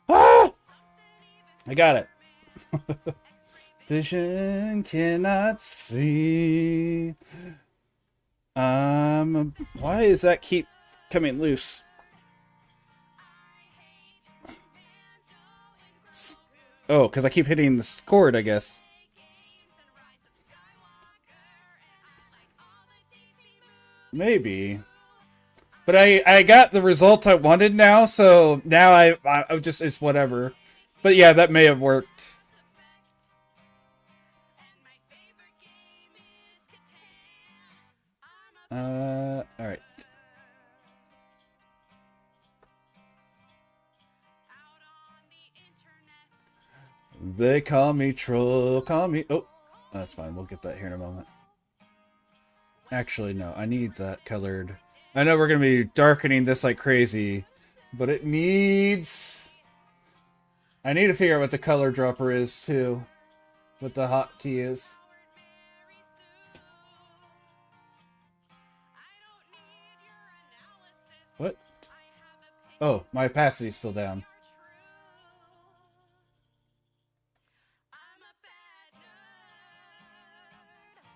Ah! I got it. Vision cannot see. Why does that keep coming loose? Oh, because I keep hitting this chord, I guess. Maybe. But I got the result I wanted now, so now I just, it's whatever. But yeah, that may have worked. Alright. They call me troll, call me... Oh, that's fine. We'll get that here in a moment. Actually, no. I need that colored. I know we're going to be darkening this like crazy, but it needs... I need to figure out what the color dropper is, too. What the hotkey is. What? Oh, my opacity's still down.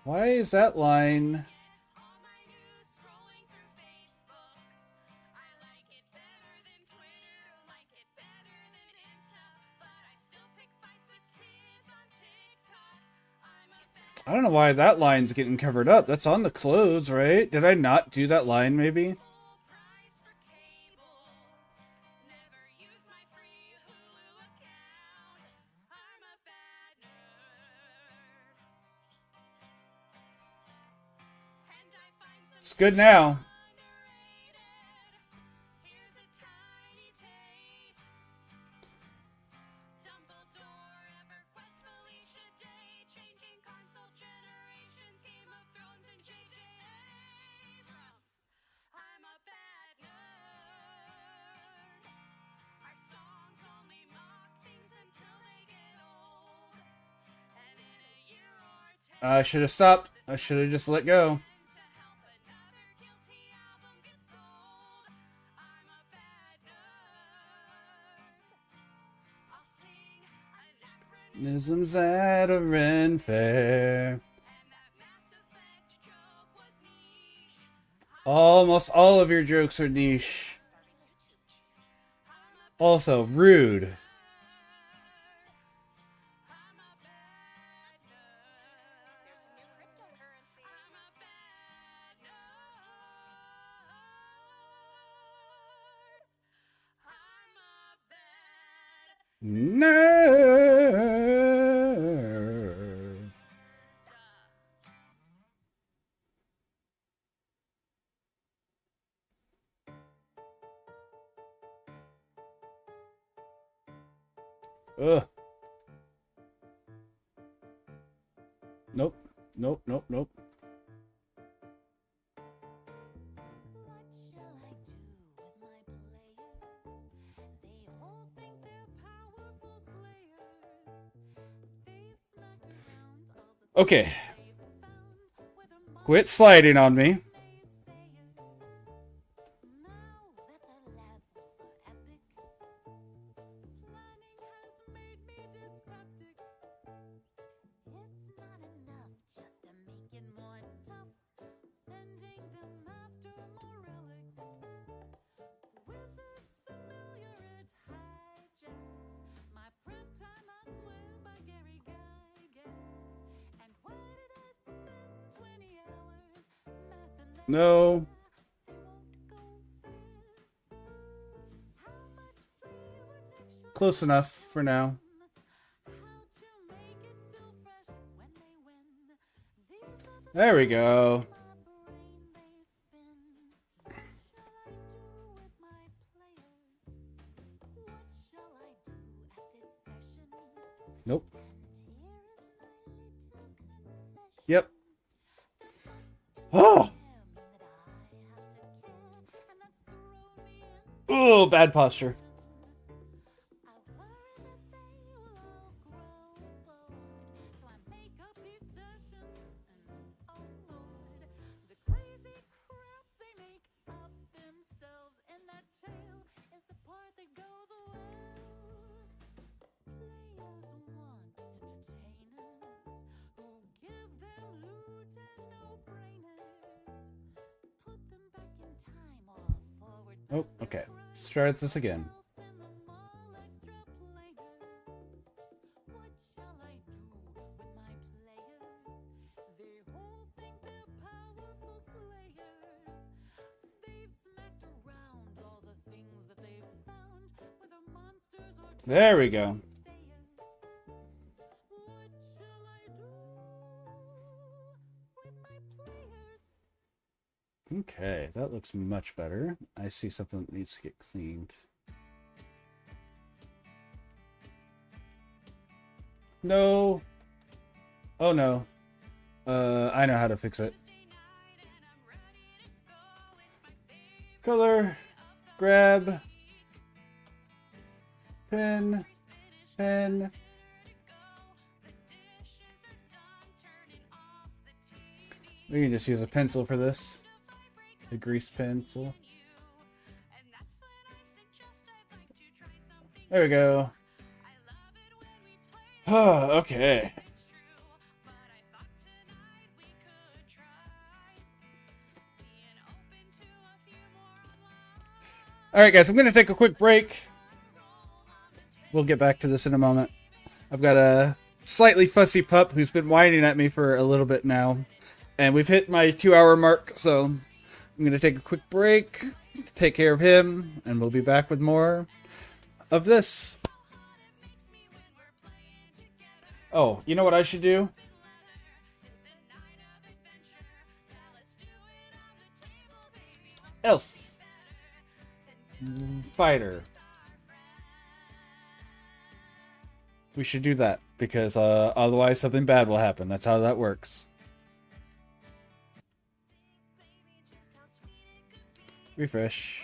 Why is that line... I don't know why that line's getting covered up. That's on the clothes, right? Did I not do that line, maybe? It's good now. I should have stopped. I should have just let go. Isms at a Ren Fair. Almost all of your jokes are niche. Also, rude. Nerd. Ugh. Nope. Nope, nope, nope. Okay. Quit sliding on me. No. Close enough for now. There we go. Nope. Yep. Oh! Oh, bad posture. Oh, okay. Start this again. There we go. Okay, that looks much better. I see something that needs to get cleaned. No. Oh no. I know how to fix it. Color. Grab. Pen. Pen. We can just use a pencil for this. A grease pencil. There we go. Oh, okay. Alright guys, I'm going to take a quick break. We'll get back to this in a moment. I've got a slightly fussy pup who's been whining at me for a little bit now. And we've hit my 2-hour mark, so I'm going to take a quick break to take care of him, and we'll be back with more of this. Oh, you know what I should do? Elf. Fighter. We should do that, because otherwise something bad will happen. That's how that works. Refresh.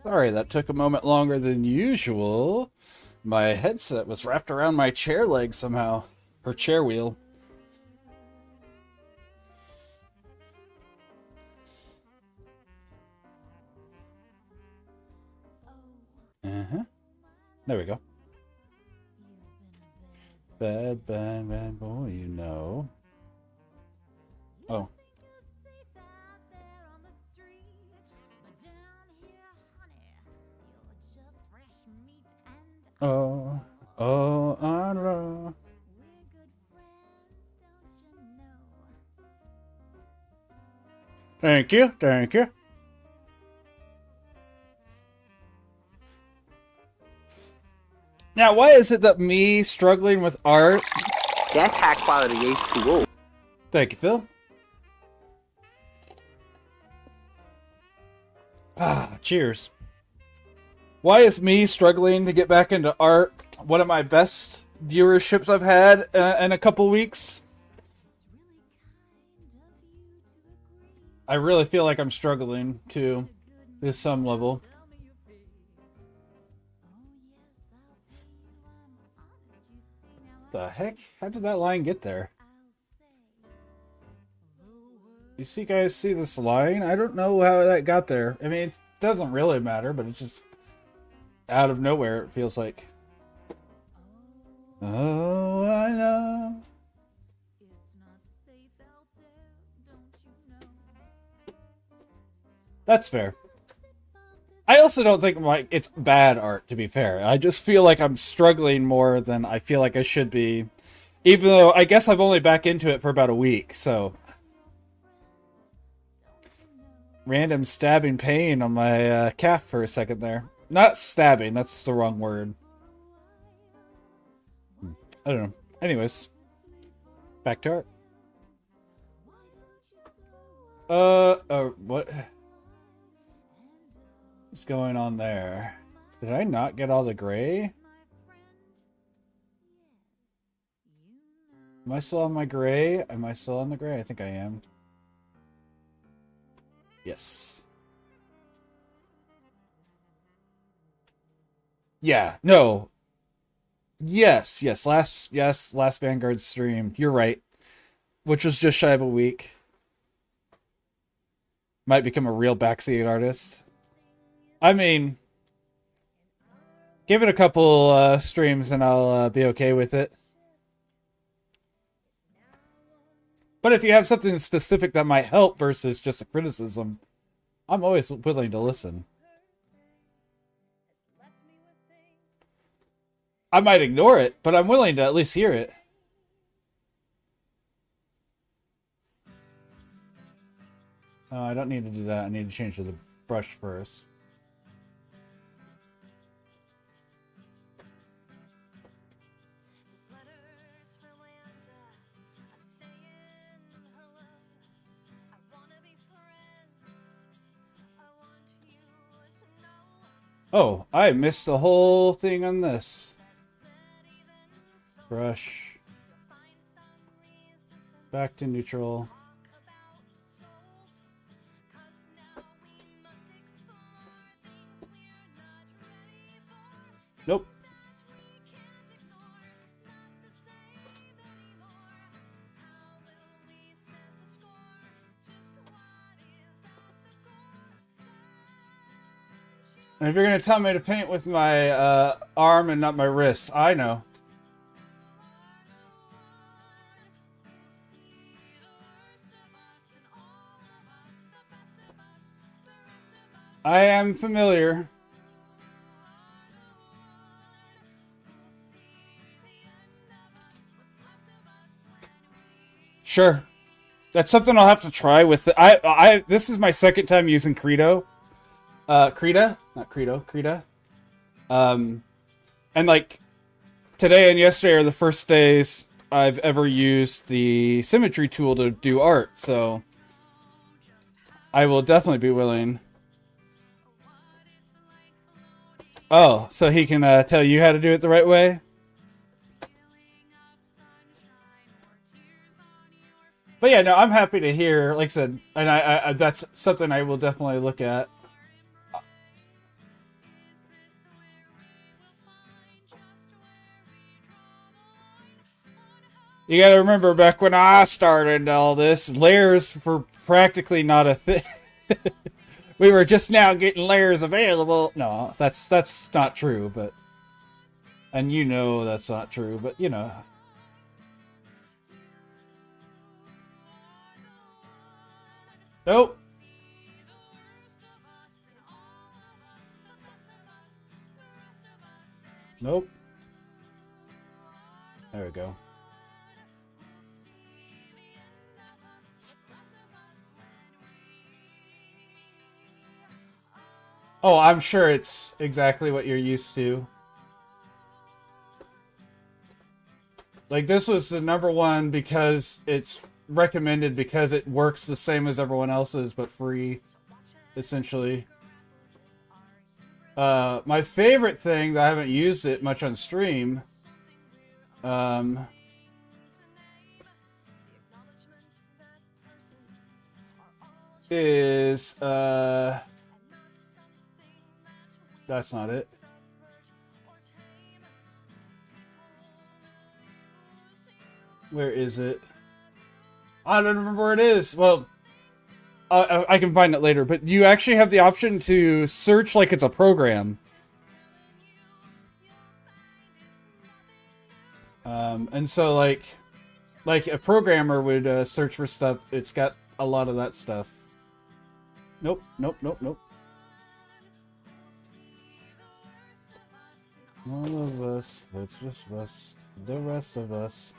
Sorry, that took a moment longer than usual. My headset was wrapped around my chair leg somehow. Or chair wheel. Uh-huh. There we go. Bad, bad, bad boy, you know. Oh. Oh, oh, I know. Thank you, thank you. Now, why is it that me struggling with art? That's high quality H2O. Thank you, Phil. Cheers. Why is me struggling to get back into art one of my best viewerships I've had in a couple weeks? I really feel like I'm struggling to some level. The heck? How did that line get there? You see, guys, see this line? I don't know how that got there. I mean, it doesn't really matter, but it's just out of nowhere, it feels like. Oh, I know. That's fair. I also don't think it's bad art, to be fair. I just feel like I'm struggling more than I feel like I should be. Even though I guess I've only back into it for about a week, so. Random stabbing pain on my calf for a second there. Not stabbing, that's the wrong word. I don't know. Anyways. Back to art. What? What's going on there? Did I not get all the gray? Am I still on my gray? Am I still on the gray? I think I am. Yes. Yeah, no. Yes, last Vanguard stream. You're right. Which was just shy of a week. Might become a real backseat artist. I mean, give it a couple streams and I'll be okay with it. But if you have something specific that might help versus just a criticism, I'm always willing to listen. I might ignore it, but I'm willing to at least hear it. Oh, I don't need to do that. I need to change to the brush first. Oh, I missed the whole thing on this. Brush. Back to neutral. Nope. And if you're going to tell me to paint with my arm and not my wrist, I know. I am familiar. Sure. That's something I'll have to try with the, this is my second time using Credo. Krita? Not Credo, Krita. And like today and yesterday are the first days I've ever used the symmetry tool to do art, so I will definitely be willing. Oh, so he can tell you how to do it the right way? But yeah, no, I'm happy to hear, like I said, and I that's something I will definitely look at. You gotta remember, back when I started all this, layers were practically not a thing. We were just now getting layers available. No, that's not true, but... And you know that's not true, but you know. Nope. Nope. There we go. Oh, I'm sure it's exactly what you're used to. Like, this was the #1 because it's recommended, because it works the same as everyone else's, but free, essentially. My favorite thing that I haven't used it much on stream, is, that's not it. Where is it? I don't remember where it is. Well, I can find it later, but you actually have the option to search like it's a program. And so like a programmer would search for stuff. It's got a lot of that stuff. Nope, nope, nope, nope. All of us, it's just us, the rest of us.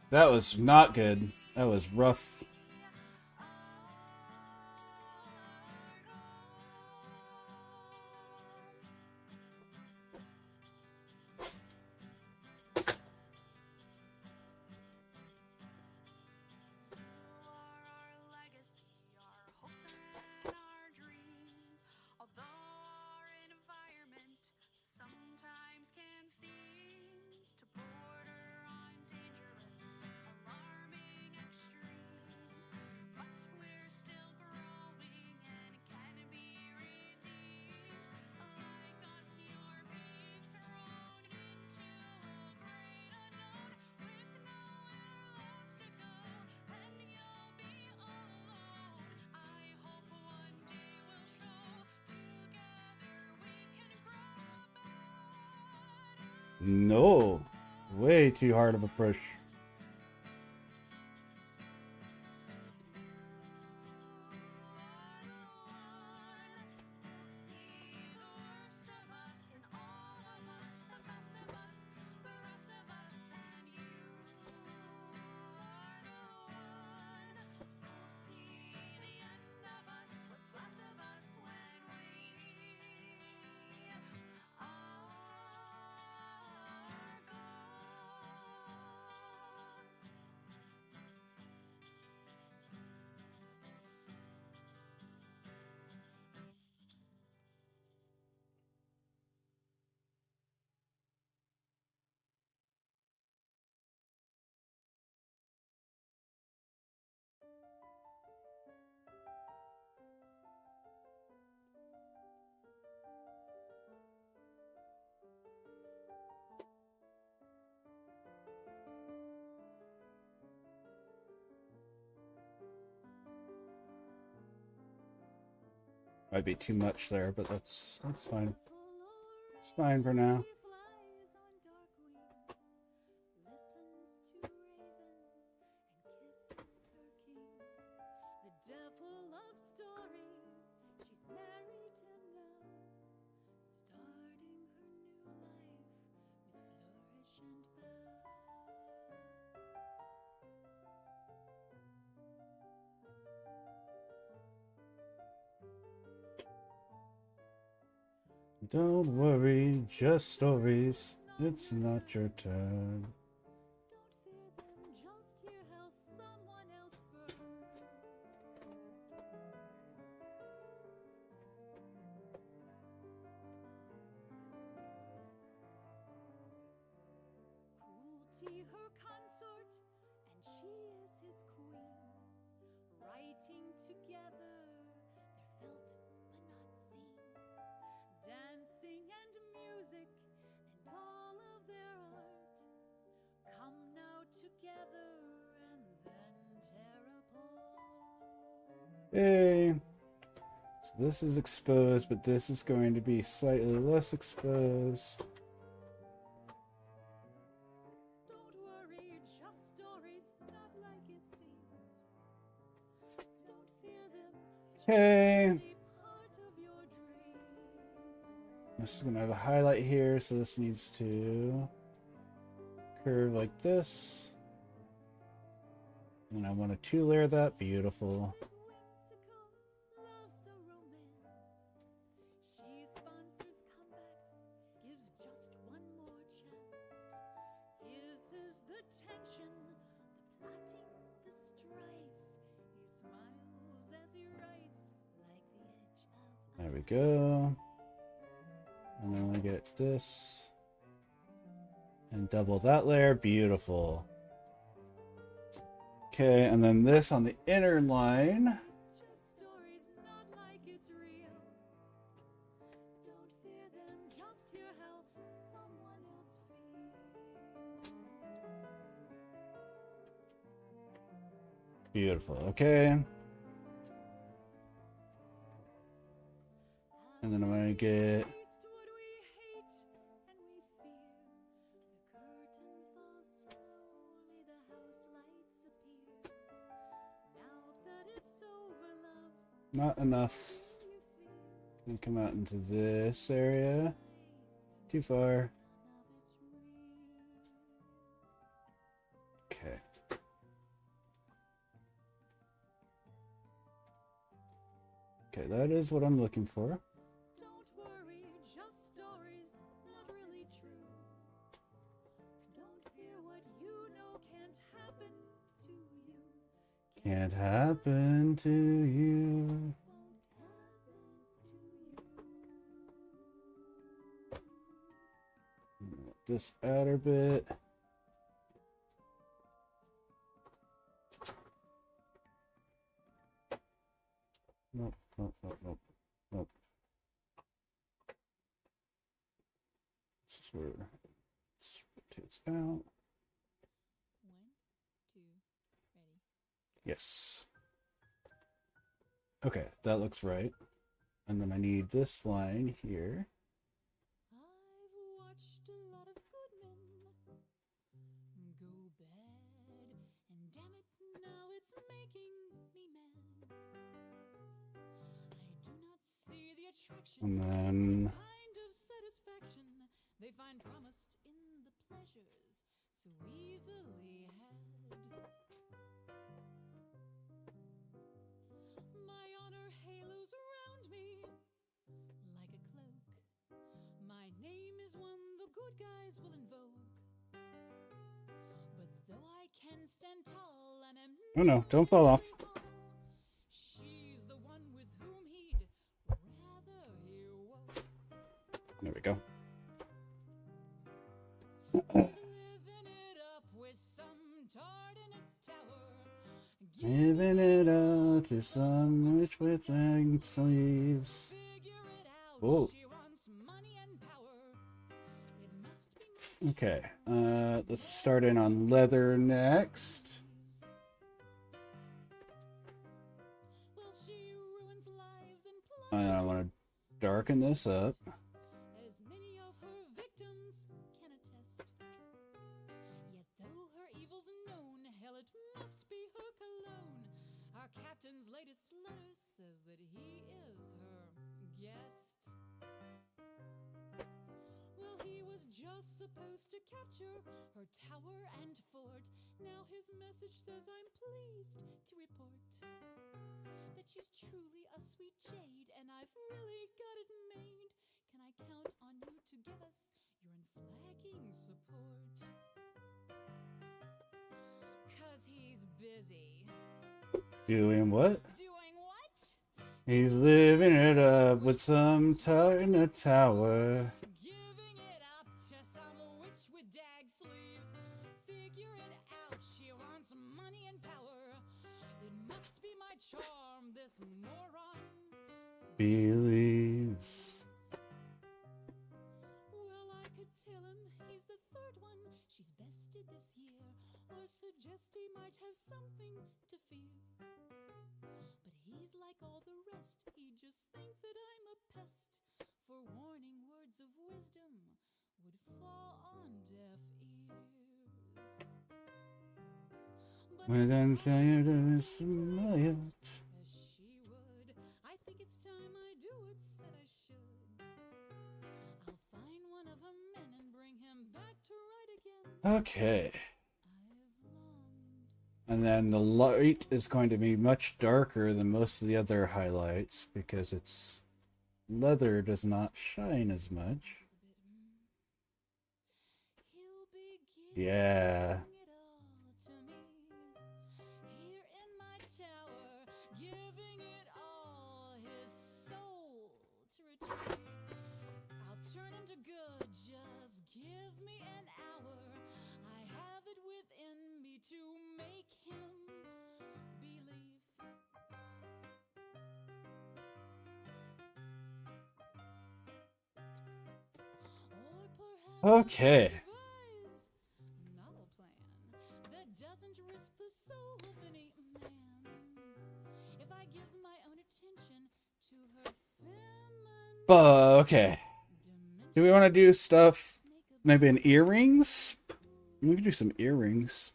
That was not good. That was rough. No, way too hard of a push. Might be too much there, but that's fine. It's fine for now. Don't worry, just stories. It's not your turn. Cruelty her consort, and she is his queen. Writing together, they're felt but not seen. Okay. So this is exposed, but this is going to be slightly less exposed. Don't worry, just stories, not like it seems. Don't fear them, Okay. only part of your dream. This is going to have a highlight here, so this needs to curve like this. And I want to two-layer that. Beautiful. Whimsical, love so romance. She sponsors comebacks, gives just one more chance. His is the tension, the plotting, the strife. He smiles as he writes, like the edge of There we go. And then I get this. And double that layer. Beautiful. Okay, and then this on the inner line. just stories, not like it's real. Don't fear them, just hear how someone else feels. Beautiful. Okay. And then I'm going to get... Taste what we hate and we fear. The curtain falls slowly, the house lights appear. Now that it's over, love, Not enough. you feel Gonna come out into this area. Too far. none of it's real. Okay. Okay, that is what I'm looking for. Don't worry, just stories, not really true. Don't fear what you know can't happen to you. Can't happen to you. Won't happen to you. This outer bit. Nope, nope, nope, nope, nope. This is where it rotates out. 1, 2, ready. Yes. Okay, that looks right. And then I need this line here. I've watched a lot of good men go bad, and damn it, now it's making me mad. I do not see the attraction, And the then kind of satisfaction they find promised in the pleasures so easily had. My honor halos around me like a cloak. My name is one the good guys will invoke. But though I can stand tall and am oh no, don't fall off. she's the one with whom he'd rather he woke. There we go. He's living it up with some tart in a tower. Giving it out to some rich with long sleeves. Figure it out. Whoa. She wants money and power. It must be Okay, let's start in on leather next. well, she ruins lives and plots And I want to darken this up. as many of her victims can attest. Yet though her evil's known, hell, it must be her cologne. Our captain's latest letter says that he is her guest. Well, he was just supposed to capture her tower and fort. Now his message says I'm pleased to report that she's truly a sweet jade, and I've really got it made. Can I count on you to give us your unflagging support? 'Cause he's busy. Doing what? Doing what? He's living it up with some tart in a tower. Giving it up to some witch with dag sleeves. Figure it out, she wants money and power. It must be my charm, this moron Believes. well, I could tell him he's the third one she's bested this year, or suggest he might have something to fear. But he's He's like all the rest. He just think that I'm a pest. For warning words of wisdom would fall on deaf ears. But When I'm tired of as smile. she would, I think it's time I do what said I should. I'll find one of them men and bring him back to right again. Okay. I've longed. And then the light is going to be much darker than most of the other highlights because its leather does not shine as much. He'll be Yeah. giving it all to me. Here in my tower, giving it all his soul to retrieve. I'll turn him to good, just give me an hour. I have it within me to make him believe. Or perhaps Okay. devise a novel plan that doesn't risk the soul of any man. If I give my own attention to her feminine Okay. Do we want to do stuff? Maybe in earrings? We could do some earrings.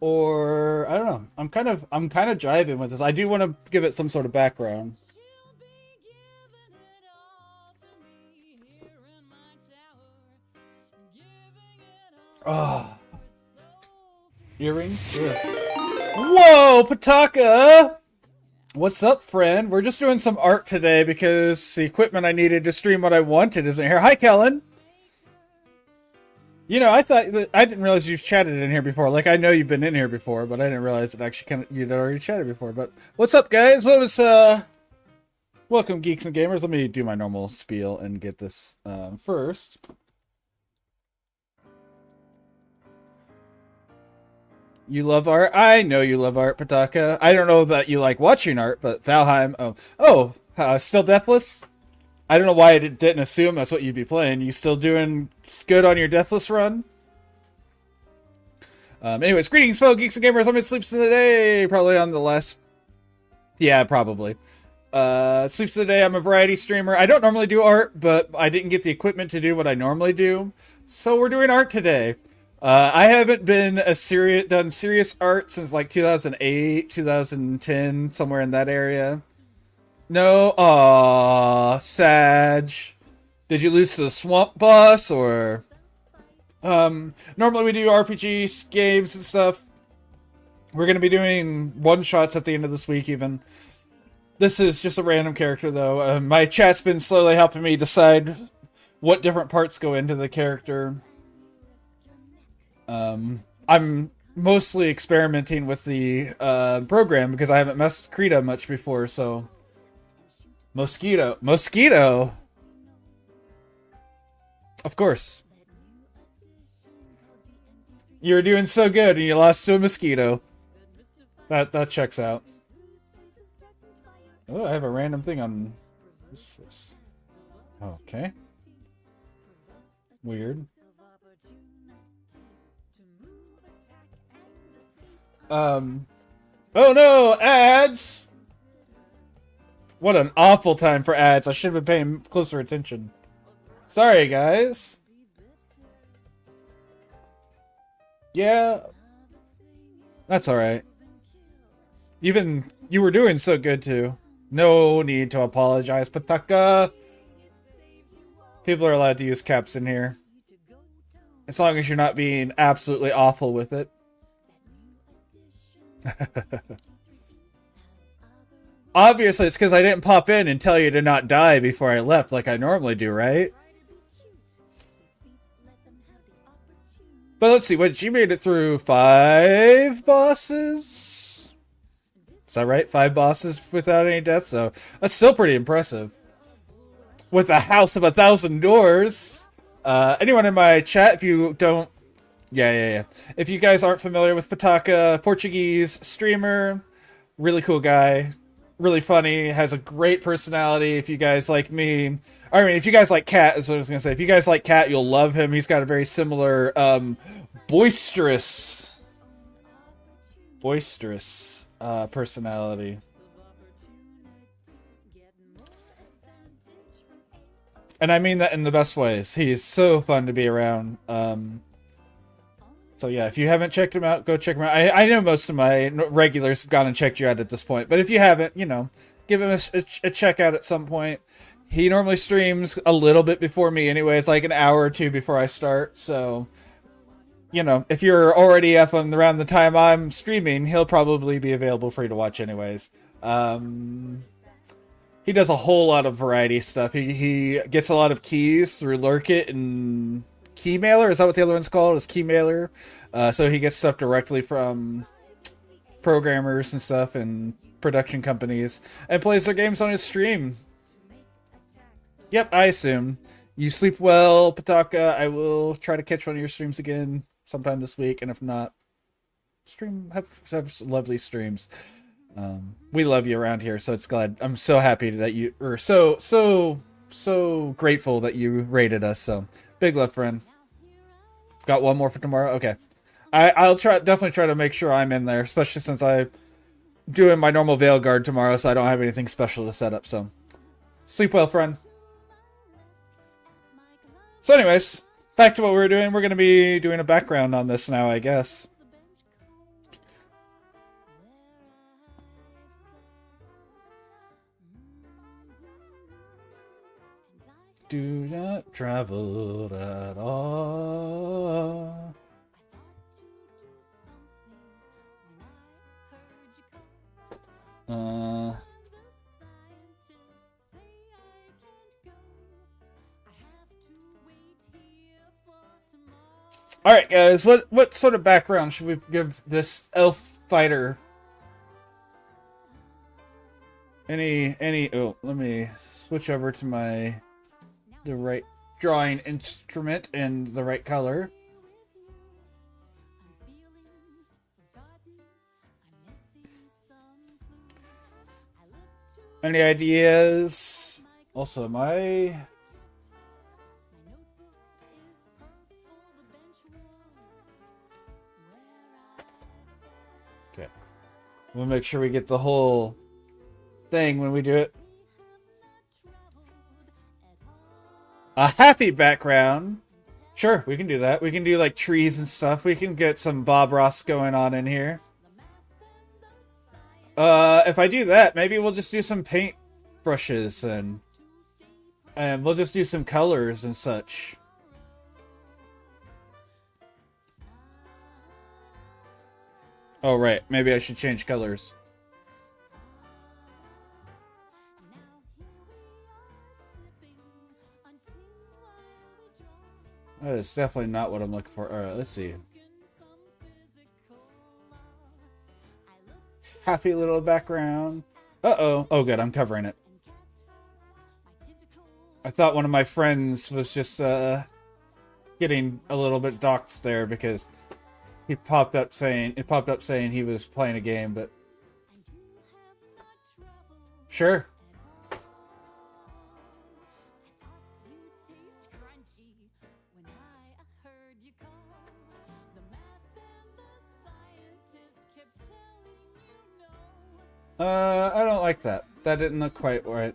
Or I don't know. I'm kind of jiving with this. I do want to give it some sort of background. She'll be giving it all to me here in my tower, giving it all Ah, her soul to earrings. Sure. Whoa, Pataka! What's up, friend? We're just doing some art today because the equipment I needed to stream what I wanted isn't here. Hi, Kellen. You know, I thought that I didn't realize you've chatted in here before. Like, I know you've been in here before, but I didn't realize that actually you'd already chatted before. But what's up, guys? Welcome, geeks and gamers. Let me do my normal spiel and get this first. You love art? I know you love art, Pataka. I don't know that you like watching art, but Valheim. Still Deathless? I don't know why I didn't assume that's what you'd be playing. You still doing good on your Deathless run? Anyways, greetings, fellow geeks and gamers. I'm in Sleeps Today. Probably on the last... Yeah, probably. Sleeps Today. I'm a variety streamer. I don't normally do art, but I didn't get the equipment to do what I normally do. So we're doing art today. I haven't been done serious art since like 2008, 2010, somewhere in that area. No, Sag. Did you lose to the swamp boss or? Normally we do RPG games and stuff. We're gonna be doing one shots at the end of this week. Even this is just a random character though. My chat's been slowly helping me decide what different parts go into the character. I'm mostly experimenting with the program because I haven't messed with Krita much before, so Mosquito. Of course. You were doing so good and you lost to a mosquito. That checks out. Oh, I have a random thing on this. Okay. Weird. Oh no, ads! What an awful time for ads. I should have been paying closer attention. Sorry, guys. Yeah. That's alright. You were doing so good too. No need to apologize, Pataka. People are allowed to use caps in here. As long as you're not being absolutely awful with it. Obviously, it's because I didn't pop in and tell you to not die before I left like I normally do, right? But let's see, she made it through 5 bosses? Is that right? 5 bosses without any deaths? So that's still pretty impressive. With a house of 1,000 doors. Anyone in my chat, if you don't... Yeah. If you guys aren't familiar with Pataka, Portuguese streamer, really cool guy, really funny, has a great personality. If you guys like me, if you guys like Cat, is what I was gonna say. If you guys like Cat, you'll love him. He's got a very similar, boisterous personality. And I mean that in the best ways. He's so fun to be around. So yeah, if you haven't checked him out, go check him out. I know most of my regulars have gone and checked you out at this point, but if you haven't, you know, give him a check out at some point. He normally streams a little bit before me anyways, like an hour or two before I start. So, you know, if you're already up on around the time I'm streaming, he'll probably be available for you to watch anyways. He does a whole lot of variety stuff. He gets a lot of keys through Lurkit and Keymailer. Is that what the other one's called? Is Keymailer. So he gets stuff directly from programmers and stuff and production companies and plays their games on his stream. Yep, I assume. You sleep well, Pataka. I will try to catch one of your streams again sometime this week, and if not, have lovely streams. We love you around here, so it's glad. I'm so happy that you were so grateful that you rated us. So big love, friend. Got one more for tomorrow. Okay, I'll definitely try to make sure I'm in there, especially since I'm doing my normal Veil Guard tomorrow, so I don't have anything special to set up. So sleep well, friend. So anyways, back to what we were doing. We're going to be doing a background on this now, I guess. Do not travel at all. Alright guys, what sort of background should we give this elf fighter? Oh, let me switch over to the right drawing instrument and the right color. Any ideas? Also, okay. We'll make sure we get the whole thing when we do it. A happy background. Sure, we can do that. We can do like trees and stuff. We can get some Bob Ross going on in here. If I do that, maybe we'll just do some paint brushes and we'll just do some colors and such. Oh, right. Maybe I should change colors. That is definitely not what I'm looking for. Alright, let's see. Happy little background. Uh-oh. Oh, good. I'm covering it. I thought one of my friends was just getting a little bit doxxed there because he popped up saying he was playing a game, but sure. I don't like that. That didn't look quite right.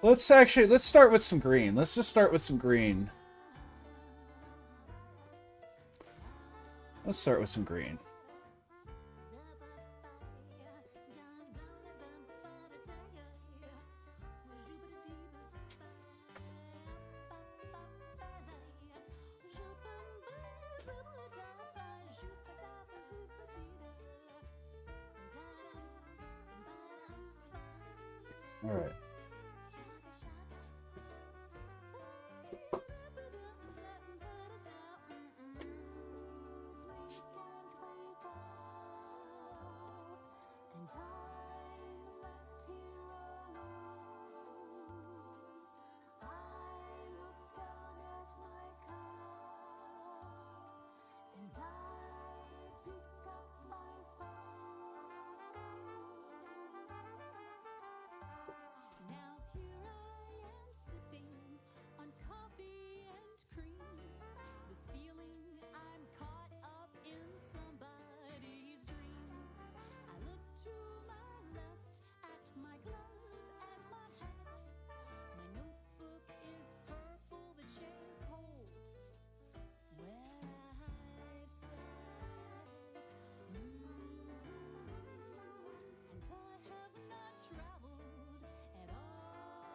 Let's start with some green. Let's just start with some green. Let's start with some green. All right.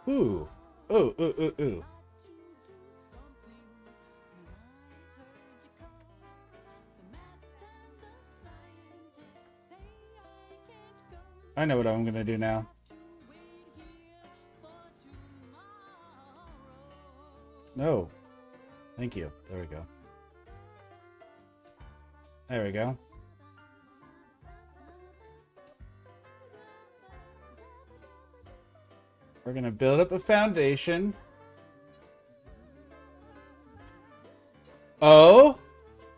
Ooh. Ooh, ooh, ooh, ooh. I know what I'm gonna do now. No. Thank you. There we go. There we go. We're gonna build up a foundation. Oh?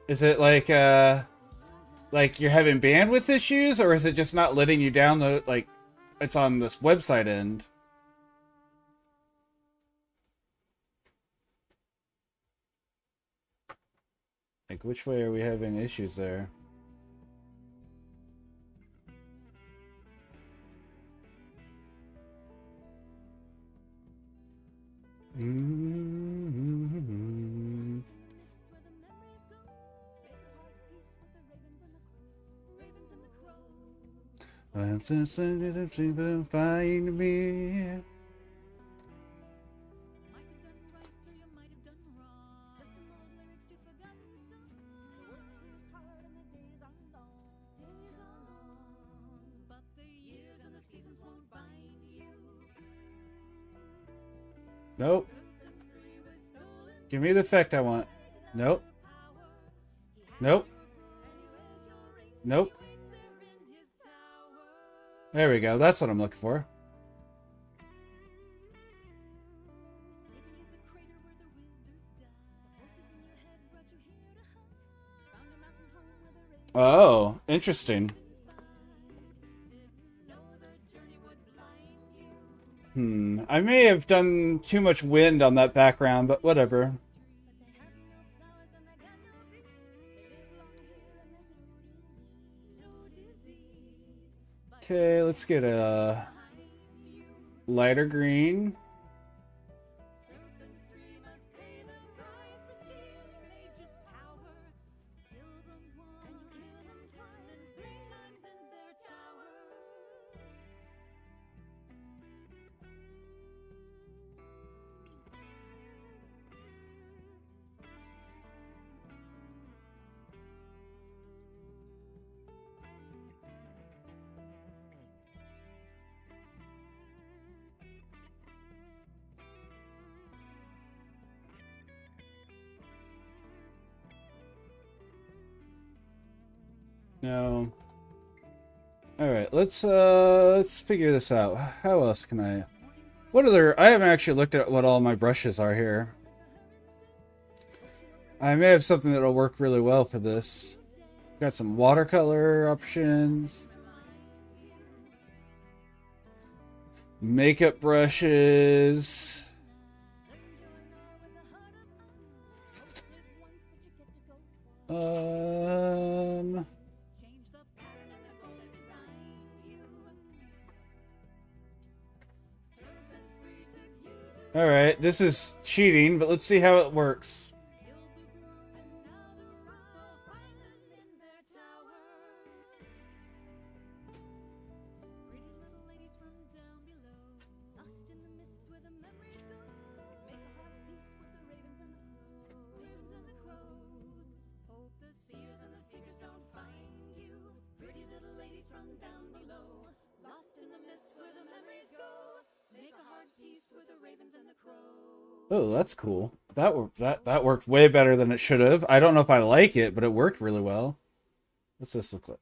Is it like you're having bandwidth issues, or is it just not letting you download, like it's on this website end? Like, which way are we having issues there? I'm just find me. Nope. Give me the effect I want. Nope. Nope. Nope. There we go. That's what I'm looking for. Oh, interesting. I may have done too much wind on that background, but whatever. Okay, let's get a lighter green. No. Alright, let's figure this out. How else can I... What other... I haven't actually looked at what all my brushes are here. I may have something that'll work really well for this. Got some watercolor options. Makeup brushes. Alright, this is cheating, but let's see how it works. Oh, that's cool. That worked way better than it should have. I don't know if I like it, but it worked really well. What's this look like?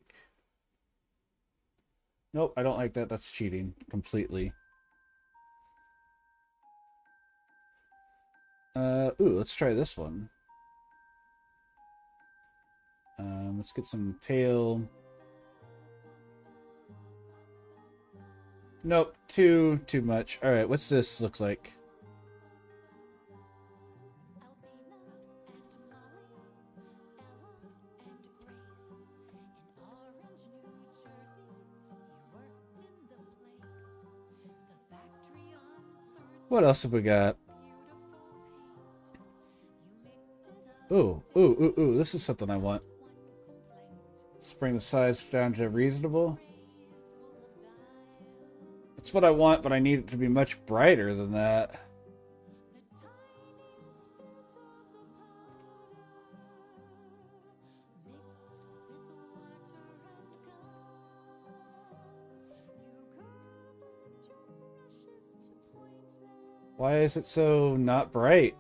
Nope, I don't like that. That's cheating completely. Ooh, let's try this one. Let's get some pale. Nope, too much. All right, what's this look like? What else have we got? Ooh, ooh, ooh, ooh, this is something I want. Let's bring the size down to reasonable. Let's That's what I want, but I need it to be much brighter than that. Why is it so not bright?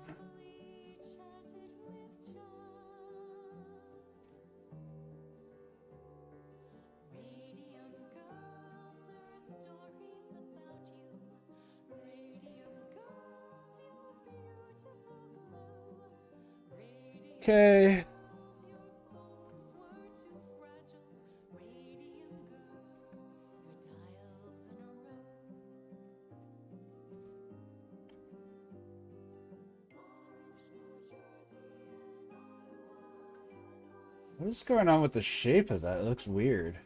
Okay. What is going on with the shape of that? It looks weird.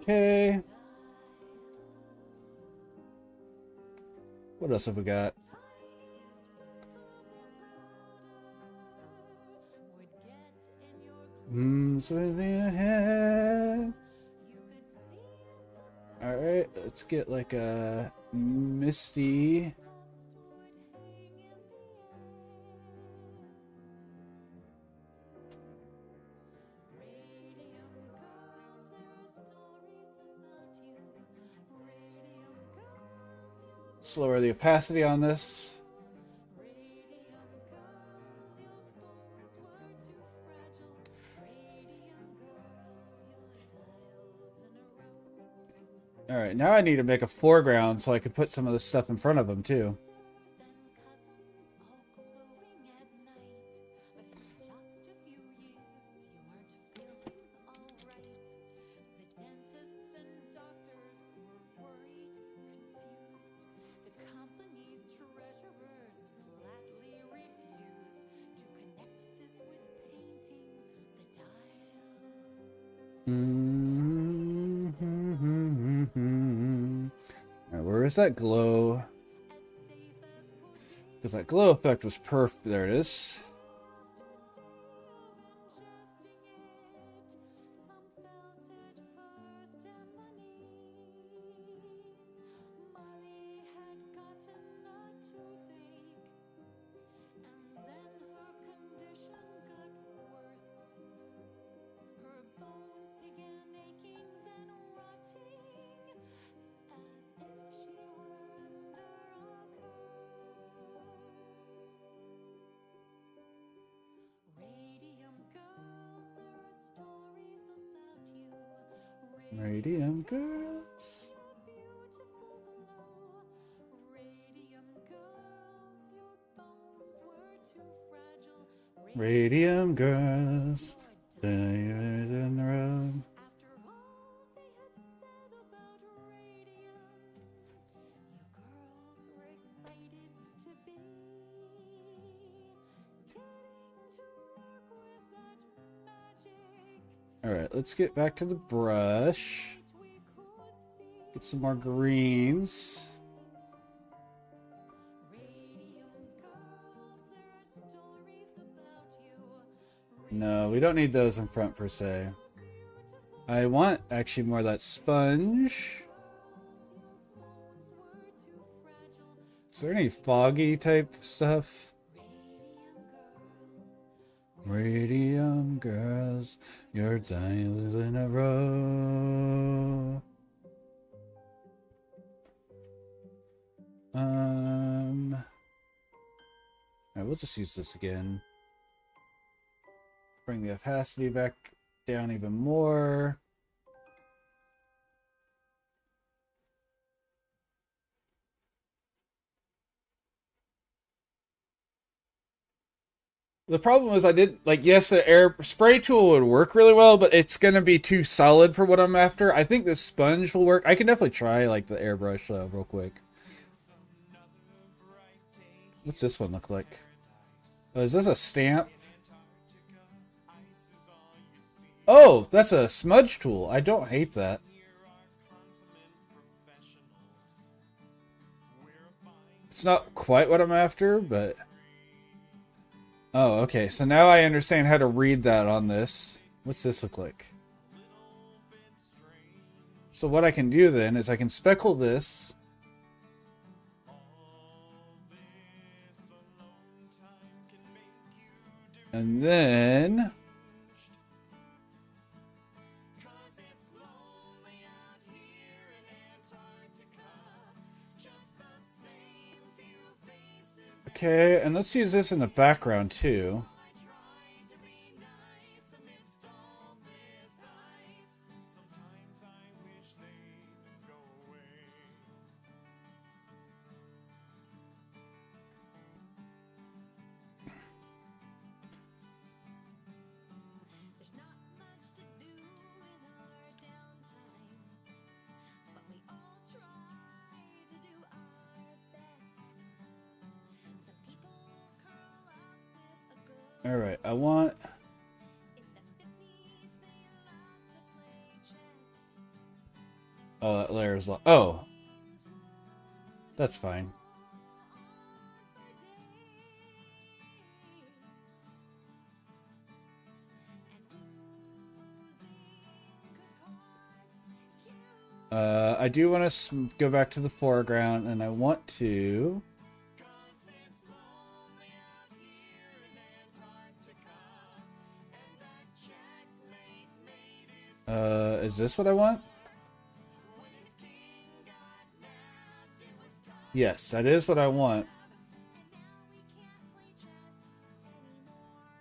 Okay. What else have we got? Swimming ahead. Alright, let's get like a misty. Let's lower the opacity on this. Alright, now I need to make a foreground so I can put some of this stuff in front of them too. Alright, where is that glow? Because that glow effect was perfect. There it is. Radium girls. Radium girls. In the road. Alright, let's get back to the brush. Get some more greens. No, we don't need those in front per se. I want actually more of that sponge. Is there any foggy type stuff? Radium girls, your diamonds in a row. Alright, we'll just use this again. Bring the opacity back down even more. The problem is I did, like, yes, the air spray tool would work really well, but it's going to be too solid for what I'm after. I think this sponge will work. I can definitely try, like, the airbrush real quick. What's this one look like? Oh, is this a stamp? Oh, that's a smudge tool. I don't hate that. It's not quite what I'm after, but... Oh, okay. So now I understand how to read that on this. What's this look like? So what I can do then is I can speckle this. And then... Okay, and let's use this in the background too. There's not much to do in our downtime, but we all try to do our best. Some people curl up with a good Alright, I want... in the 50s they love to play chess. Oh, that layer is... Oh! That's fine. I do want to go back to the foreground, and I want to... is this what I want? Yes, that is what I want.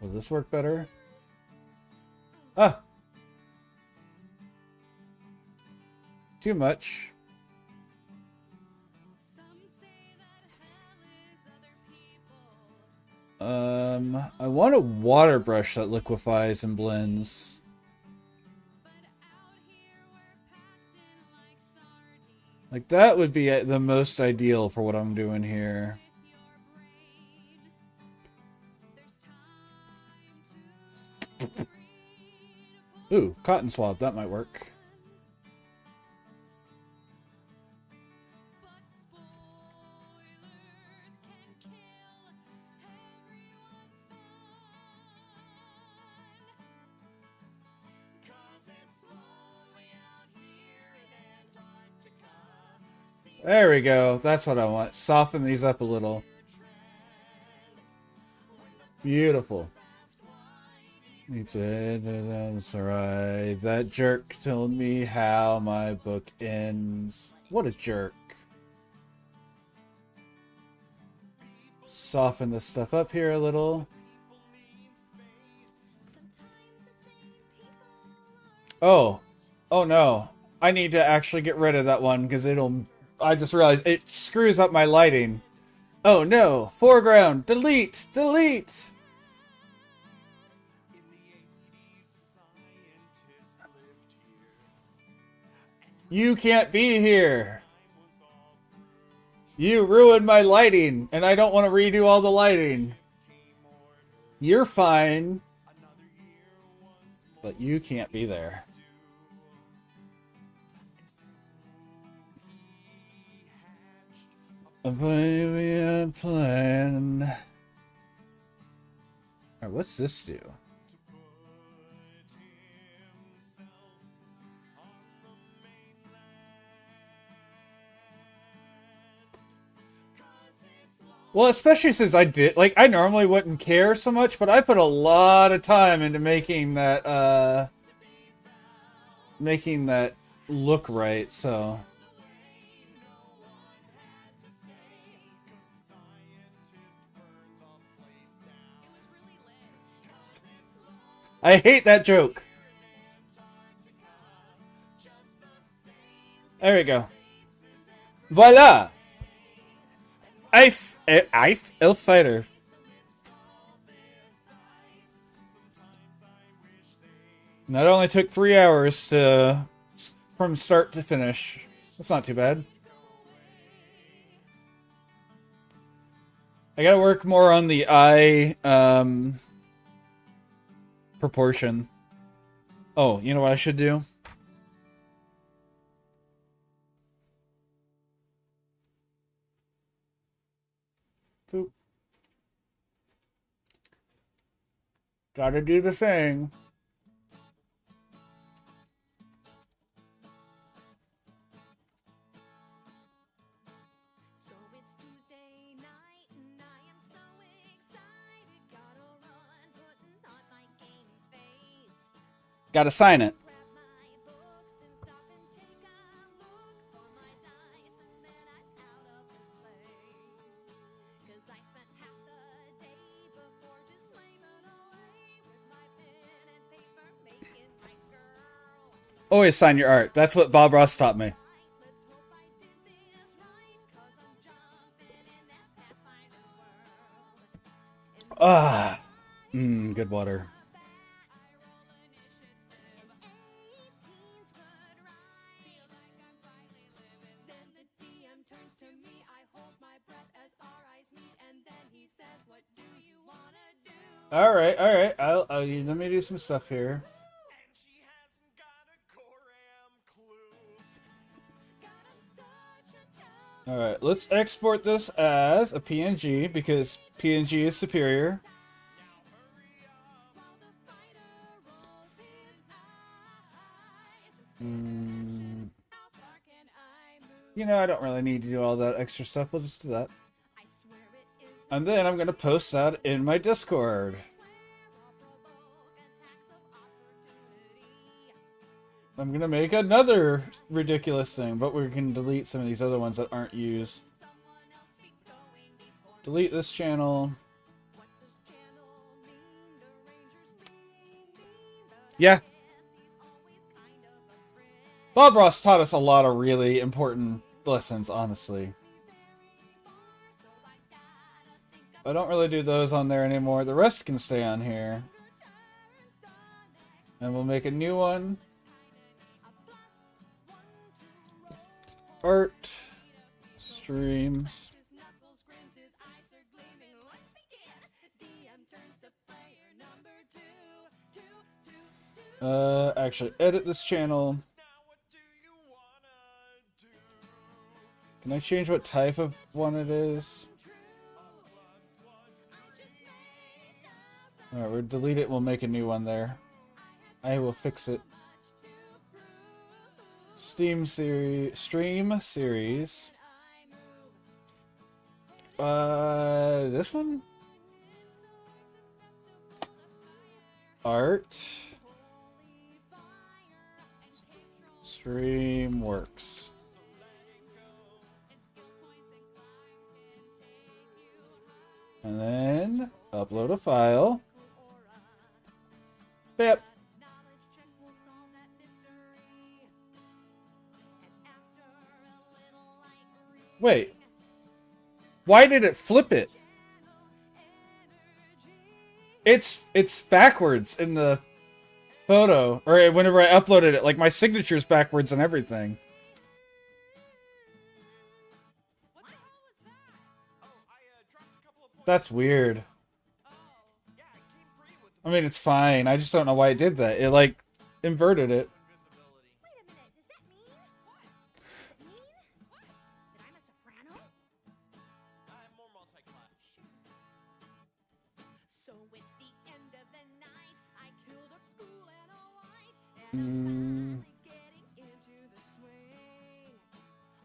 Will this work better? Ah! Too much. I want a water brush that liquefies and blends. Like, that would be the most ideal for what I'm doing here. Ooh, cotton swab, that might work. There we go. That's what I want. Soften these up a little. Beautiful. That's alright. That jerk told me how my book ends. What a jerk. Soften this stuff up here a little. Oh. Oh no. I need to actually get rid of that one because it'll... I just realized it screws up my lighting. Oh no! Foreground! Delete! Delete! You can't be here! You ruined my lighting, and I don't want to redo all the lighting. You're fine. But you can't be there. A baby had planned. Alright, what's this do? Well, especially since I did, like, I normally wouldn't care so much, but I put a lot of time into making that look right, so... I hate that joke. There we go. Voila! Elf Fighter. And that only took 3 hours from start to finish. That's not too bad. I gotta work more on the eye, proportion. Oh, you know what I should do? Boop. Gotta do the thing. So it's Tuesday night and I am so excited. Gotta run, putting on my game face. Gotta sign it. Grab my books, then stop and take a look for my dice, and then I'm out of this place. 'Cause I spent half the day before just slaving away with my pen and paper, making my girl. Always sign your art. That's what Bob Ross taught me. Let's hope I did this right, 'cause I'm jumping in that Pathfinder world. Ah. Good water. Then the DM turns to me. I hold my breath as our eyes meet, and then he says, "What do you wanna do?" All right, all right. Let me do some stuff here. And she hasn't got a Coram clue. All right, let's export this as a PNG because PNG is superior. You know, I don't really need to do all that extra stuff. We'll just do that. And then I'm going to post that in my Discord. I'm going to make another ridiculous thing, but we can delete some of these other ones that aren't used. Delete this channel. Yeah. Bob Ross taught us a lot of really important lessons, honestly. I don't really do those on there anymore. The rest can stay on here. And we'll make a new one. Art. Streams. Actually, edit this channel. Can I change what type of one it is? Alright, we'll delete it. We'll make a new one there. I will fix it. Stream series. This one? Art. Stream works. And then upload a file. Bip. Wait. Why did it flip it? It's backwards in the photo, or whenever I uploaded it, like my signature's backwards and everything. That's weird. I mean, it's fine. I just don't know why it did that. It, like, inverted it. Wait a minute, does that mean? What? Mean? That I'm a soprano? I'm more multi-class. So it's the end of the night. I killed a fool and a white, and I'm finally getting into the swing.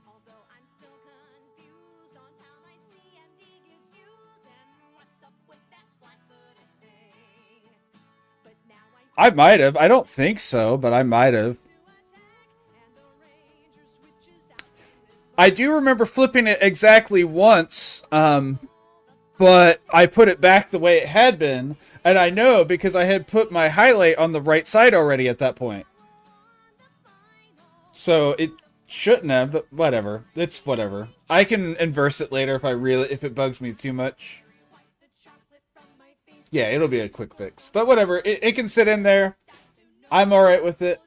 Although I'm still confused on how my CMD gets used and what's up with that flat-footed thing. But now I might have. I don't think so, but I might have. I do remember flipping it exactly once, but I put it back the way it had been, and I know because I had put my highlight on the right side already at that point. So it shouldn't have, but whatever. It's whatever. I can inverse it later if it bugs me too much. Yeah, it'll be a quick fix. But whatever, it can sit in there. I'm alright with it.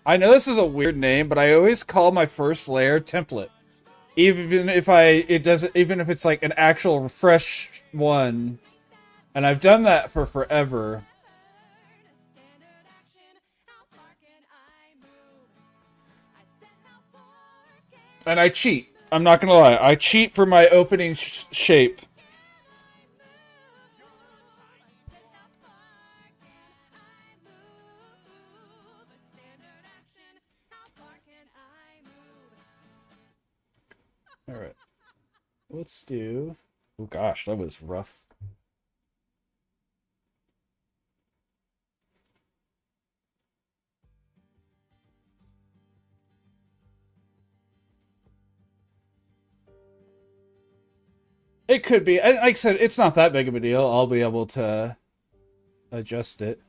I know this is a weird name, but I always call my first layer template. Even if even if it's like an actual fresh one, and I've done that for forever. And I cheat. I'm not gonna lie. I cheat for my opening shape. Alright. Let's do... Oh gosh, that was rough. It could be. Like I said, it's not that big of a deal. I'll be able to adjust it.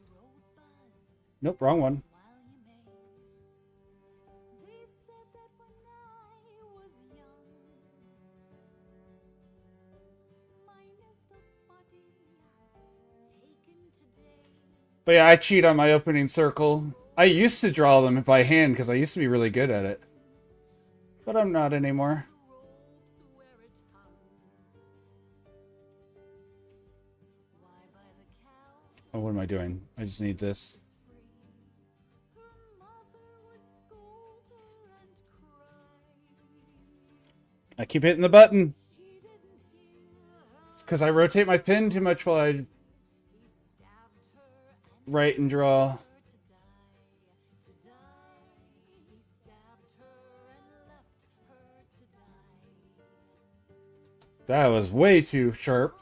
Nope, wrong one. But yeah, I cheat on my opening circle. I used to draw them by hand because I used to be really good at it. But I'm not anymore. Oh, what am I doing? I just need this. I keep hitting the button. It's because I rotate my pen too much while I write and draw. That was way too sharp.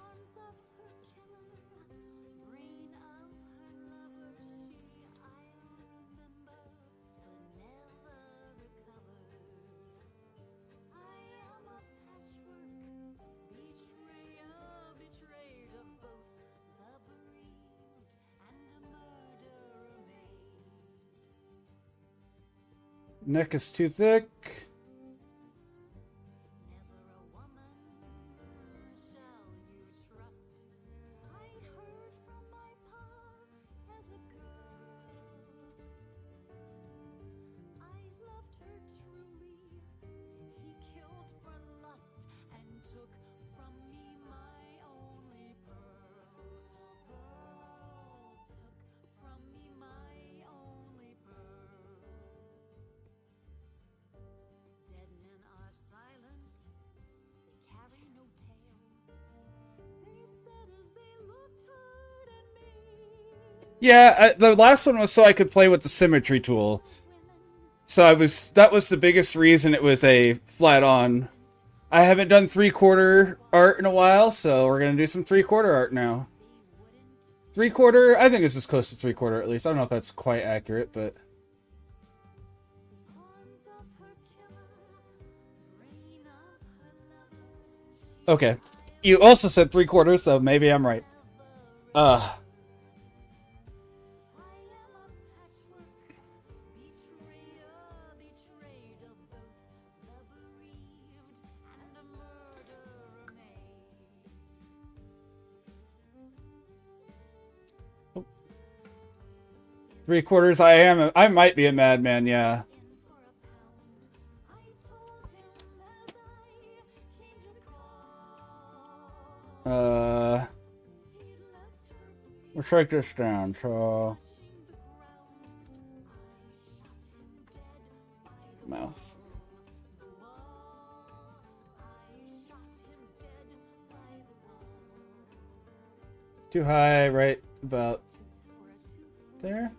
Neck is too thick. Yeah, the last one was so I could play with the symmetry tool. So that was the biggest reason it was a flat on. I haven't done 3/4 art in a while, so we're gonna do some 3/4 art now. 3/4, I think it's as close to 3/4 at least. I don't know if that's quite accurate, but okay. You also said 3/4, so maybe I'm right. Three-quarters, I might be a madman, yeah. Let's break this down, so... Mouth. Too high, right about there.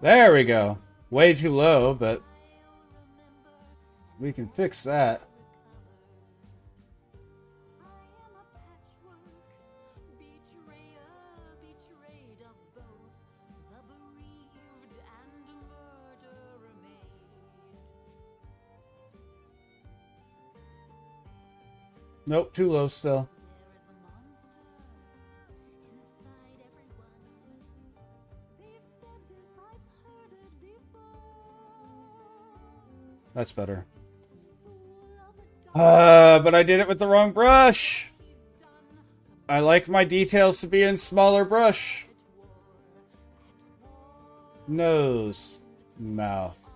There we go. Way too low, but we can fix that. Nope, too low still. That's better. But I did it with the wrong brush. I like my details to be in smaller brush. Nose, mouth.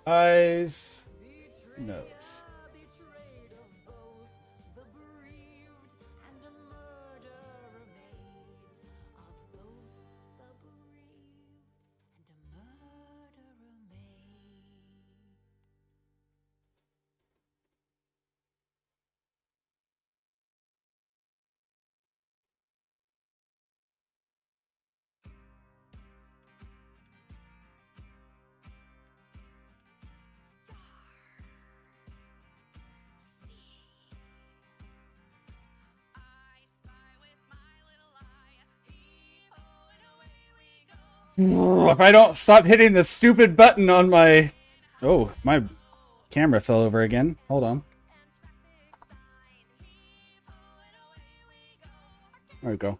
Eyes, nose. If I don't stop hitting the stupid button on my... Oh, my camera fell over again. Hold on. There we go.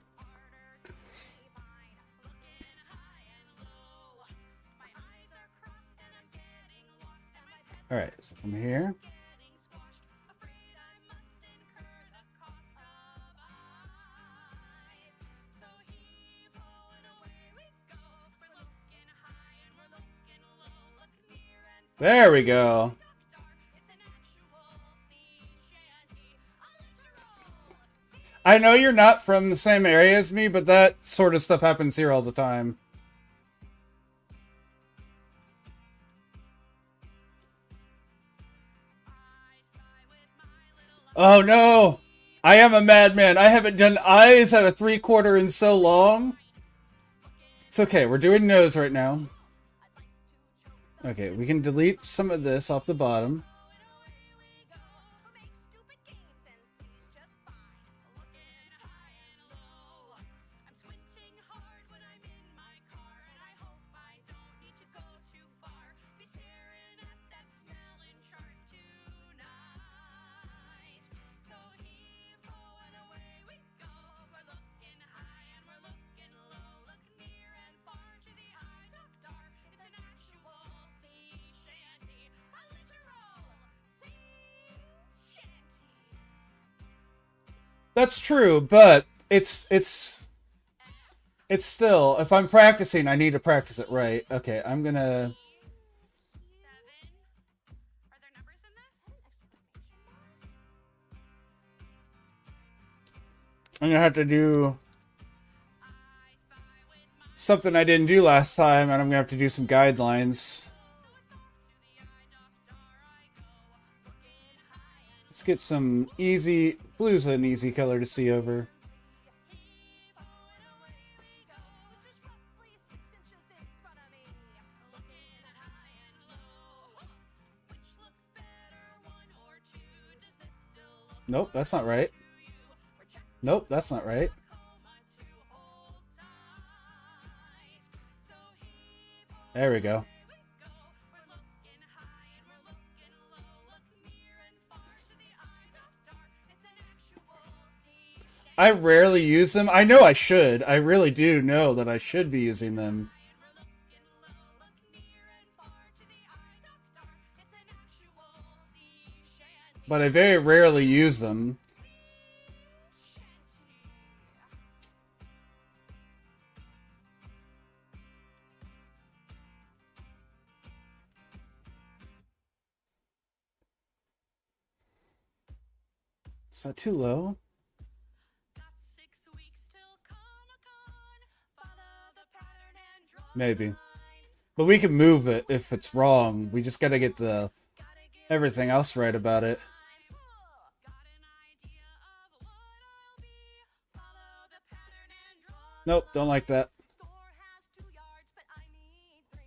Alright, so from here... There we go. I know you're not from the same area as me, but that sort of stuff happens here all the time. Oh no! I am a madman. I haven't done eyes at a 3/4 in so long. It's okay, we're doing nose right now. Okay, we can delete some of this off the bottom. That's true, but it's still, if I'm practicing, I need to practice it right. Okay, I'm gonna... I'm gonna have to do something I didn't do last time, and I'm gonna have to do some guidelines. Let's get some easy... Blue's an easy color to see over. Nope, that's not right. Nope, that's not right. There we go. I rarely use them. I know I should. I really do know that I should be using them. But I very rarely use them. Is that too low? Got 6 weeks till Comic-Con. Follow the pattern and draw Maybe. lines. But we can move it if it's wrong. We just gotta get the everything else right about it. Got an idea of what I'll be. Follow the pattern and draw Nope, don't like that. Store has 2 yards, but I need 3.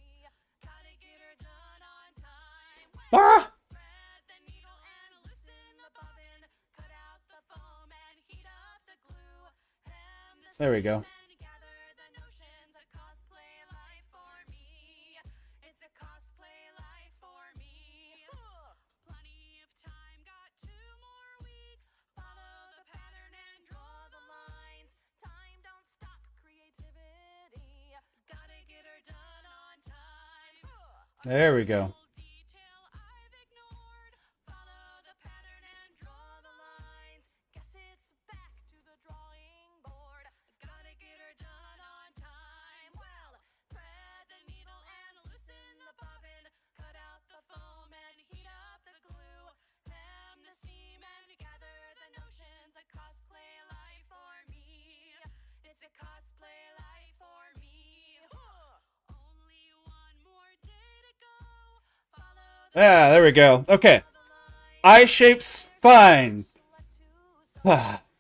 Gotta get her done on time. Ah! Thread the needle and loosen the bobbin. Cut out the foam and heat up the glue. Hem the There we go. and gather the notions. A cosplay life for me. It's a cosplay life for me. Plenty of time, got 2 more weeks. Follow the pattern and draw the lines. Time don't stop creativity. Gotta get her done on time. There we go. Detail I've ignored. Follow the pattern and draw the lines. Guess it's back to the drawing board. Gotta get her done on time. Well, thread the needle and loosen the bobbin. Cut out the foam and heat up the glue. Hem the seam and gather the notions. A cosplay life for me. It's a cosplay life for me. Only one more day to go. Follow the Yeah, there we go. Okay. Eye shape's fine.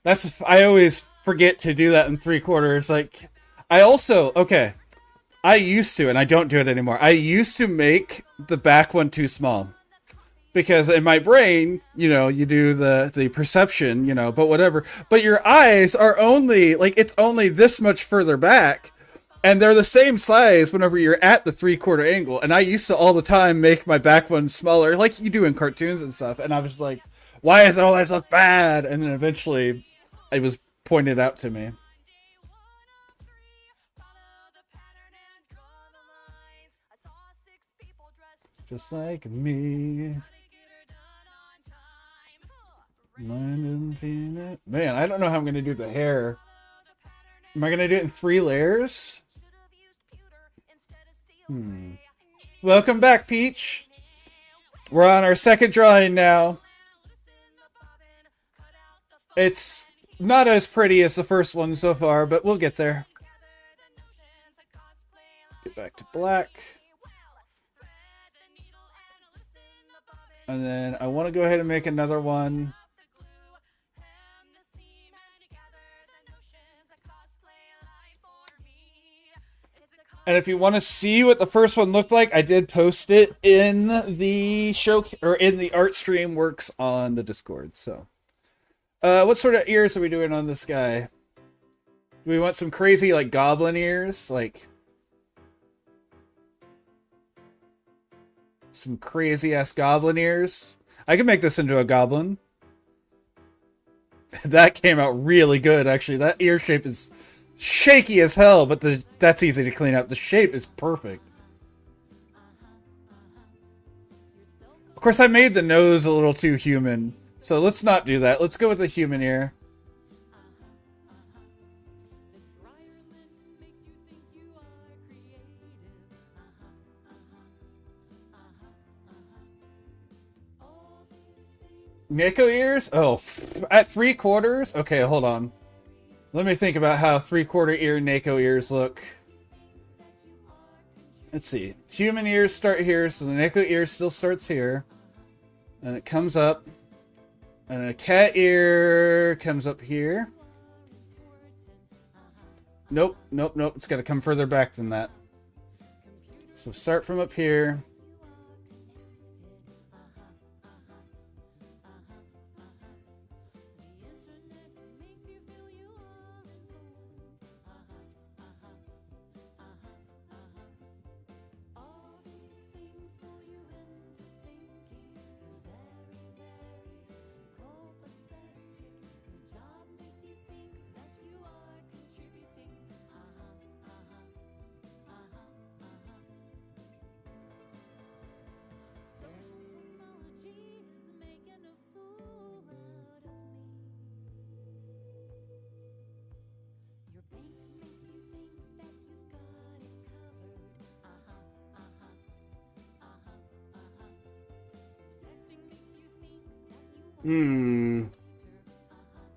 That's I always forget to do that in 3/4. Like I also okay. I used to, and I don't do it anymore. I used to make the back one too small. Because in my brain, you know, you do the perception, you know, but whatever. But your eyes are only like it's only this much further back. And they're the same size whenever you're at the 3/4 angle. And I used to all the time make my back one smaller, like you do in cartoons and stuff. And I was like, why does it always look bad? And then eventually it was pointed out to me. day 103. Follow the pattern and draw the lines. I saw 6 people dressed Just like me. Gotta get her done on time. Mind and peanut. Man, I don't know how I'm going to do the hair. Follow the pattern Am I going to do it in 3 layers? should have used pewter instead of steel. Welcome back, Peach. We're on our second drawing now. It's not as pretty as the first one so far, but we'll get there. Get back to black. And then I want to go ahead and make another one. And if you want to see what the first one looked like, I did post it in the show or in the art stream works on the Discord. So, what sort of ears are we doing on this guy? Do we want some crazy like goblin ears, like some crazy ass goblin ears? I can make this into a goblin. That came out really good, actually. That ear shape is shaky as hell, but that's easy to clean up. The shape is perfect. Of course, I made the nose a little too human, so let's not do that. Let's go with the human ear. Neko ears? Oh, at 3/4? Okay, hold on. Let me think about how 3/4 ear Neko ears look. Let's see. Human ears start here, so the Neko ear still starts here. And it comes up. And a cat ear comes up here. Nope, nope, nope. It's got to come further back than that. So start from up here.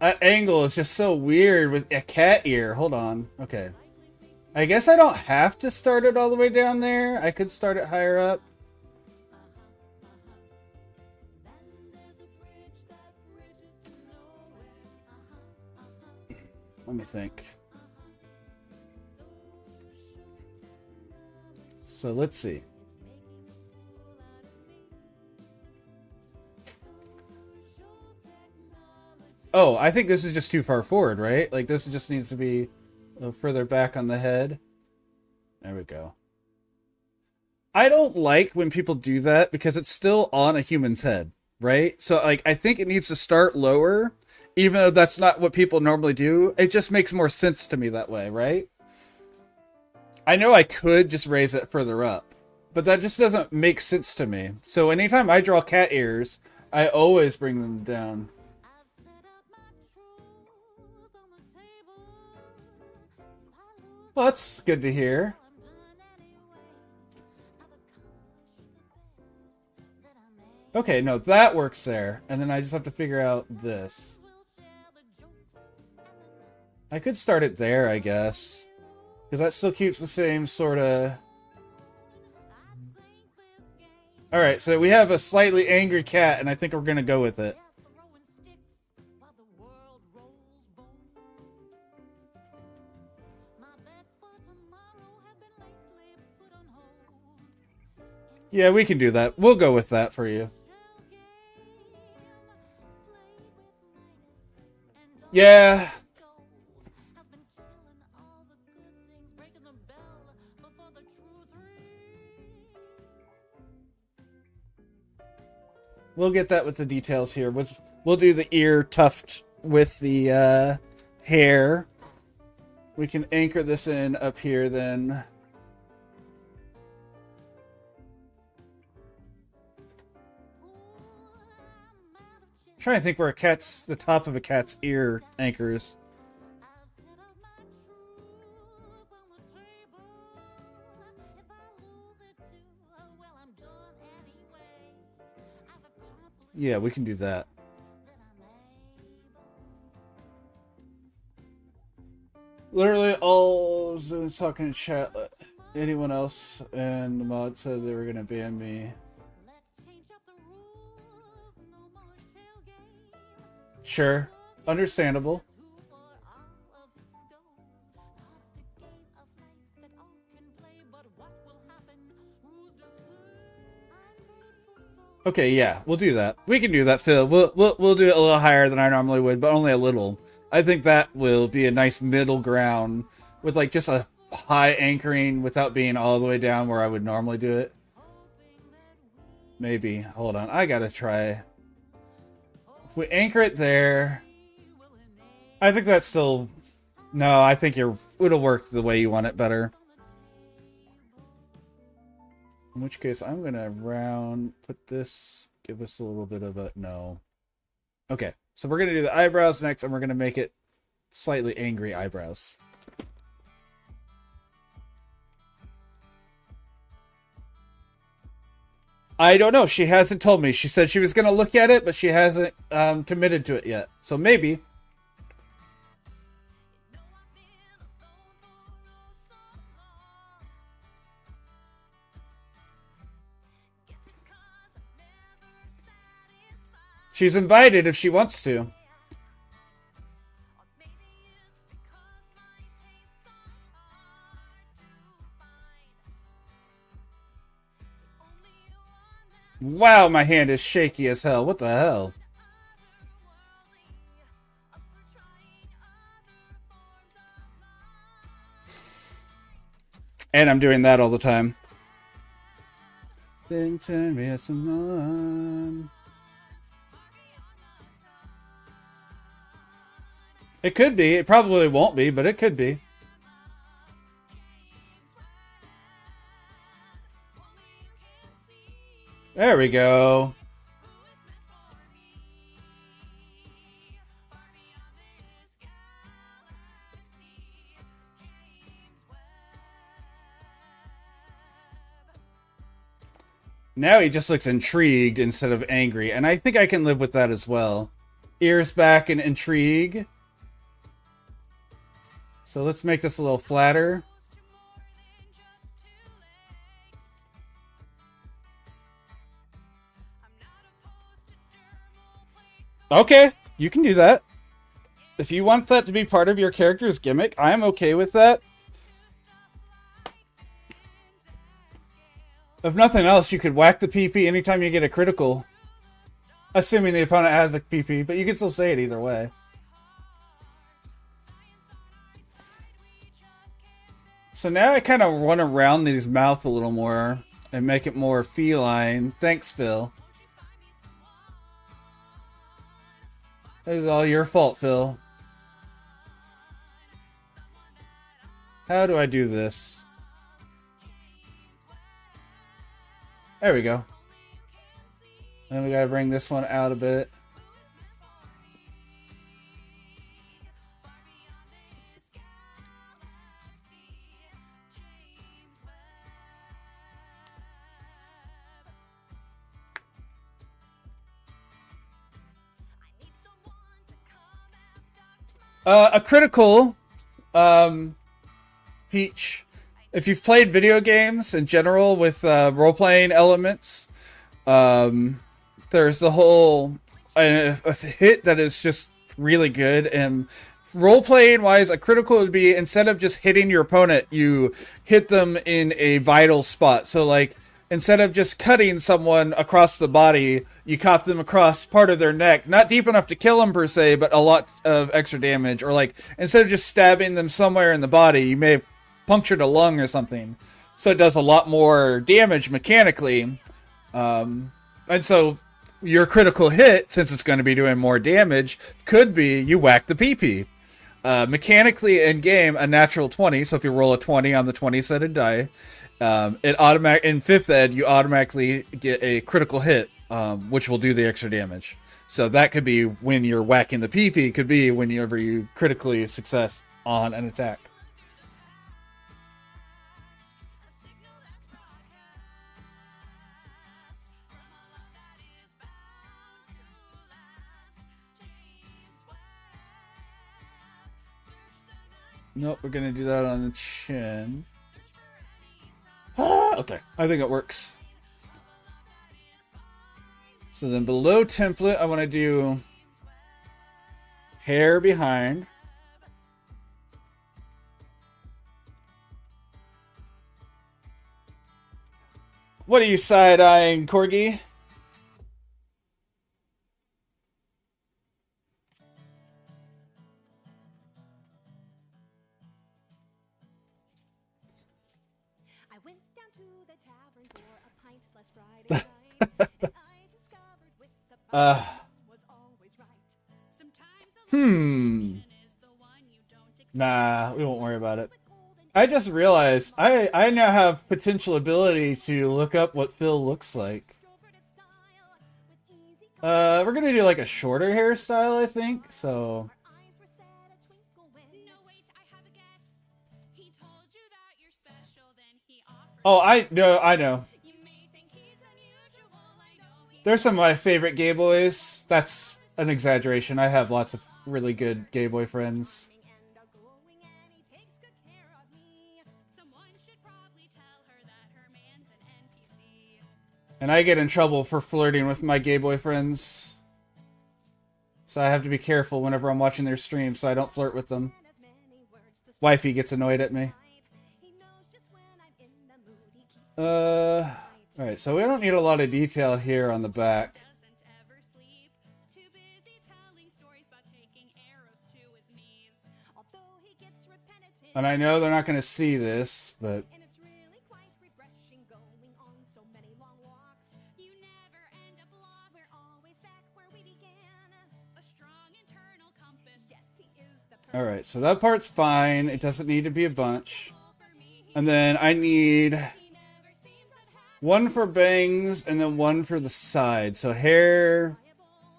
That angle is just so weird with a cat ear. Hold on. Okay. I guess I don't have to start it all the way down there. I could start it higher up. Let me think. So let's see. Oh, I think this is just too far forward, right? Like this just needs to be a little further back on the head. There we go. I don't like when people do that because it's still on a human's head, right? So like I think it needs to start lower, even though that's not what people normally do. It just makes more sense to me that way, right? I know I could just raise it further up, but that just doesn't make sense to me. So anytime I draw cat ears, I always bring them down. Well, that's good to hear. Okay, no, that works there. And then I just have to figure out this. I could start it there, I guess. Because that still keeps the same sort of... Alright, so we have a slightly angry cat, and I think we're going to go with it. Yeah, we can do that. We'll go with that for you. Yeah. We'll get that with the details here. We'll do the ear tuft with the hair. We can anchor this in up here then. Trying to think where the top of a cat's ear anchors. Yeah, we can do that. Literally all I was doing is talking in chat. Anyone else and the mod said they were gonna ban me. Sure. Understandable. Okay, yeah, we'll do that. We can do that, Phil. We'll do it a little higher than I normally would, but only a little. I think that will be a nice middle ground with like just a high anchoring without being all the way down where I would normally do it. Maybe. Hold on. I gotta try. If we anchor it there, I think that's still... No, I think it'll work the way you want it better. In which case, I'm going to put this, give us a little bit of a... No. Okay, so we're going to do the eyebrows next, and we're going to make it slightly angry eyebrows. I don't know. She hasn't told me. She said she was going to look at it, but she hasn't committed to it yet. So maybe. She's invited if she wants to. Wow, my hand is shaky as hell. What the hell? And I'm doing that all the time. Think turn me someone. It could be. It probably won't be, but it could be. There we go. Now he just looks intrigued instead of angry, and I think I can live with that as well. ears back and intrigue. So let's make this a little flatter. Okay, you can do that. If you want that to be part of your character's gimmick, I am okay with that. If nothing else, you could whack the PP anytime you get a critical. Assuming the opponent has a PP, but you can still say it either way. So now I kind of run around these mouth a little more and make it more feline. Thanks, Phil. It's all your fault, Phil. How do I do this? There we go. And we gotta bring this one out a bit. A critical, Peach. If you've played video games in general with role-playing elements, there's the whole a hit that is just really good. And role-playing wise, a critical would be, instead of just hitting your opponent, you hit them in a vital spot. So like, instead of just cutting someone across the body, you cut them across part of their neck. Not deep enough to kill them per se, but a lot of extra damage. Or like, instead of just stabbing them somewhere in the body, you may have punctured a lung or something. So it does a lot more damage mechanically. And so your critical hit, since it's going to be doing more damage, could be you whack the PP. Mechanically in game, a natural 20. So if you roll a 20 on the 20-sided die, it automatic in 5th ed, you automatically get a critical hit, which will do the extra damage. So that could be when you're whacking the PP, could be whenever you critically success on an attack. Nope, we're gonna do that on the chin. Okay, I think it works. So then below template, I want to do hair behind. What are you side-eyeing, Corgi? I went down to the tavern for a pint last Friday night, and I discovered wits about was always right. Sometimes is the one you don't expect. Nah, we won't worry about it. I just realized I now have potential ability to look up what Phil looks like. We're gonna do like a shorter hairstyle, I think. So. No, wait, I have a guess. He told you that you're special, then he offered. Oh, I know. You may think he's unusual, I know he They're some of my favorite gay boys. That's an exaggeration. I have lots of really good gay boy friends. Someone should probably tell her that her man's an NPC. And I get in trouble for flirting with my gay boy friends. So I have to be careful whenever I'm watching their streams so I don't flirt with them. Wifey gets annoyed at me. Alright, so we don't need a lot of detail here on the back. Doesn't ever sleep. Too busy telling stories about taking arrows to his knees. Although he gets repetitive, And I know they're not going to see this, but and it's really quite refreshing going on so many long walks. You never end up lost. We're always back where we began. A strong internal compass. Yes, he is the alright, so that part's fine. It doesn't need to be a bunch. For me, And then I need he never seems unhappy. one for bangs and then one for the side. So hair.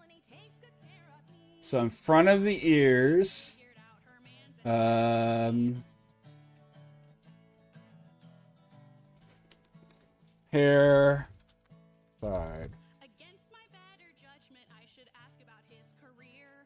and he takes good care of me. So in front of the ears. Figured out her man's an Hair. Side. Against my better judgment, I should ask about his career.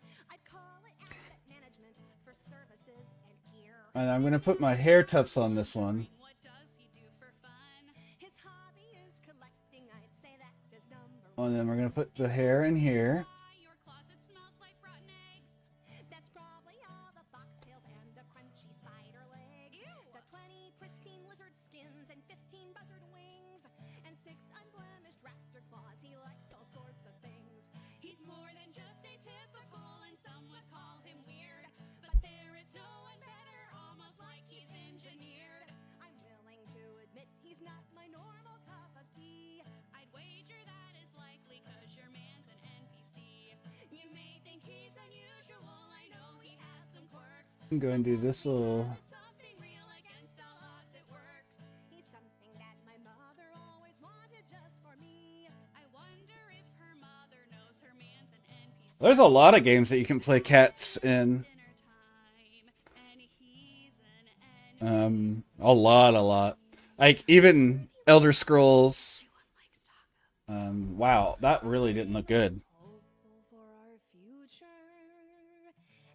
And I'm gonna put my hair tufts on this one. What does he do for fun? His hobby is collecting, I'd say that's his number And then we're gonna put the hair in here. Why your closet smells like rotten eggs? That's probably all the foxtails and the crunchy spider legs. Ew. The 20 pristine lizard skins and 15 buzzard wings. And 6 unblemished raptor claws. He likes all sorts of things. He's more than just atypical, and some would call him weird. But there is no one better, almost like he's engineered. I'm willing to admit he's not my normal cup of tea. I'd wager that is likely 'cause your man's an NPC. You may think he's unusual, I know he has some quirks. I'm going to do this little. Something real against all odds, it works. He's something that my mother always wanted just for me. I wonder if her mother knows her man's an NPC. There's a lot of games that you can play cats in. Dinner time, and he's an A lot. Like even Elder Scrolls. Wow, that really didn't look good. Hopeful for our future.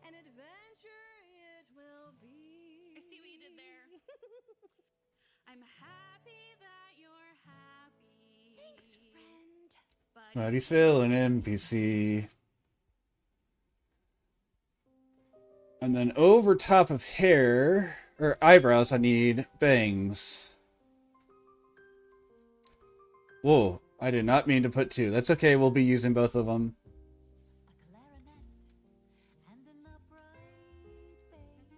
An adventure it will be. I see what you did there. I'm happy that you're happy. Thanks, friend. But But he's still an NPC. And then over top of hair or eyebrows, I need bangs. Whoa, I did not mean to put 2. That's okay, we'll be using both of them. A clarinet and an upright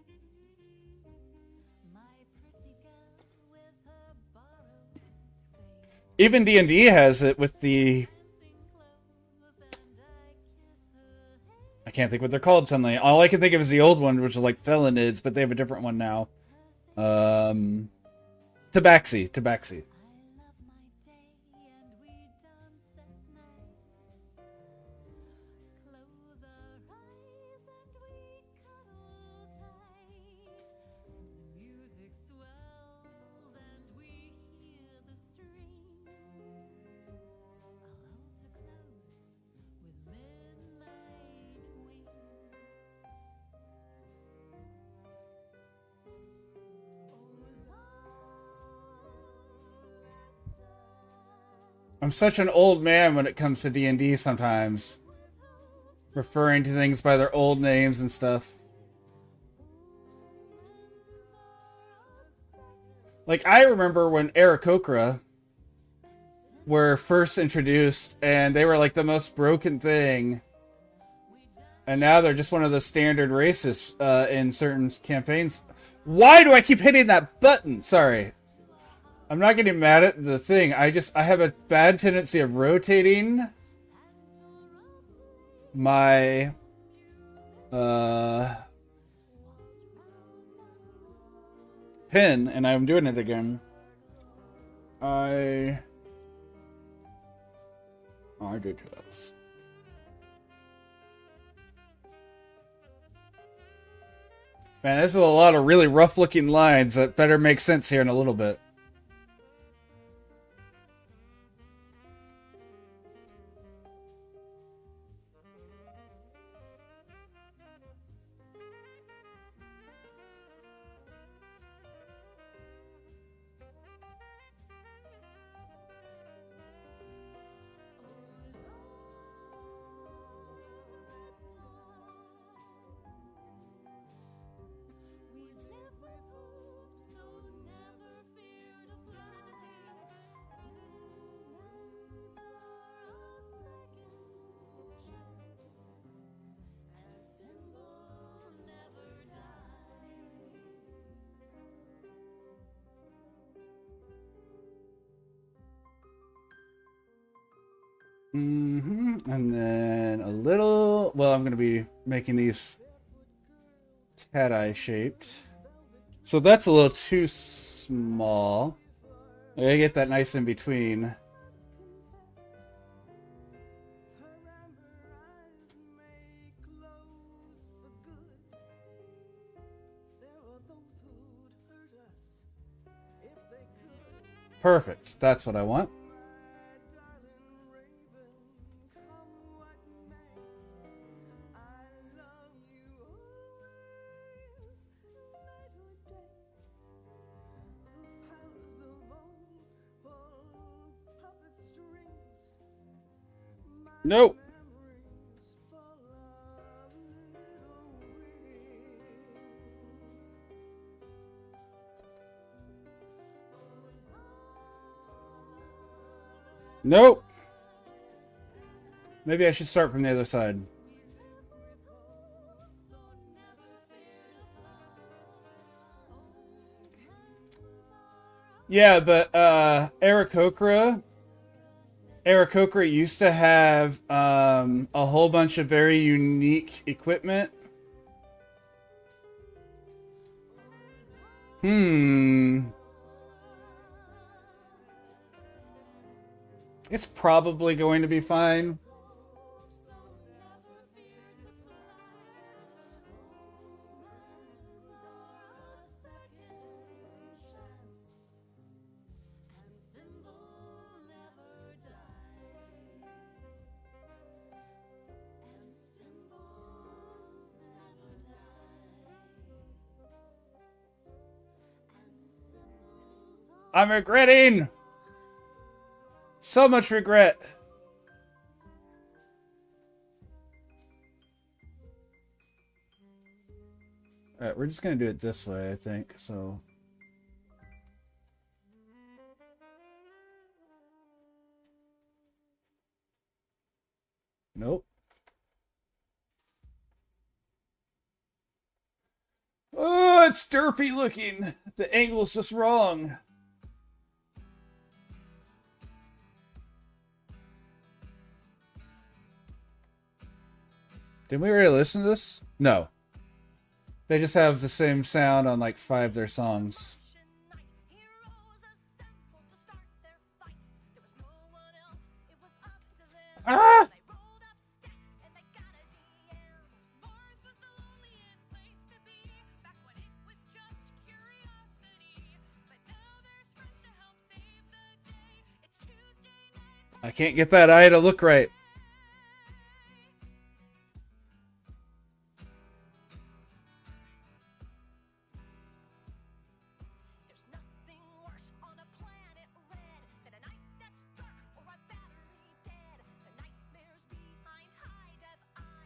bass. My pretty girl with her borrowed face. Even D&D has it with the... Dancing clothes and I kiss her hair. I can't think what they're called suddenly. All I can think of is the old one, which was like Felinids, but they have a different one now. Tabaxi. I love my day and we dance at night. Close our eyes and we cuddle tight. The music swells and we hear the strings. I'll hold her close with midnight wings. I'm such an old man when it comes to D&D sometimes. Referring to things by their old names and stuff. Like, I remember when Aarakocra were first introduced, and they were like the most broken thing. And now they're just one of the standard races in certain campaigns. Why do I keep hitting that button? Sorry. I'm not getting mad at the thing. I have a bad tendency of rotating my pin, and I'm doing it again. I did this. Man, this is a lot of really rough looking lines that better make sense here in a little bit. And then a little... Well, I'm going to be making these cat-eye shaped. So that's a little too small. I gotta get that nice in between. Perfect. That's what I want. Nope. Nope. Maybe I should start from the other side. Yeah, but Aarakocra used to have a whole bunch of very unique equipment. It's probably going to be fine. I'm regretting! So much regret! Alright, we're just gonna do it this way, I think, so... Nope. Oh, it's derpy looking! The angle's just wrong. Did we already listen to this? No. They just have the same sound on like 5 of their songs. Ah! I can't get that eye to look right.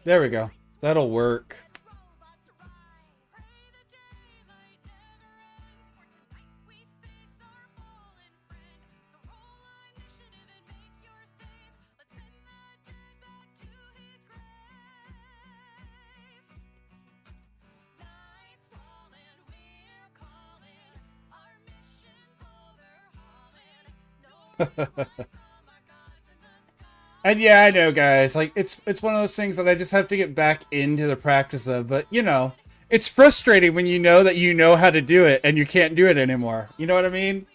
There we go. That'll work. And yeah, I know, guys, like, it's one of those things that I just have to get back into the practice of, but, you know, it's frustrating when you know how to do it and you can't do it anymore. You know what I mean?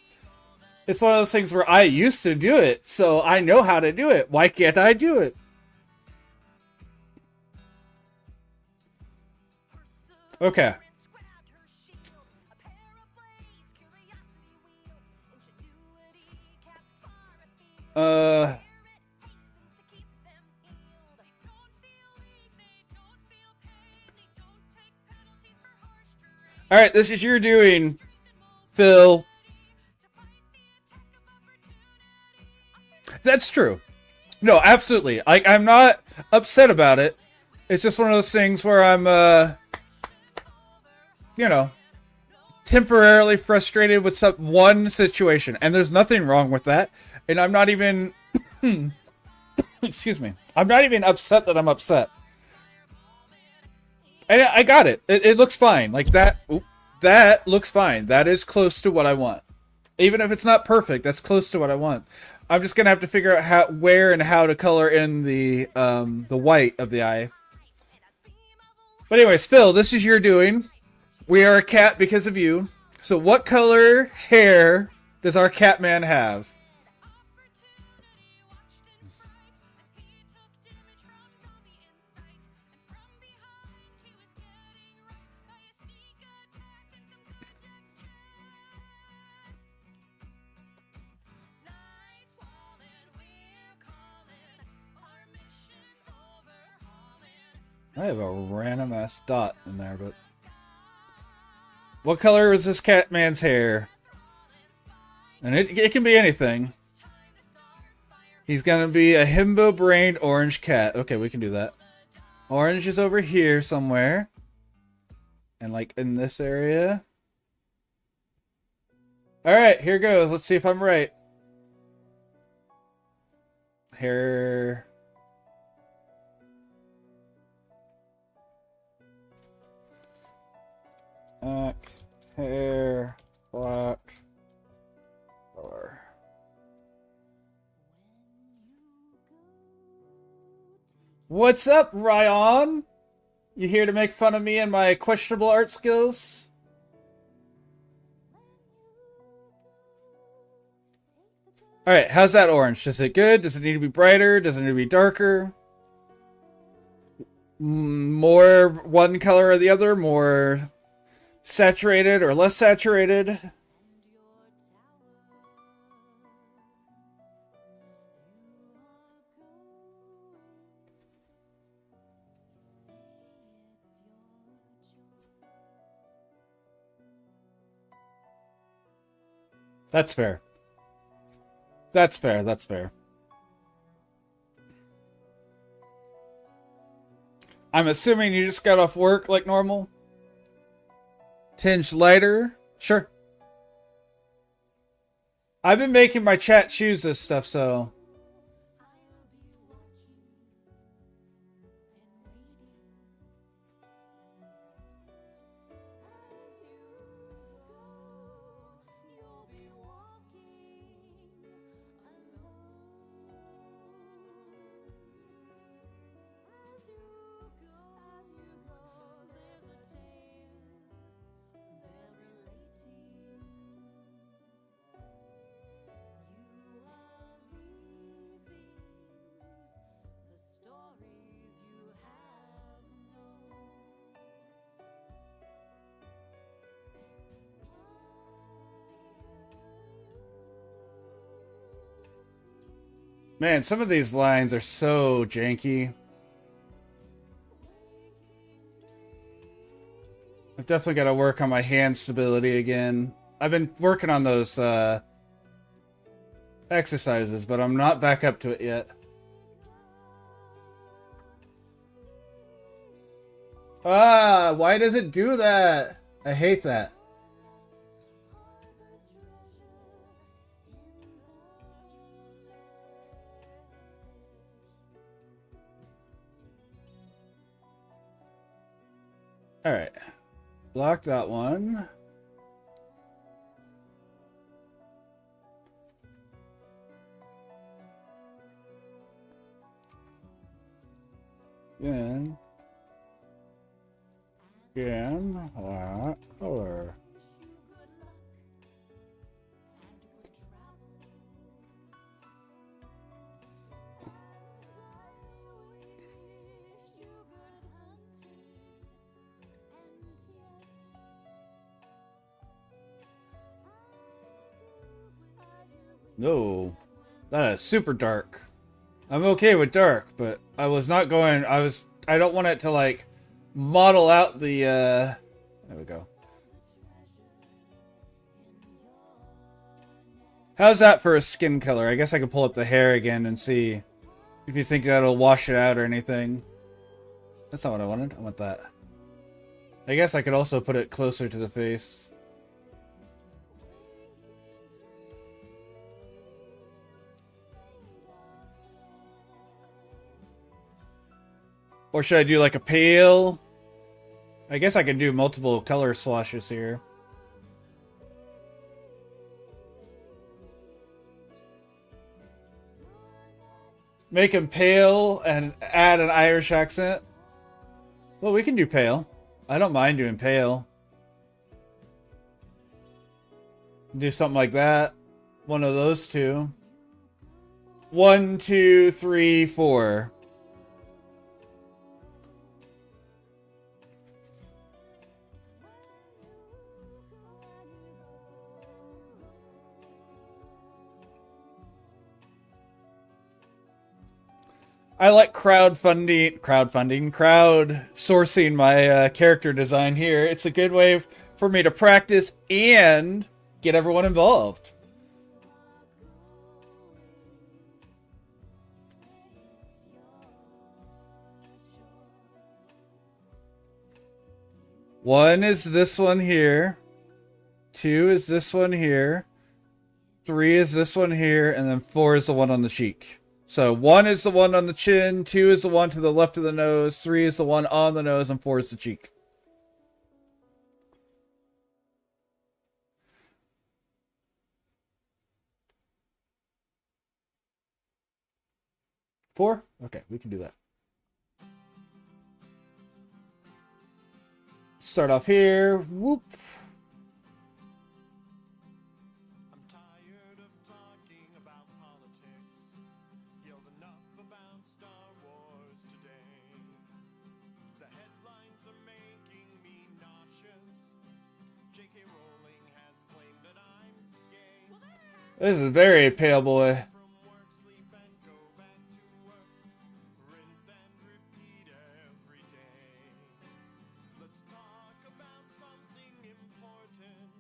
It's one of those things where I used to do it, so I know how to do it. Why can't I do it? Okay. Alright, this is your doing, Phil. That's true. No, absolutely. Like, I'm not upset about it. It's just one of those things where I'm, you know, temporarily frustrated with one situation. And there's nothing wrong with that. And I'm not even... excuse me. I'm not even upset that I'm upset. And I got it. It looks fine. Like that. That looks fine. That is close to what I want. Even if it's not perfect, that's close to what I want. I'm just gonna have to figure out where and how to color in the white of the eye. But anyways, Phil, this is your doing. We are a cat because of you. So what color hair does our cat man have? I have a random ass dot in there, but... What color is this cat man's hair? And it can be anything. He's gonna be a himbo-brained orange cat. Okay, we can do that. Orange is over here somewhere. And like in this area. Alright, here goes. Let's see if I'm right. Hair. Hair. Black. Color. What's up, Ryan? You here to make fun of me and my questionable art skills? Alright, how's that orange? Is it good? Does it need to be brighter? Does it need to be darker? More one color or the other? More saturated or less saturated? That's fair. That's fair, that's fair. I'm assuming you just got off work like normal? Tinge lighter? Sure. I've been making my chat choose this stuff, so... Man, some of these lines are so janky. I've definitely got to work on my hand stability again. I've been working on those exercises, but I'm not back up to it yet. Ah, why does it do that? I hate that. Alright. Block that one. Again. Again. That color. No, that is super dark. I'm okay with dark, but I was not going, I don't want it to like model out the, there we go. How's that for a skin color? I guess I could pull up the hair again and see if you think that'll wash it out or anything. That's not what I wanted. I want that. I guess I could also put it closer to the face. Or should I do like a pale? I guess I could do multiple color swashes here. Make him pale and add an Irish accent. Well, we can do pale. I don't mind doing pale. Do something like that. One of those two. 1, 2, 3, 4. I like crowdsourcing my character design here. It's a good way for me to practice and get everyone involved. 1 is this one here. 2 is this one here. 3 is this one here, and then 4 is the one on the cheek. So 1 is the one on the chin, 2 is the one to the left of the nose, 3 is the one on the nose, and 4 is the cheek. Four? Okay, we can do that. Start off here. Whoop. I'm tired of talking about politics. Yelled enough about Star Wars today. The headlines are making me nauseous. J.K. Rowling has claimed that I'm gay. This is very pale boy. From work, sleep, and go back to work. Rinse and repeat every day. Let's talk about something important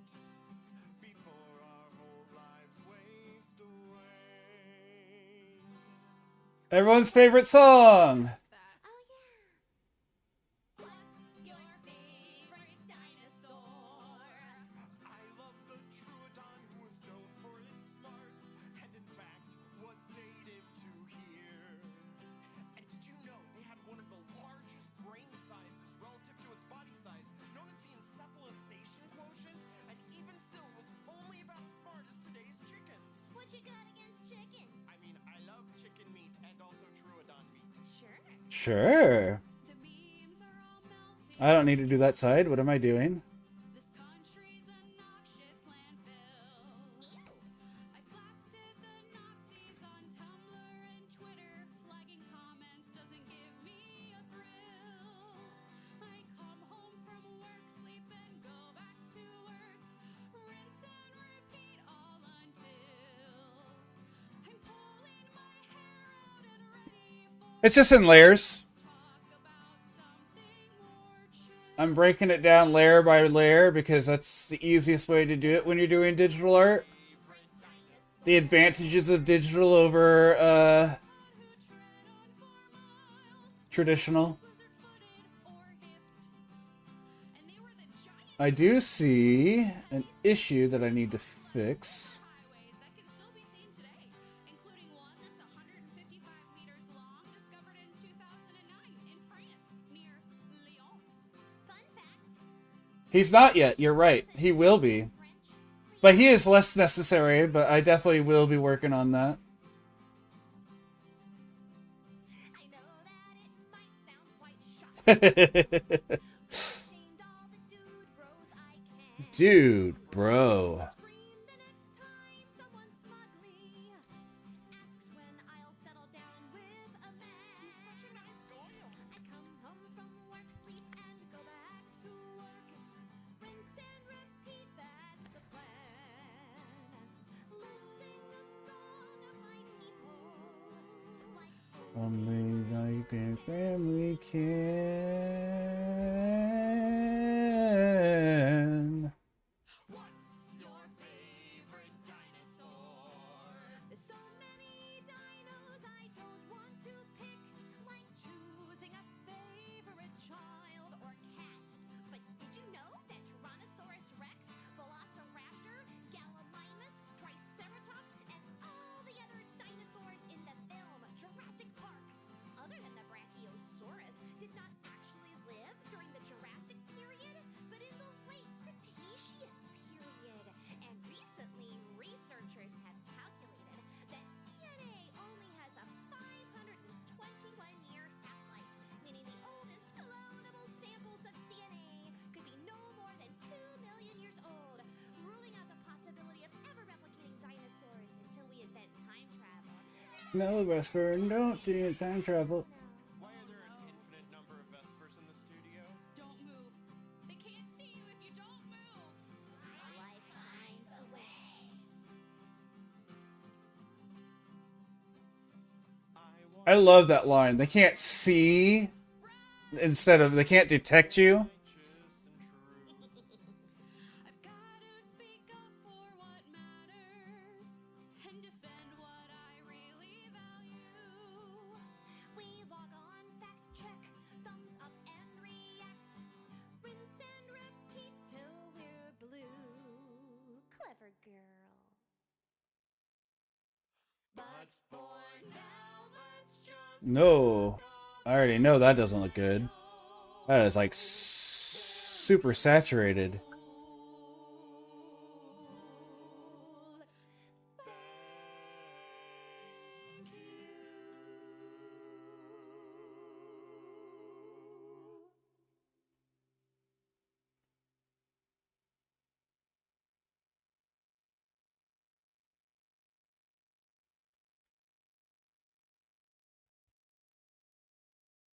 before our whole lives waste away. Everyone's favorite song. What's your favorite dinosaur? I love the Troodon, who was known for its smarts, and in fact was native to here. And did you know they had one of the largest brain sizes relative to its body size, known as the encephalization quotient, and even still was only about as smart as today's chickens. What you got against chicken? I mean, I love chicken meat and also Troodon meat. Sure. Sure. The beams are all melting. I don't need to do that side. What am I doing? This country's a noxious landfill. I blasted the Nazis on Tumblr and Twitter. Flagging comments doesn't give me a thrill. I come home from work, sleep and go back to work. Rinse and repeat all until I'm pulling my hair out and ready for It's just in layers. talk about something more chill. I'm breaking it down layer by layer because that's the easiest way to do it when you're doing digital art. The advantages of digital over traditional. I do see an issue that I need to fix. Highways that can still be seen today, including one that's 155 meters long, discovered in 2009 in France, near Lyon. Fun fact. He's not yet, you're right. He will be. But he is less necessary, but I definitely will be working on that. I know that it might sound quite shocking. Shamed all the dude bros I can. Dude, bro. Scream the next time someone smugly asks when I'll settle down with a man. He's such a nice guy. I come home from work, sleep, and go back to work. Rinse and repeat, that's the plan. Let's sing a song of my people. Like Only like a family can. What's your favorite dinosaur? there's so many dinos I don't want to pick. Like choosing a favorite child or cat. But did you know that Tyrannosaurus Rex, Velociraptor, Gallimimus, Triceratops, and all the other dinosaurs in the film Jurassic Park, other than the Brachiosaurus, did not actually live during the Jurassic period, but in the late Cretaceous period. And recently, researchers have calculated that DNA only has a 521-year half-life, meaning the oldest clonable samples of DNA could be no more than 2 million years old, ruling out the possibility of ever replicating dinosaurs until we invent time travel. No, Vesper, don't do time travel. Why are there an infinite number of Vespers in the studio? Don't move. They can't see you if you don't move. Life finds a way. I love that line. They can't see instead of they can't detect you. Righteous and true. I've got to speak up for what matters and defend what I really value. We log on, fact check, thumbs up and react. Rinse and No. I already know that doesn't look good. That is like super saturated.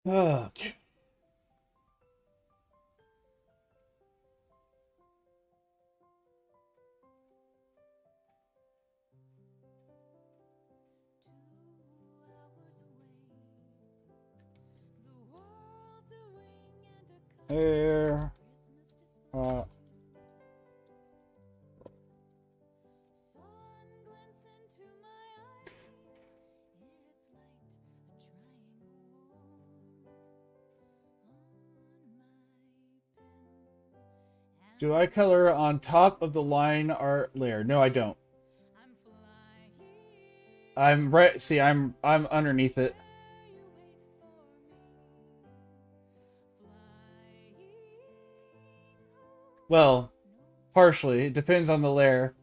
Okay. There. Do I color on top of the line art layer? No, I don't. I'm right. See, I'm underneath it. Well, partially. It depends on the layer.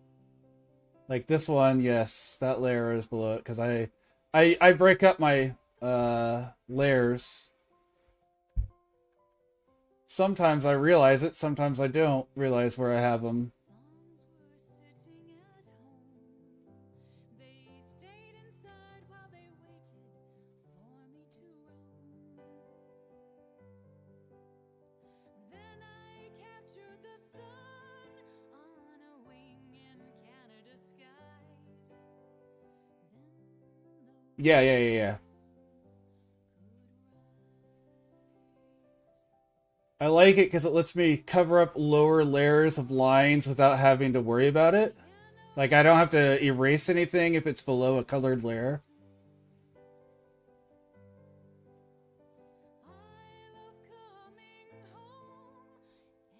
Like this one, yes, that layer is below it because I break up my layers. Sometimes I realize it, sometimes I don't realize where I have them. Yeah. I like it because it lets me cover up lower layers of lines without having to worry about it. Like, I don't have to erase anything if it's below a colored layer.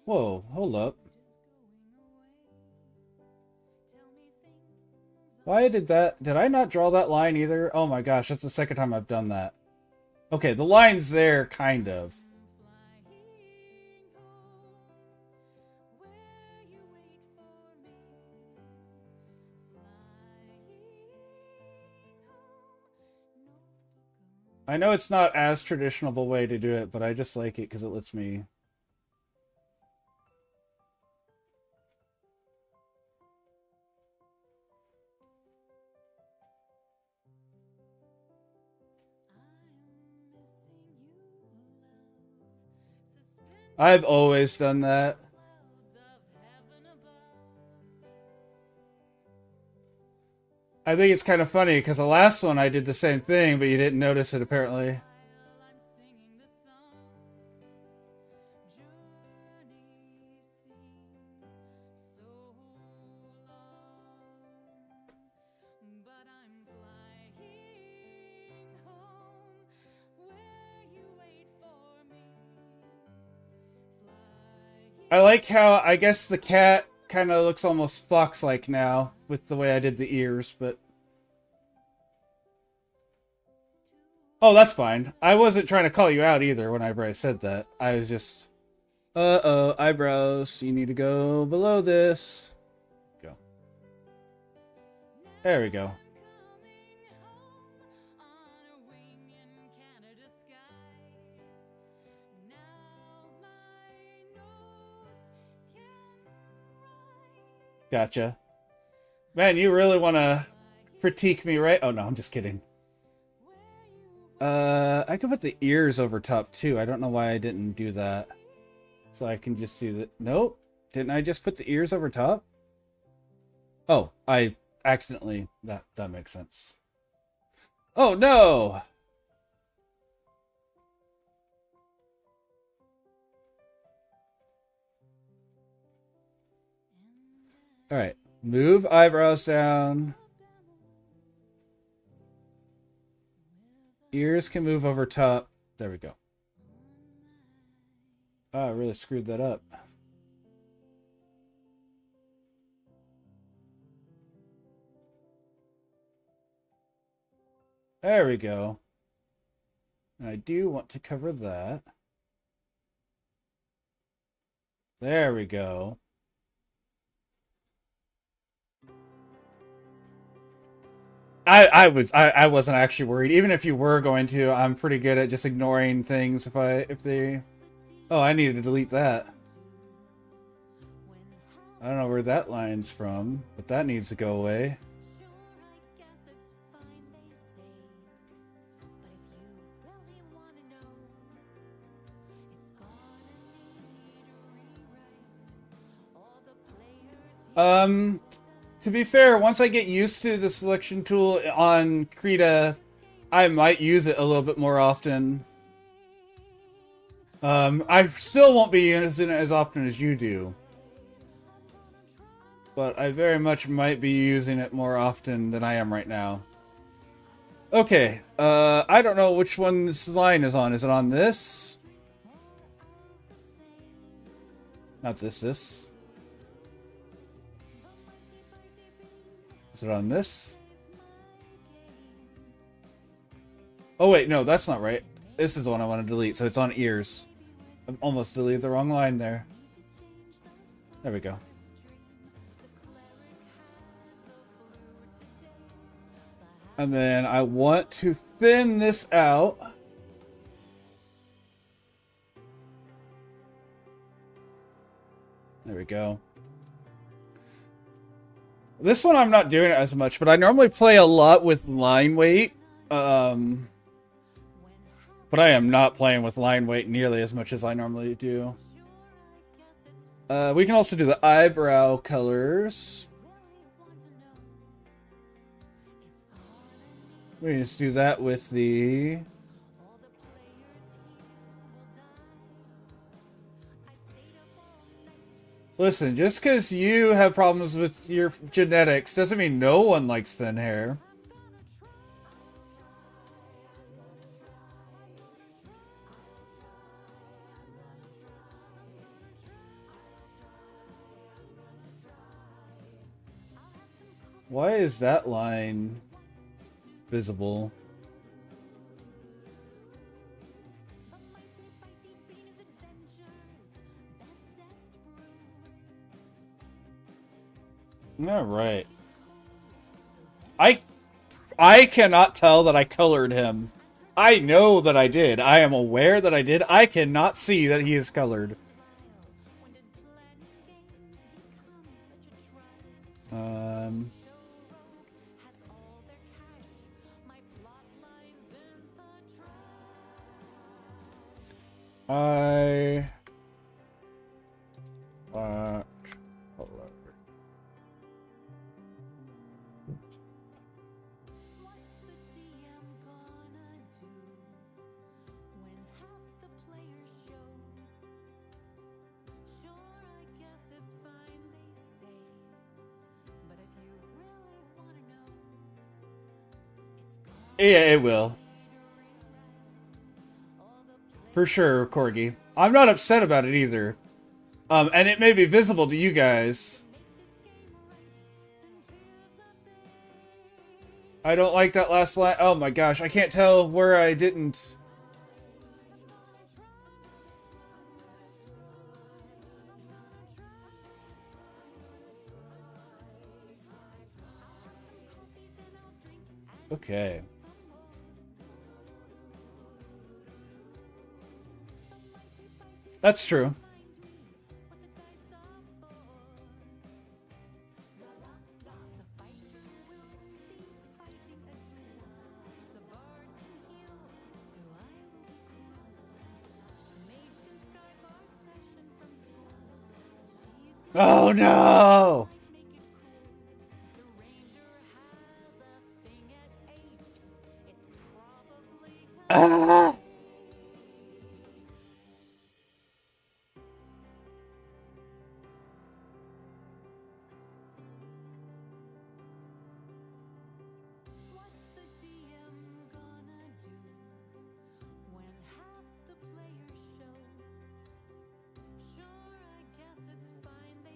Whoa, hold up. Why did that... Did I not draw that line either? Oh my gosh, that's the second time I've done that. Okay, the line's there, kind of. I know it's not as traditional of a way to do it, but I just like it because it lets me... I've always done that. I think it's kind of funny because the last one I did the same thing, but you didn't notice it apparently. I like how, I guess the cat kind of looks almost fox-like now with the way I did the ears, but... Oh, that's fine. I wasn't trying to call you out either whenever I said that. I was just... Uh-oh, eyebrows. You need to go below this. Go. There we go. Gotcha. Man, you really want to critique me, right? Oh, no, I'm just kidding. I could put the ears over top, too. I don't know why I didn't do that. So I can just do that. Nope. Didn't I just put the ears over top? Oh, I accidentally... That makes sense. Oh, no! Alright. Move eyebrows down. Ears can move over top. There we go. Oh, I really screwed that up. There we go. And I do want to cover that. There we go. I wasn't actually worried. Even if you were going to, I'm pretty good at just ignoring things if they. Oh, I needed to delete that. I don't know where that line's from, but that needs to go away. To be fair, once I get used to the selection tool on Krita, I might use it a little bit more often. I still won't be using it as often as you do. But I very much might be using it more often than I am right now. Okay, I don't know which one this line is on. Is it on this? Not this. Is it on this? Oh wait, no, that's not right. This is the one I want to delete, so it's on ears. I almost deleted the wrong line there. There we go. And then I want to thin this out. There we go. This one I'm not doing it as much, but I normally play a lot with line weight. But I am not playing with line weight nearly as much as I normally do. We can also do the eyebrow colors. We can just do that with the... Listen, just because you have problems with your genetics doesn't mean no one likes thin hair. Why is that line visible? All right. I cannot tell that I colored him. I know that I did. I am aware that I did. I cannot see that he is colored. Yeah, it will. For sure, Corgi. I'm not upset about it either. And it may be visible to you guys. I don't like that last line. Oh my gosh, I can't tell where I didn't. Okay. That's true. Oh no! Ah!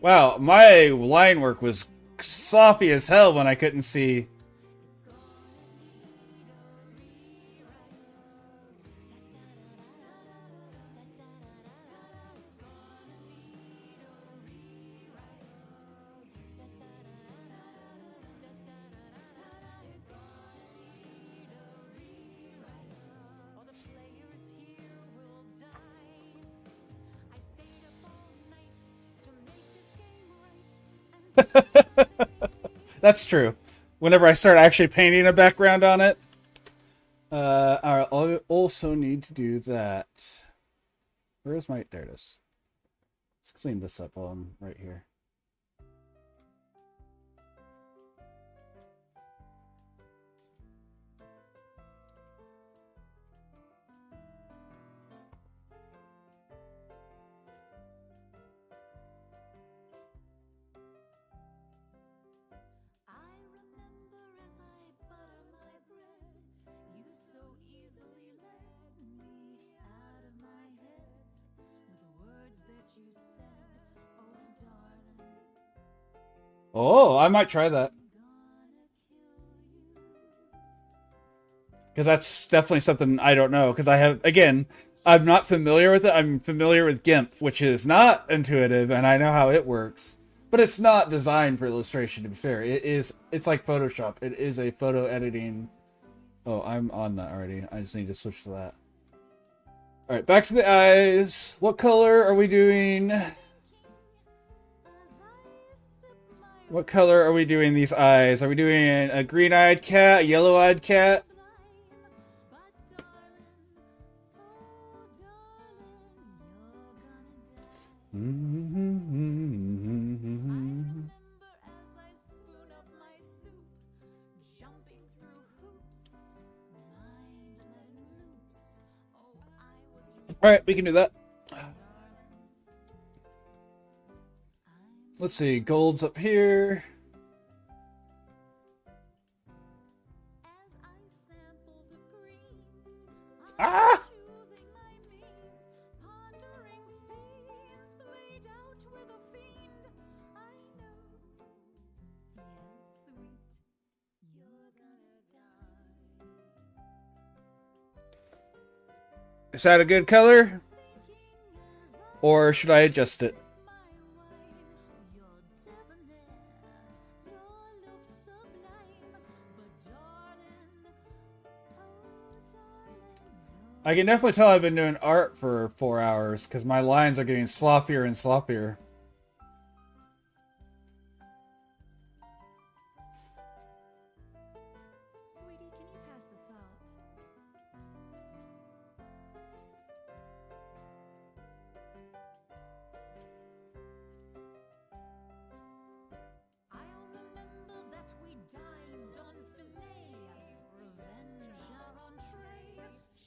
Wow, my line work was sloppy as hell when I couldn't see. That's true. Whenever I start actually painting a background on it. I also need to do that. Where's my... There it is. Let's clean this up while I'm right here. I remember as I butter my bread, you so easily led me out of my head with the words that you said, oh darling, Oh, I might try that. gonna kill you. Because that's definitely something I don't know. Because I have, again, I'm not familiar with it. I'm familiar with GIMP, which is not intuitive, and I know how it works. But it's not designed for illustration, to be fair. It's like Photoshop. It is a photo editing. Oh, I'm on that already. I just need to switch to that. Alright, back to the eyes. What color are we doing? What color are we doing these eyes? Are we doing a green-eyed cat, a yellow-eyed cat? But darling, oh darling, you're gonna die. Remember as I spoon up my soup, jumping through hoops, mind letting loose. Oh, I was Alright, we can do that. Let's see, gold's up here. as I sample the greens. Ah! Choosing my means, pondering scenes played out with a fiend. I know, yes, sweet, you're gonna die. Is that a good color? Or should I adjust it? My wine, you're debonair, your looks sublime, but darling, oh darling, I can definitely tell I've been doing art for 4 hours because my lines are getting sloppier and sloppier. Sweetie, can you pass the salt? I'll remember that we dined on filet, revenge our entree,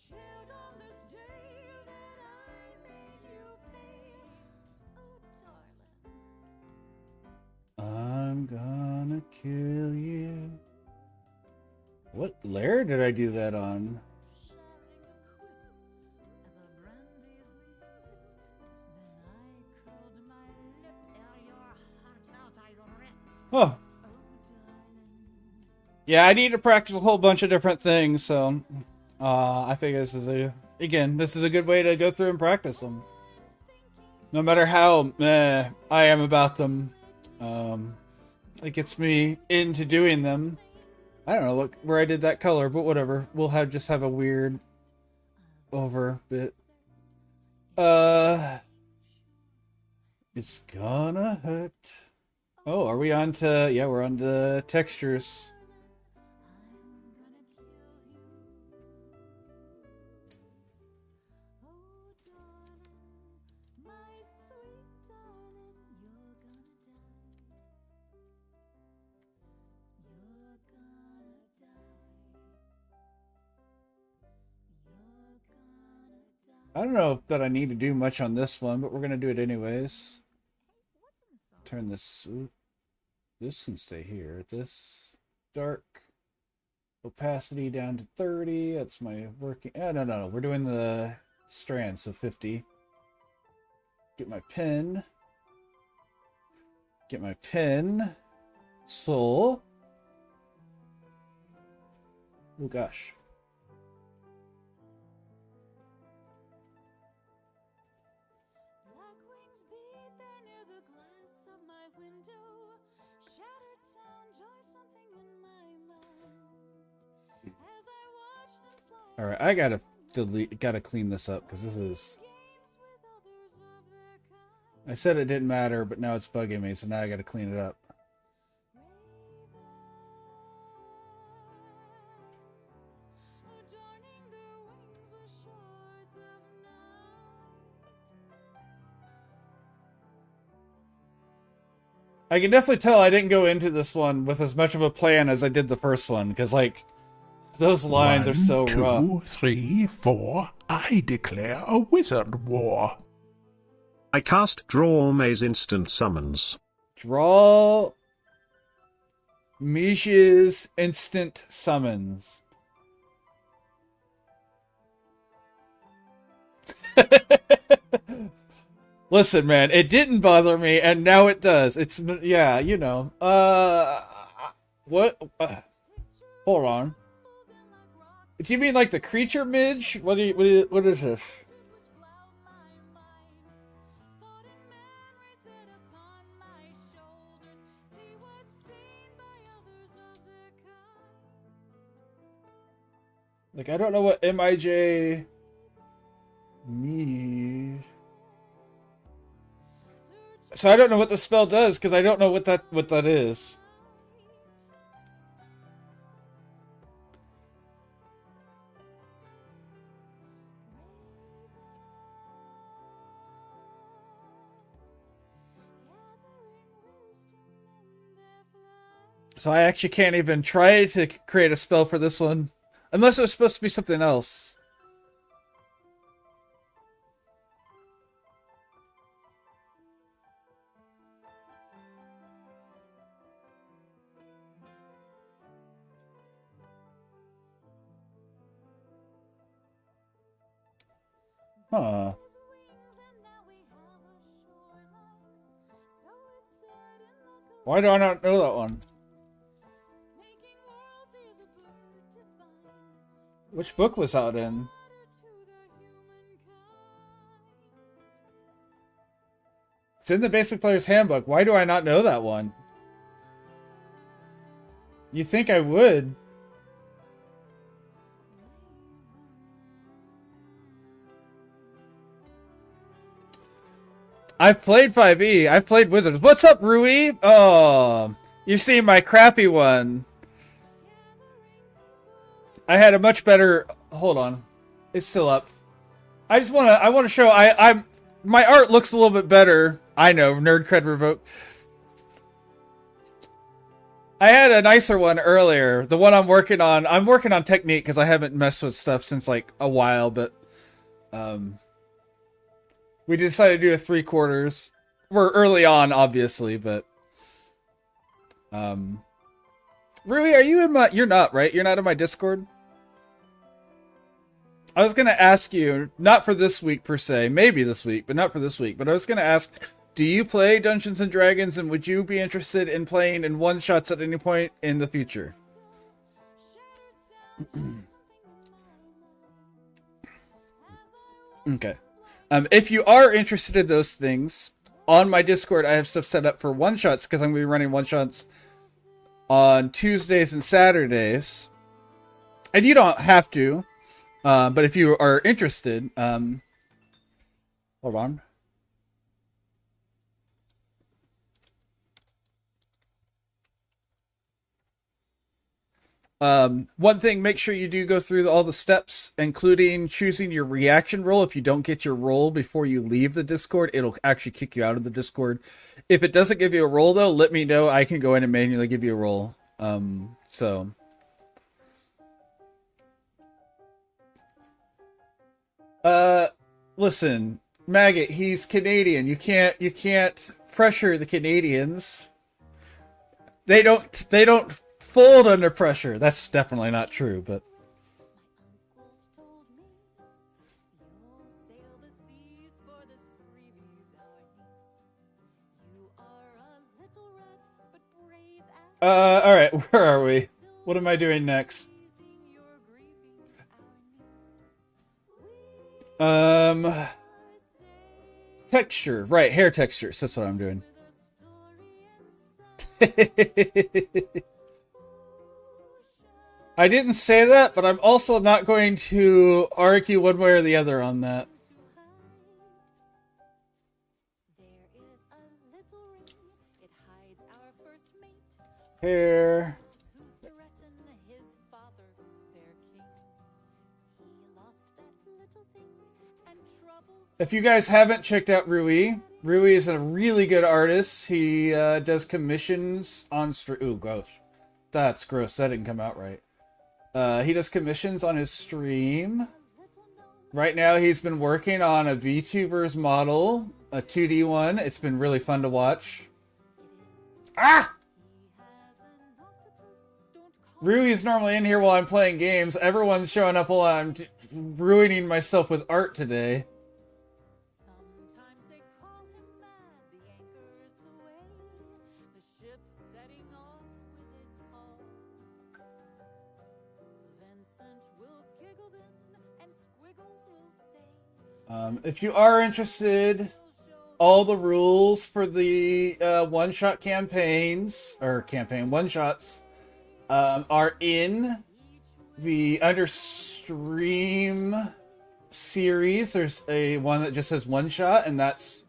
shared on this day that I made you pay. Oh, darling. I'm gonna kill you. What layer did I do that on? Sharing a quip as our brandies we sipped. Then I curled my lip ere your heart out I ripped. Oh, Oh, darling, yeah, I need to practice a whole bunch of different things, so I think this is a good way to go through and practice them. No matter how meh I am about them, it gets me into doing them. I don't know where I did that color, but whatever. We'll just have a weird over bit. It's gonna hurt. Oh, are we on to... Yeah, we're on to textures. I'm gonna kill you. Oh, darling, my sweet darling, you're gonna die. You're gonna die. You're gonna die. I don't know that I need to do much on this one, but we're gonna do it anyways. What's in the sauce? Turn this... Ooh, this can stay here. This dark opacity down to 30. That's my working... No. We're doing the strands, so 50. Get my pen. Get my pen. Soul. Oh gosh. Black wings beat there near the glass of my window. Shattered sound, joy something in my mind. As I watch them fly. All right, I gotta clean this up because this is... Games with others of their kind. I said it didn't matter, but now it's bugging me, so now I gotta clean it up. I can definitely tell I didn't go into this one with as much of a plan as I did the first one, because, like, those lines are so 1, 2, rough. 3, 4. I declare a wizard war. I cast Draw Maze instant summons. Draw Mish's instant summons. Listen, man, it didn't bother me, and now it does. It's, yeah, you know. What? Hold on. Do you mean like the creature midge? What is this? Like, I don't know what MIJ means. So I don't know what the spell does because I don't know what that is. So I actually can't even try to create a spell for this one. Unless it was supposed to be something else. Huh. Why do I not know that one? Which book was that in? It's in the Basic Player's Handbook. Why do I not know that one? You think I would? I've played 5e. I've played Wizards. What's up, Rui? Oh, you've seen my crappy one. I had a much better. Hold on, it's still up. I want to show. My art looks a little bit better. I know, nerd cred revoked. I had a nicer one earlier. The one I'm working on technique because I haven't messed with stuff since like a while. But we decided to do a 3/4. We're early on, obviously, but Rui, are you in my? You're not, right? You're not in my Discord. I was going to ask you, not for this week per se, maybe this week, but not for this week. But I was going to ask, do you play Dungeons and Dragons, and would you be interested in playing in one-shots at any point in the future? Okay. If you are interested in those things, on my Discord, I have stuff set up for one-shots, because I'm going to be running one-shots on Tuesdays and Saturdays. And you don't have to. But if you are interested, hold on. One thing, make sure you do go through all the steps, including choosing your reaction role. If you don't get your role before you leave the Discord, it'll actually kick you out of the Discord. If it doesn't give you a role, though, let me know. I can go in and manually give you a role. Listen, Maggot, he's Canadian. You can't pressure the Canadians. They don't fold under pressure. That's definitely not true, but all right, where are we? What am I doing next? Texture, right, hair textures. That's what I'm doing. I didn't say that, but I'm also not going to argue one way or the other on that. Hair. If you guys haven't checked out Rui, Rui is a really good artist. He does commissions on stream. Ooh, gross. That's gross. That didn't come out right. He does commissions on his stream. Right now, he's been working on a VTubers model, a 2D one. It's been really fun to watch. Ah! Rui's normally in here while I'm playing games. Everyone's showing up while I'm ruining myself with art today. Sometimes they call him mad, the anchor's away, the ship's setting off with its hull. Vincent will giggle then, and Squiggles will say, If you are interested, all the rules for the one-shot campaigns, or campaign one-shots, are in the under stream series. There's a one that just says one shot, and that's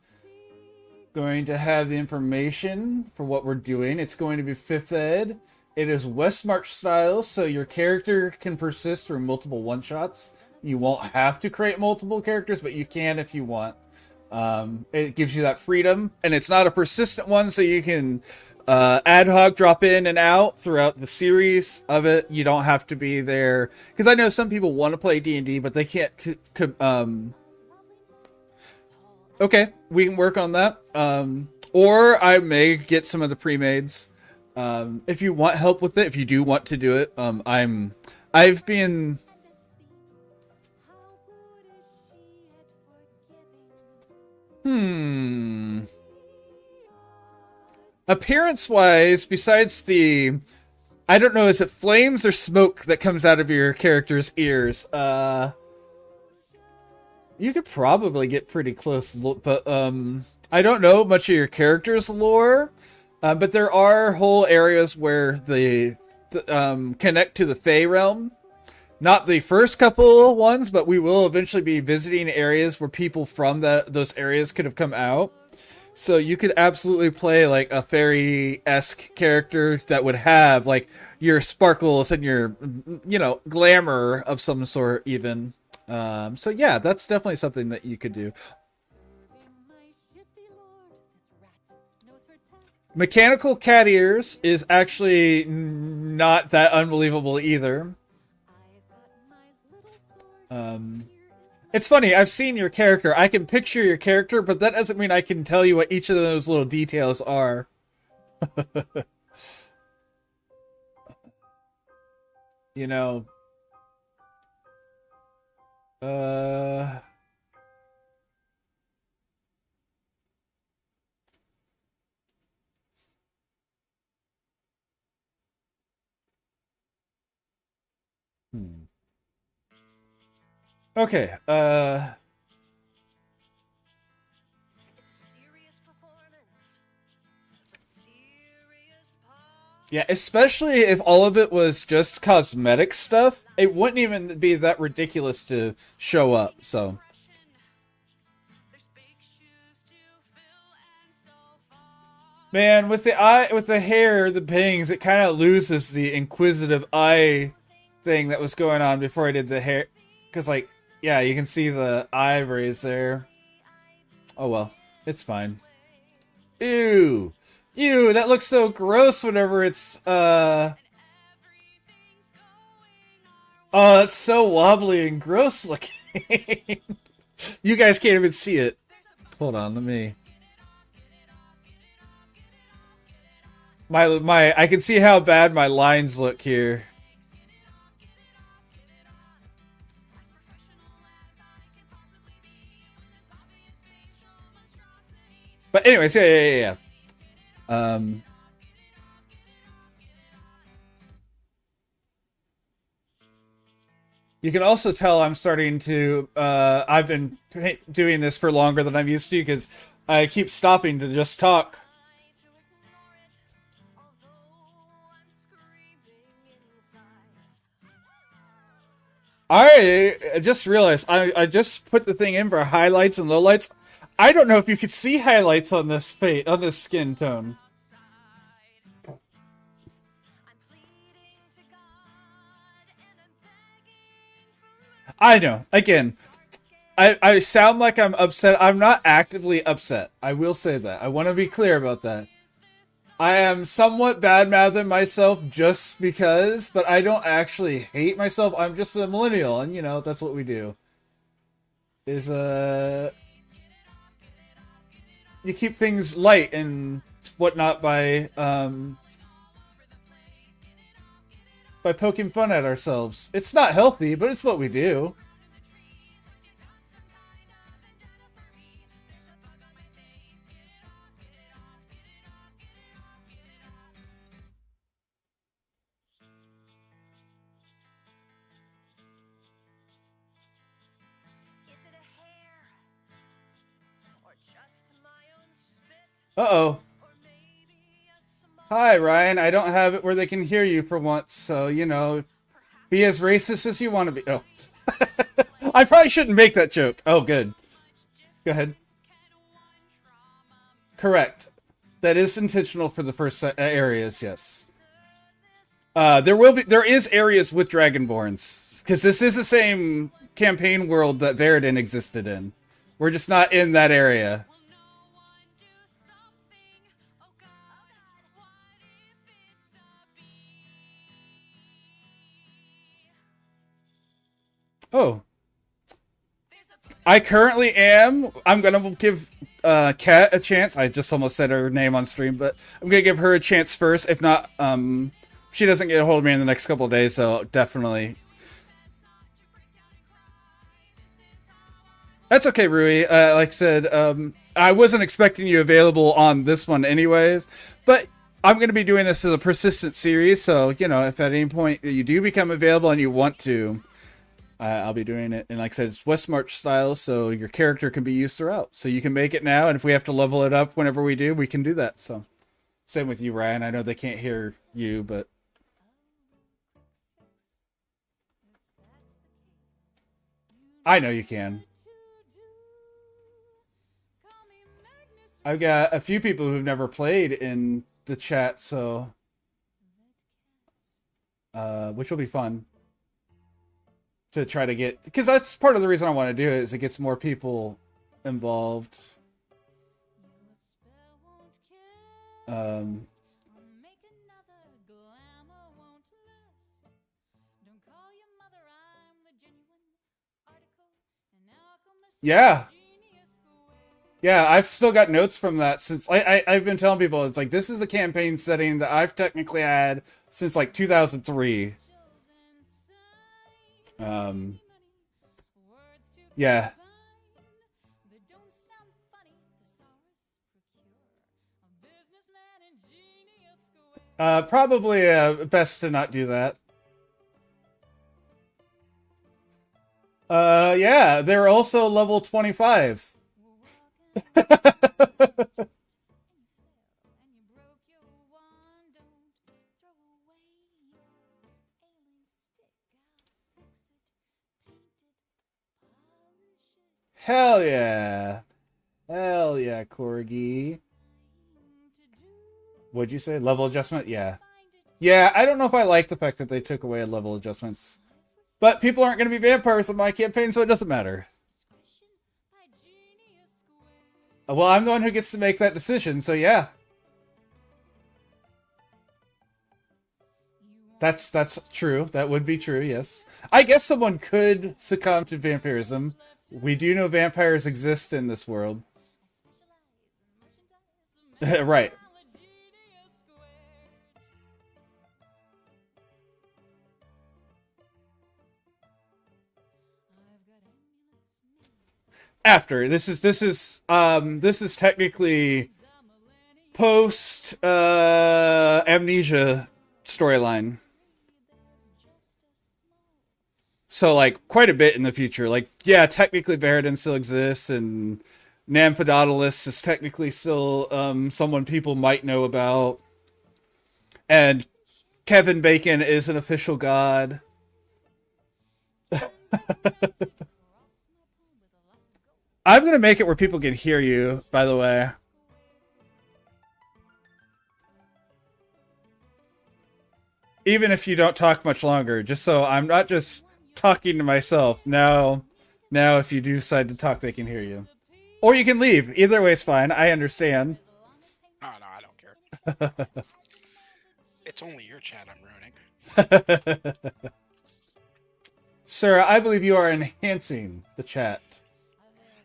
going to have the information for what we're doing. It's going to be 5th ed. It is West March style, so your character can persist through multiple one shots. You won't have to create multiple characters, but you can if you want. It gives you that freedom, and it's not a persistent one, so you can ad hoc drop in and out throughout the series of it. You don't have to be there, because I know some people want to play D&D, but they can't. Okay, we can work on that. Or I may get some of the pre-mades. If you want help with it, if you do want to do it, I've been. Appearance-wise, besides the... I don't know, is it flames or smoke that comes out of your character's ears? You could probably get pretty close, but I don't know much of your character's lore. But there are whole areas where they connect to the Fey realm. Not the first couple ones, but we will eventually be visiting areas where people from those areas could have come out. So you could absolutely play like a fairy-esque character that would have like your sparkles and your, glamour of some sort even. So yeah, that's definitely something that you could do. Mechanical cat ears is actually not that unbelievable either. It's funny, I've seen your character. I can picture your character, but that doesn't mean I can tell you what each of those little details are. You know. Okay, yeah, especially if all of it was just cosmetic stuff, it wouldn't even be that ridiculous to show up, so. Man, with the hair, the bangs, it kind of loses the inquisitive eye thing that was going on before I did the hair. Because, like, yeah, you can see the eyebrows there. Oh, well. It's fine. Ew. Ew, that looks so gross whenever it's, Oh, that's so wobbly and gross looking. You guys can't even see it. Hold on, let me... I can see how bad my lines look here. But anyways, yeah. You can also tell I'm starting to, I've been doing this for longer than I'm used to because I keep stopping to just talk. I just realized I just put the thing in for highlights and lowlights. I don't know if you could see highlights on this on this skin tone. I know. Again, I sound like I'm upset. I'm not actively upset. I will say that. I want to be clear about that. I am somewhat bad-mouthing myself just because, but I don't actually hate myself. I'm just a millennial, and you know, that's what we do. Is you keep things light and whatnot by poking fun at ourselves. It's not healthy, but it's what we do. Is it a hair? Or just my own spit? Uh-oh. Or maybe a small Hi, Ryan. I don't have it where they can hear you for once, so, you know, be as racist as you want to be. Oh. I probably shouldn't make that joke. Oh, good. Go ahead. Correct. That is intentional for the first areas, yes. There is areas with Dragonborns, because this is the same campaign world that Veridin existed in. We're just not in that area. Oh. I currently am. I'm gonna give Kat a chance. I just almost said her name on stream, but I'm gonna give her a chance first. If not, she doesn't get a hold of me in the next couple of days, so definitely. That's okay, Rui. Like I said, I wasn't expecting you available on this one anyways, but I'm going to be doing this as a persistent series, so, you know, if at any point you do become available and you want to, I'll be doing it. And like I said, it's West March style, so your character can be used throughout. So you can make it now, and if we have to level it up whenever we do, we can do that. So, same with you, Ryan. I know they can't hear you, but... I know you can. I've got a few people who've never played in the chat, so... which will be fun. To try to get... Because that's part of the reason I want to do it, is it gets more people involved. Yeah. Yeah, I've still got notes from that since... I've been telling people, it's like, this is a campaign setting that I've technically had since, like, 2003. Yeah. Probably best to not do that. Yeah, they're also level 25. Hell yeah. Hell yeah, Corgi. What'd you say? Level adjustment? Yeah. Yeah, I don't know if I like the fact that they took away level adjustments. But people aren't going to be vampires in my campaign, so it doesn't matter. Well, I'm the one who gets to make that decision, so yeah. That's true. That would be true, yes. I guess someone could succumb to vampirism. We do know vampires exist in this world. Right. After this is technically post amnesia storyline. So, like, quite a bit in the future. Like, yeah, technically Veridin still exists, and Namphadodolus is technically still someone people might know about. And Kevin Bacon is an official god. I'm going to make it where people can hear you, by the way. Even if you don't talk much longer, just so I'm not just talking to myself. No, Now, if you do decide to talk, they can hear you. Or you can leave. Either way is fine. I understand. Oh, no, I don't care. It's only your chat I'm ruining. Sir, I believe you are enhancing the chat.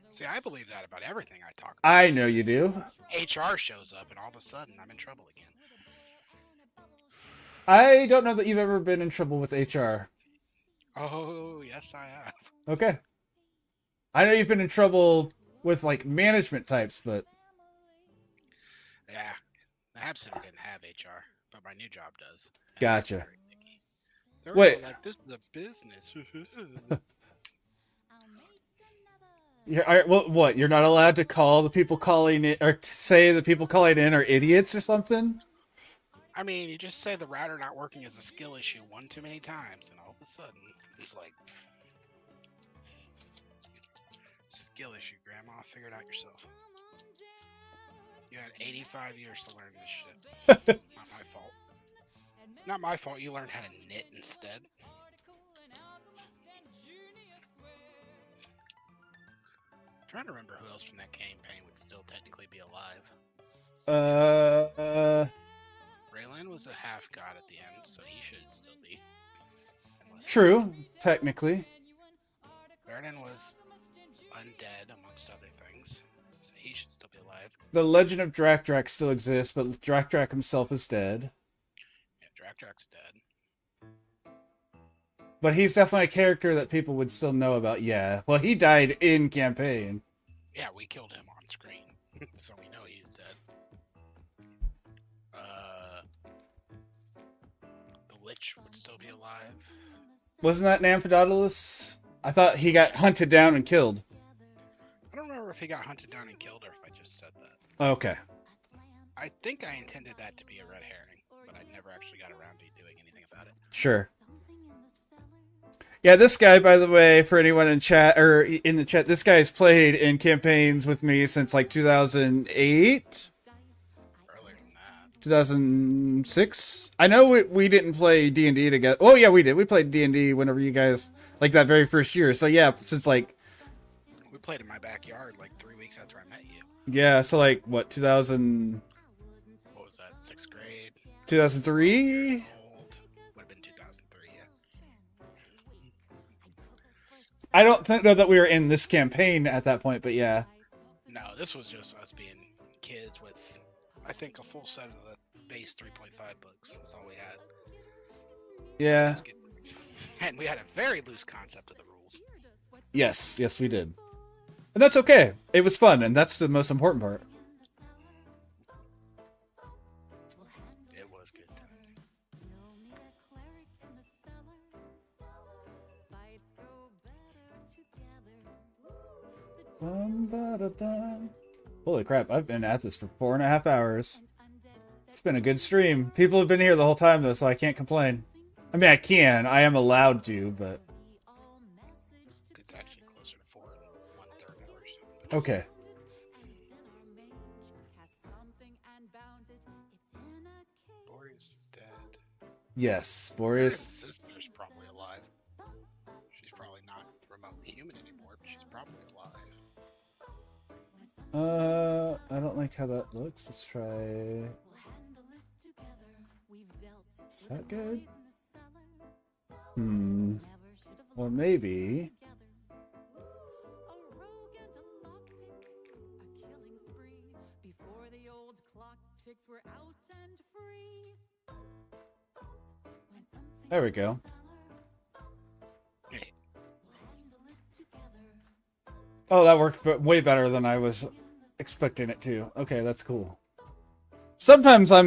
See, I believe that about everything I talk about. I know you do. HR shows up and all of a sudden I'm in trouble again. I don't know that you've ever been in trouble with HR. Oh, yes, I have. Okay. I know you've been in trouble with, like, management types, but... Yeah, the Hab Center didn't have HR, but my new job does. And Gotcha. they're very picky. They're Wait. also like, this is a business. What? You're not allowed to call the people calling in, or say the people calling in are idiots or something? I mean, you just say the router not working is a skill issue one too many times, and all of a sudden, it's like... Skill issue, Grandma. Figure it out yourself. You had 85 years to learn this shit. Not my fault. Not my fault you learned how to knit instead. I'm trying to remember who else from that campaign would still technically be alive. Raylan was a half god at the end, so he should still be. True, technically. Vernon was undead, amongst other things, so he should still be alive. The legend of Drak still exists, but Drak himself is dead. Yeah, Drak's dead. But he's definitely a character that people would still know about, yeah. Well, he died in campaign. Yeah, we killed him on screen, so we know he's dead. The Lich would still be alive. Wasn't that Amphidoculus? I thought he got hunted down and killed. I don't remember if he got hunted down and killed or if I just said that. Okay. I think I intended that to be a red herring, but I never actually got around to doing anything about it. Sure. Yeah, this guy, by the way, for anyone in chat or in the chat, this guy's played in campaigns with me since like 2008, Earlier than that. 2006. I know we didn't play D&D together. Oh yeah, we did. We played D&D whenever you guys, like, that very first year. So yeah, since like, We played in my backyard like 3 weeks after I met you. yeah, so like what, 2000, What was that, 6th grade? 2003? Old. Would have been 2003, yeah. I don't know that we were in this campaign at that point, but yeah. No, this was just us being kids with, I think, a full set of the base 3.5 books. That's all we had. Yeah. And we had a very loose concept of the rules. Yes, we did. And that's okay. It was fun, and that's the most important part. It was good times. Holy crap, I've been at this for 4.5 hours. It's been a good stream. People have been here the whole time, though, so I can't complain. I mean, I can. I am allowed to, but... It's actually closer to 4 and 1/3 hours. Okay. Boreas is dead. Yes, Meredith's Boreas. sister's probably alive. She's probably not remotely human anymore, but she's probably alive. I don't like how that looks. Let's try... Is that good? Or maybe... There we go. Hey, Oh, that worked way better than I was expecting it to. Okay, that's cool. Sometimes I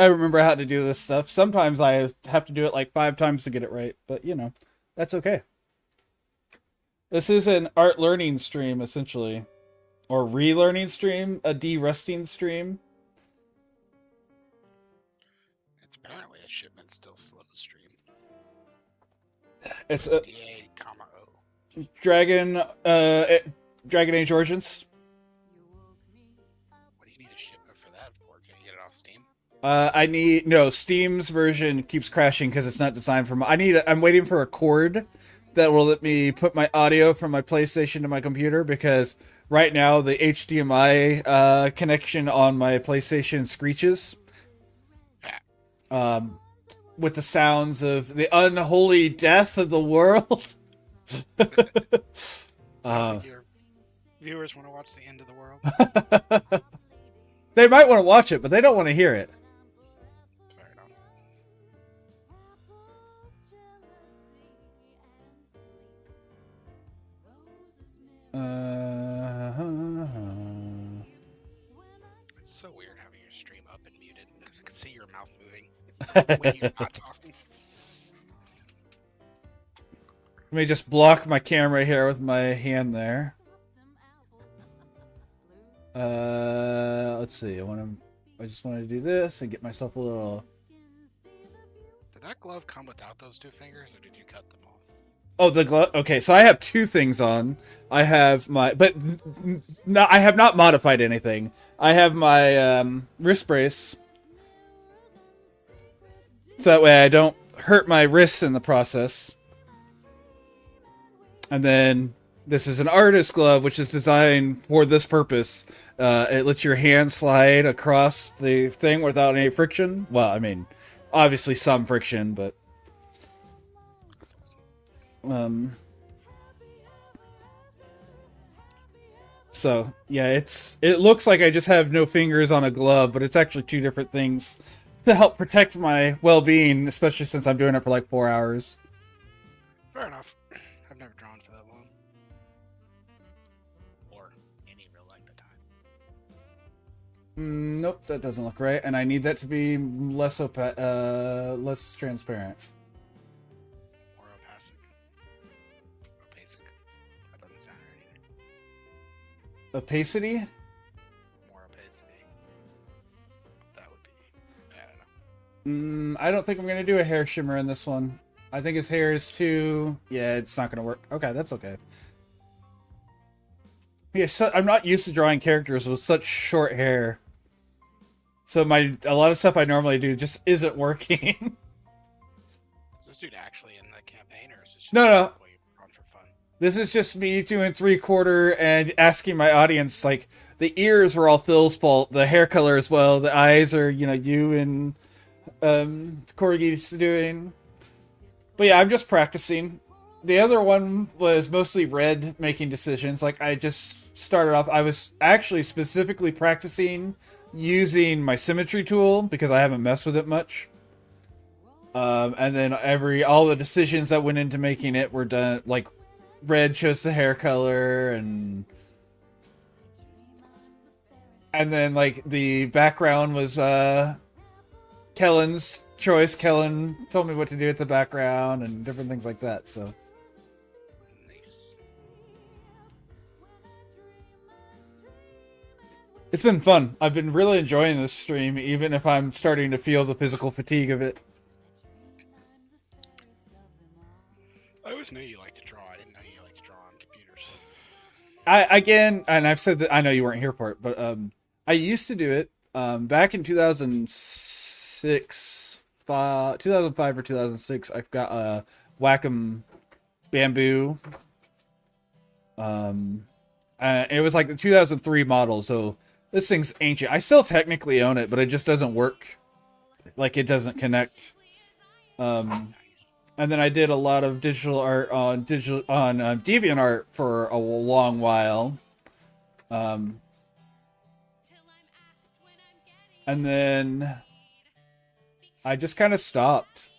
remember how to do this stuff. Sometimes I have to do it like 5 times to get it right. But, you know, that's okay. This is an art learning stream, essentially. Or relearning stream. A de-rusting stream. it's apparently a Shipment still slow stream. It's a DA, O. Dragon Age Origins. What do you need a shipment for that for? Can you get it off Steam? No, Steam's version keeps crashing because it's not designed for I'm waiting for a cord that will let me put my audio from my PlayStation to my computer, because right now the HDMI connection on my PlayStation screeches. With the sounds of the unholy death of the world. Your viewers want to watch the end of the world. They might want to watch it, but they don't want to hear it. Fair enough. It's so weird having your stream up and muted because I can see your mouth moving when you're not talking. Let me just block my camera here with my hand there. Let's see. I just want to do this and get myself a little. Did that glove come without those two fingers, or did you cut them off? Oh, the glove. Okay, so I have two things on. I have my, but no, I have not modified anything. I have my wrist brace, so that way I don't hurt my wrists in the process. And then this is an artist glove, which is designed for this purpose. It lets your hand slide across the thing without any friction. Well, I mean, obviously some friction, but That's awesome. So yeah, it looks like I just have no fingers on a glove, but it's actually two different things to help protect my well-being, especially since I'm doing it for like 4 hours. Fair enough. I've never drawn for that long. Or any real length of time. Nope, that doesn't look right, and I need that to be less less transparent. Or opacic. Opacic. That doesn't sound right either. Opacity? More opacity. That would be. I don't know. I don't think I'm gonna do a hair shimmer in this one. I think his hair is too. Yeah, it's not gonna work. Okay, that's okay. Yeah, so I'm not used to drawing characters with such short hair, so a lot of stuff I normally do just isn't working. Is this dude actually in the campaign, or is this just No. what you're drawing for fun? This is just me doing 3/4 and asking my audience, like, the ears were all Phil's fault, the hair color as well, the eyes are, you and Corgi's doing. But yeah, I'm just practicing. The other one was mostly Red making decisions. Like, I just started off, I was actually specifically practicing using my symmetry tool because I haven't messed with it much. And then all the decisions that went into making it were done, like, Red chose the hair color, and then, like, the background was Kellen's choice. Kellen told me what to do with the background and different things like that, so. Nice. It's been fun. I've been really enjoying this stream, even if I'm starting to feel the physical fatigue of it. I always knew you liked to draw. I didn't know you liked to draw on computers. Again, and I've said that, I know you weren't here for it, but I used to do it back in 2005 or 2006. I've got a Wacom Bamboo. And it was like the 2003 model, so this thing's ancient. I still technically own it, but it just doesn't work. Like, it doesn't connect. And then I did a lot of digital art on DeviantArt for a long while. And then I just kind of stopped.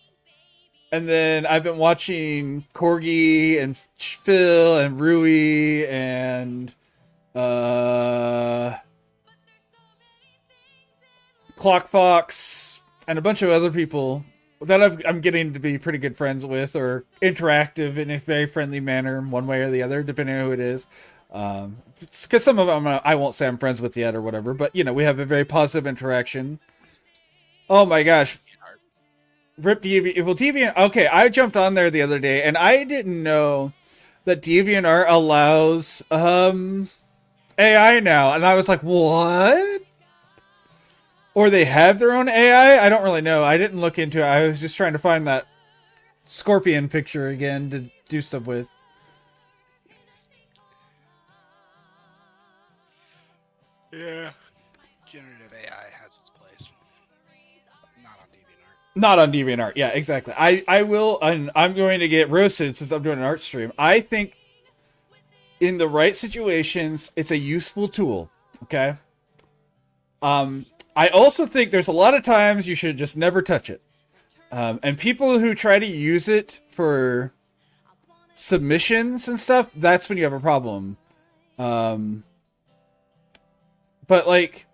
And then I've been watching Corgi and Phil and Rui and Clock Fox and a bunch of other people that I'm getting to be pretty good friends with, or interactive in a very friendly manner, one way or the other, depending on who it is. Because some of them I won't say I'm friends with yet or whatever, but we have a very positive interaction. Oh my gosh. Rip Deviant. Well, Deviant. Okay, I jumped on there the other day, and I didn't know that DeviantArt allows AI now, and I was like, what? Or they have their own AI? I don't really know. I didn't look into it. I was just trying to find that scorpion picture again do stuff with. Yeah. Generative AI has its place. Not on DeviantArt. Not on DeviantArt. Yeah, exactly. I will, and I'm going to get roasted since I'm doing an art stream. I think in the right situations, it's a useful tool. Okay. I also think there's a lot of times you should just never touch it. And people who try to use it for submissions and stuff, that's when you have a problem. But like,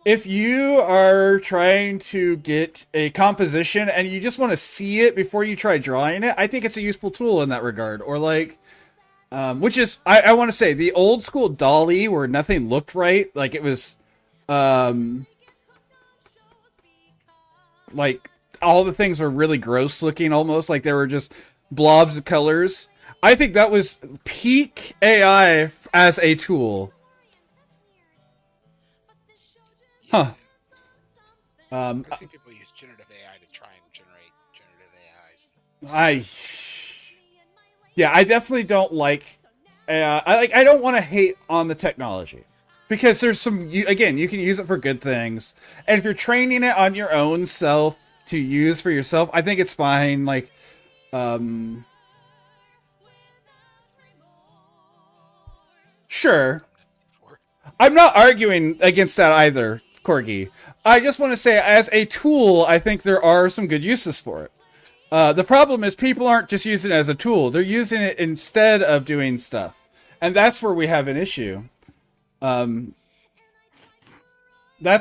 if you are trying to get a composition and you just want to see it before you try drawing it, I think it's a useful tool in that regard. Or like, which is, I want to say, the old school Dolly where nothing looked right, like it was, like all the things were really gross looking, almost like they were just blobs of colors. I think that was peak AI as a tool. Huh. I've seen people use generative AI to try and generate generative AIs. Yeah, I definitely don't like. I don't want to hate on the technology because there's some. Again, you can use it for good things, and if you're training it on your own self to use for yourself, I think it's fine. Like, sure. I'm not arguing against that either, Corgi. I just want to say, as a tool, I think there are some good uses for it. The problem is people aren't just using it as a tool. They're using it instead of doing stuff. And that's where we have an issue. That's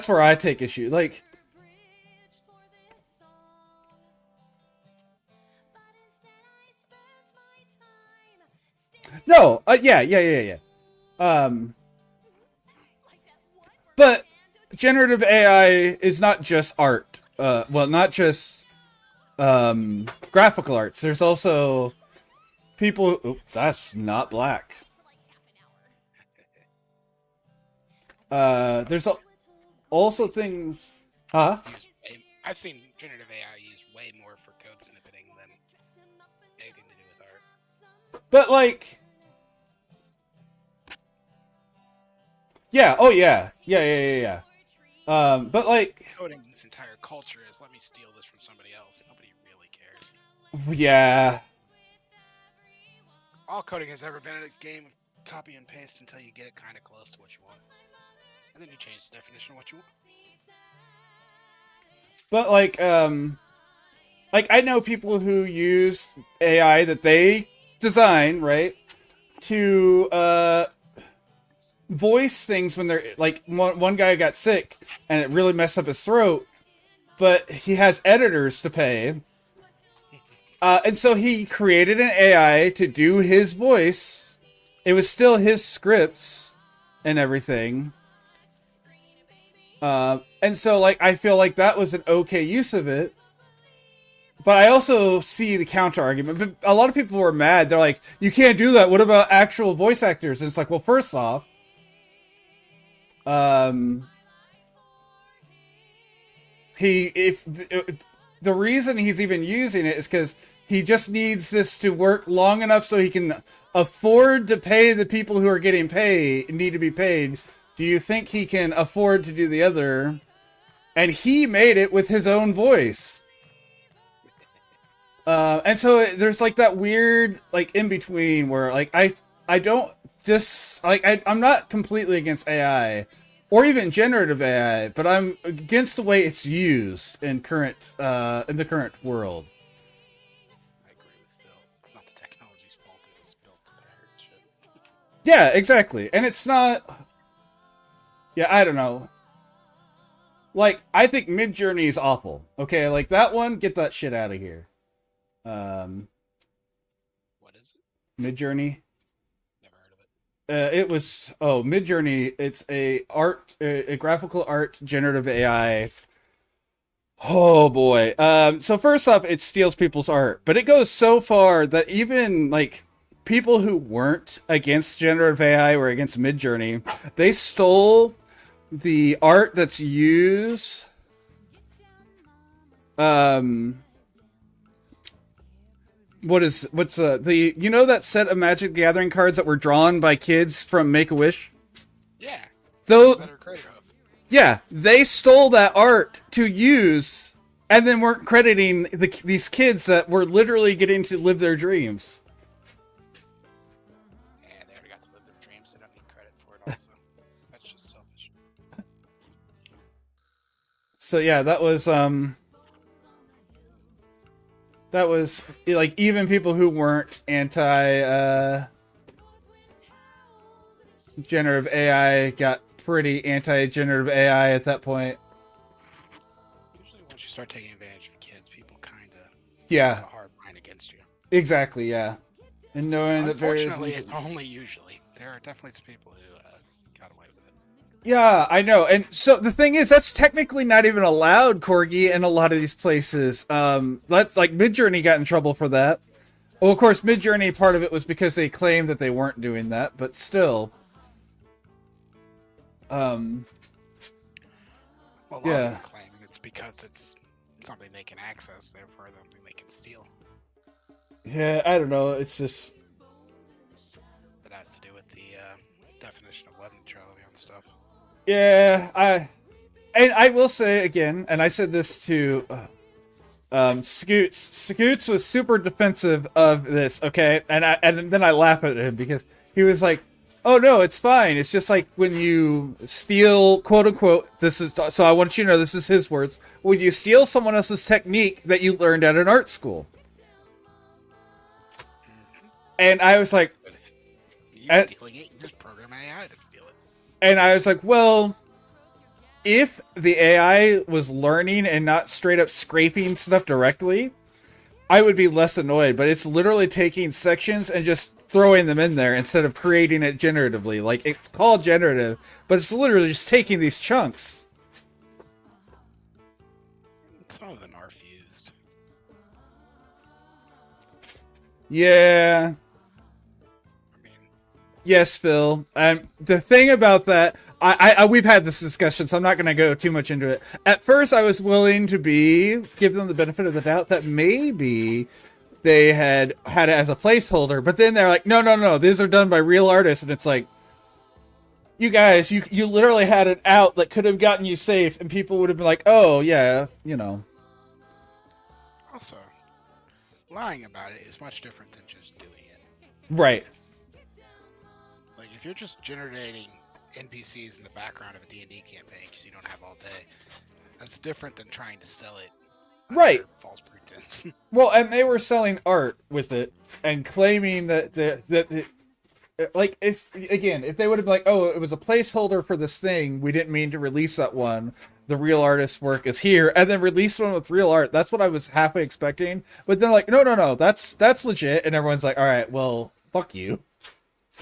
where I take issue. Like, no, yeah. But generative AI is not just art. Well, not just graphical arts. There's also people. Oops, that's not black. There's also things. Huh? I've seen generative AI used way more for code snippeting than anything to do with art. But like, yeah. Oh yeah. Yeah. But like, Coding this entire culture is let me steal this from somebody else. Nobody really cares. yeah. All coding has ever been a game of copy and paste until you get it kind of close to what you want. And then you change the definition of what you want. But like I know people who use AI that they design, right, to voice things when they're like one guy got sick and it really messed up his throat, but he has editors to pay. And so he created an AI to do his voice. It was still his scripts and everything. And so, like, I feel like that was an okay use of it. But I also see the counter argument. But a lot of people were mad. They're like, you can't do that. What about actual voice actors? And it's like, well, first off, the reason he's even using it is because he just needs this to work long enough so he can afford to pay the people who are getting need to be paid. Do you think he can afford to do the other? And he made it with his own voice. And so there's like that weird like in between where like I don't just like I'm not completely against AI or even generative AI, but I'm against the way it's used in the current world. I agree with Phil. It's not the technology's fault. It was built to parrot shit. Yeah, exactly. And it's not. Yeah, I don't know. Like, I think Midjourney is awful. Okay, like that one, get that shit out of here. What is it? Midjourney. Never heard of it. It was Midjourney. It's a graphical art generative AI. Oh boy. So first off, it steals people's art, but it goes so far that even like people who weren't against generative AI or against Midjourney, they stole the art that's used. what's the you know that set of Magic the Gathering cards that were drawn by kids from Make-A-Wish? Yeah. Though, Better credit of. yeah, they stole that art to use, and then weren't crediting these kids that were literally getting to live their dreams. Yeah, they already got to live their dreams. They don't need credit for it. Also, that's just selfish. So yeah, that was like even people who weren't anti generative AI got pretty anti-generative AI at that point. Usually, once you start taking advantage of kids, people kind of Yeah, have a hard line against you. exactly. Yeah, and knowing that various. Unfortunately, it's only usually. There are definitely some people who got away with it. Yeah, I know. And so the thing is, that's technically not even allowed, Corgi, in a lot of these places. That's like Midjourney got in trouble for that. Well, of course, Midjourney, part of it was because they claimed that they weren't doing that, but still. Well, a lot of Yeah. them claim it's because it's something they can access, therefore something they can steal. Yeah, I don't know. It's just. That has to do with the definition of web neutrality and stuff. Yeah, I will say again, and I said this to Scoots. Scoots was super defensive of this, okay? And then I laugh at him because he was like, "Oh no, it's fine. It's just like when you steal, quote unquote, this is so I want you to know this is his words. When you steal someone else's technique that you learned at an art school." And I was like, You're stealing it, you just program AI to steal it. and I was like, well, if the AI was learning and not straight up scraping stuff directly, I would be less annoyed. But it's literally taking sections and just throwing them in there instead of creating it generatively. Like, it's called generative, but it's literally just taking these chunks. Some of them are fused. Yeah. I mean, Yes, Phil. The thing about that, we've had this discussion, so I'm not going to go too much into it. At first, I was willing to give them the benefit of the doubt that maybe they had it as a placeholder, but then they're like, no, these are done by real artists, and it's like, you guys, you literally had an out that could have gotten you safe, and people would have been like, oh, yeah, you know. also, lying about it is much different than just doing it. Right. Like, if you're just generating NPCs in the background of a D&D campaign because you don't have all day, that's different than trying to sell it under Right. false pretense. Well, and they were selling art with it and claiming that like, if they would have been like, oh, it was a placeholder for this thing, we didn't mean to release that one, the real artist's work is here, and then release one with real art, that's what I was halfway expecting. But then like, no, that's legit, and everyone's like, all right, well, fuck you.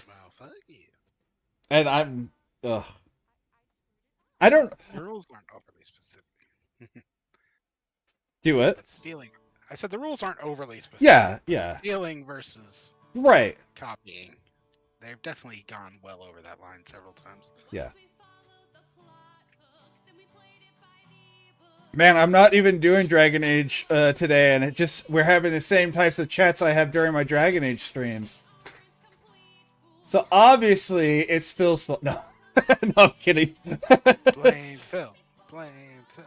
Well, fuck you. And I'm I don't The rules aren't overly specific. do it. But stealing. I said the rules aren't overly specific. Yeah. Stealing versus Right. copying. They've definitely gone well over that line several times. Yeah. Man, I'm not even doing Dragon Age today, and we're having the same types of chats I have during my Dragon Age streams. So obviously it's Phil's fault. No, no, I'm kidding. Blame Phil. Blame Phil.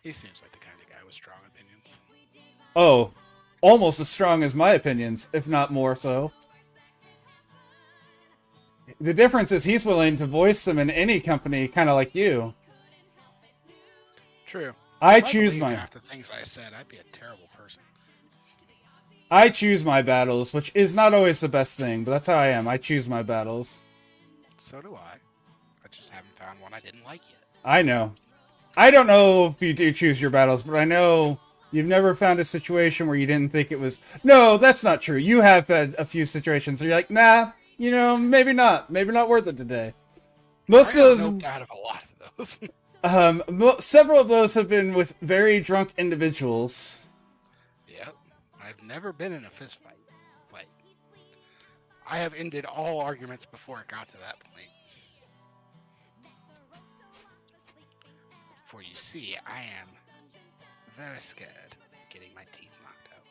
He seems like the kind of guy with strong opinions. Oh, almost as strong as my opinions, if not more so. The difference is he's willing to voice them in any company, kind of like you. True. I If choose believed mine. half the things I said, I'd be a terrible person. I choose my battles, which is not always the best thing, but that's how I am. I choose my battles. So do I. I just haven't found one I didn't like yet. I know. I don't know if you do choose your battles, but I know you've never found a situation where you didn't think it was... No, that's not true. You have had a few situations where you're like, nah, you know, maybe not. Maybe not worth it today. Most I of have those... no doubt of a lot of those. Several of those have been with very drunk individuals. Yep. I've never been in a fist fight. Like, I have ended all arguments before it got to that point. For you see, I am very scared of getting my teeth knocked out.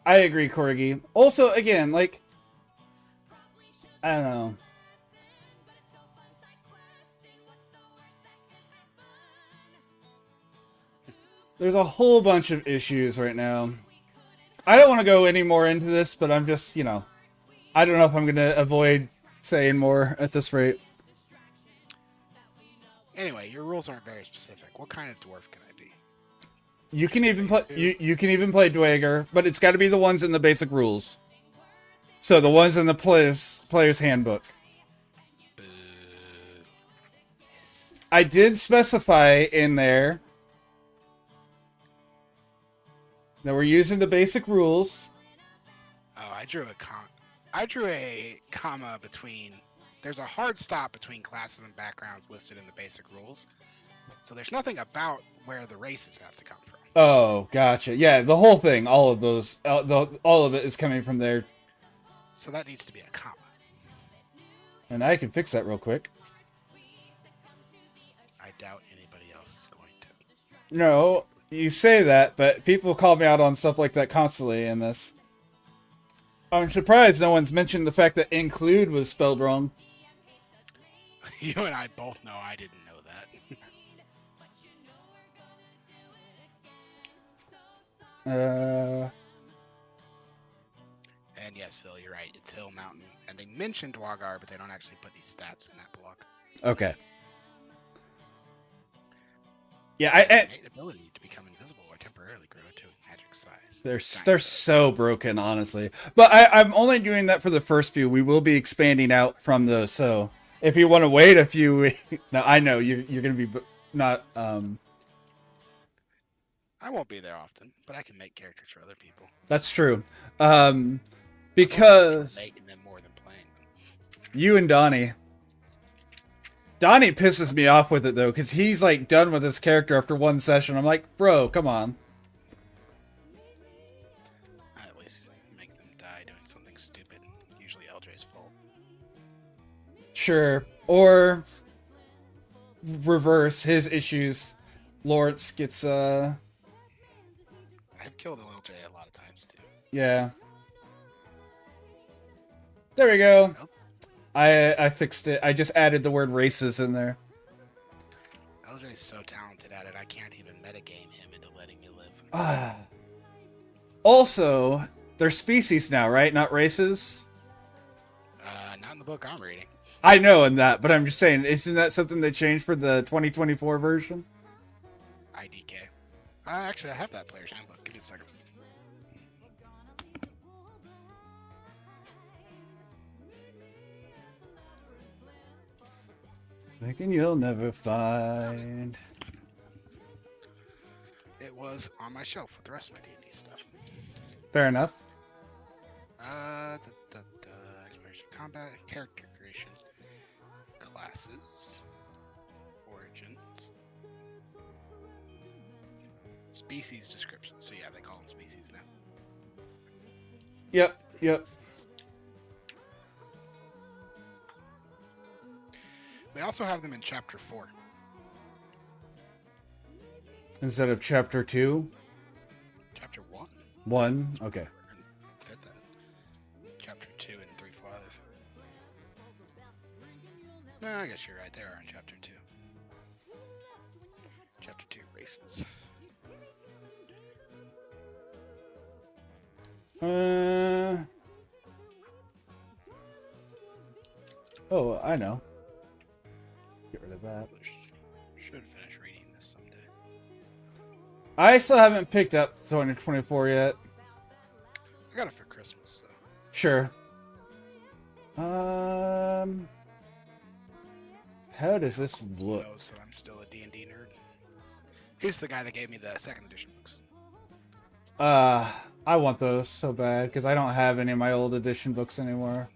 I agree, Corgi. Also, again, like, I don't know. There's a whole bunch of issues right now. I don't want to go any more into this, but I'm just, you know, I don't know if I'm going to avoid saying more at this rate. Anyway, your rules aren't very specific. What kind of dwarf can I be? You can even play you can even play Dwager, but it's got to be the ones in the basic rules. So the ones in the player's handbook. I did specify in there that we're using the basic rules. Oh, I drew a comma between. There's a hard stop between classes and backgrounds listed in the basic rules. So there's nothing about where the races have to come from. Oh, gotcha. Yeah, the whole thing, all of those, all of it is coming from there. So that needs to be a comma. And I can fix that real quick. I doubt anybody else is going to. No, you say that, but people call me out on stuff like that constantly in this. I'm surprised no one's mentioned the fact that include was spelled wrong. You and I both know I didn't know that. And yes, Phil, you're right. It's Hill Mountain. And they mentioned Dwagar, but they don't actually put any stats in that block. Okay. Yeah, Innate ability to become invisible or temporarily grow to a magic size. they're so broken, honestly. But I'm only doing that for the first few. We will be expanding out from those. So if you want to wait a few weeks, now I know you're going to be not. I won't be there often, but I can make characters for other people. That's true. Because making them more than playing them. You and Donnie. Donnie pisses me off with it though, because he's like done with his character after one session. I'm like, bro, come on. I at least make them die doing something stupid. Usually LJ's fault. Sure. Or reverse his issues. Lawrence gets I've killed LJ a lot of times too. Yeah. There we go. Nope. I fixed it. I just added the word races in there. LJ's so talented at it, I can't even metagame him into letting me live. Also, they're species now, right? Not races? Not in the book I'm reading. I know in that, but I'm just saying, isn't that something they changed for the 2024 version? IDK. Actually, I have that player's handbook. Give me a second. Thinking you'll never find. It was on my shelf with the rest of my D&D stuff. Fair enough. Exploration, combat, character creation, classes, origins, species description. So yeah, they call them species now. Yep. They also have them in chapter 4. Instead of chapter 2? Chapter 1. 1? Okay. Fit that. Chapter 2 and 3-5. No, I guess you're right. They are in chapter 2. Chapter 2 races. Oh, I know. Get rid of that. Should finish reading this someday. I still haven't picked up 2024 yet. I got it for Christmas, so. Sure. How does this look? Oh, so I'm still a D&D nerd. He's the guy that gave me the second edition books. I want those so bad because I don't have any of my old edition books anymore.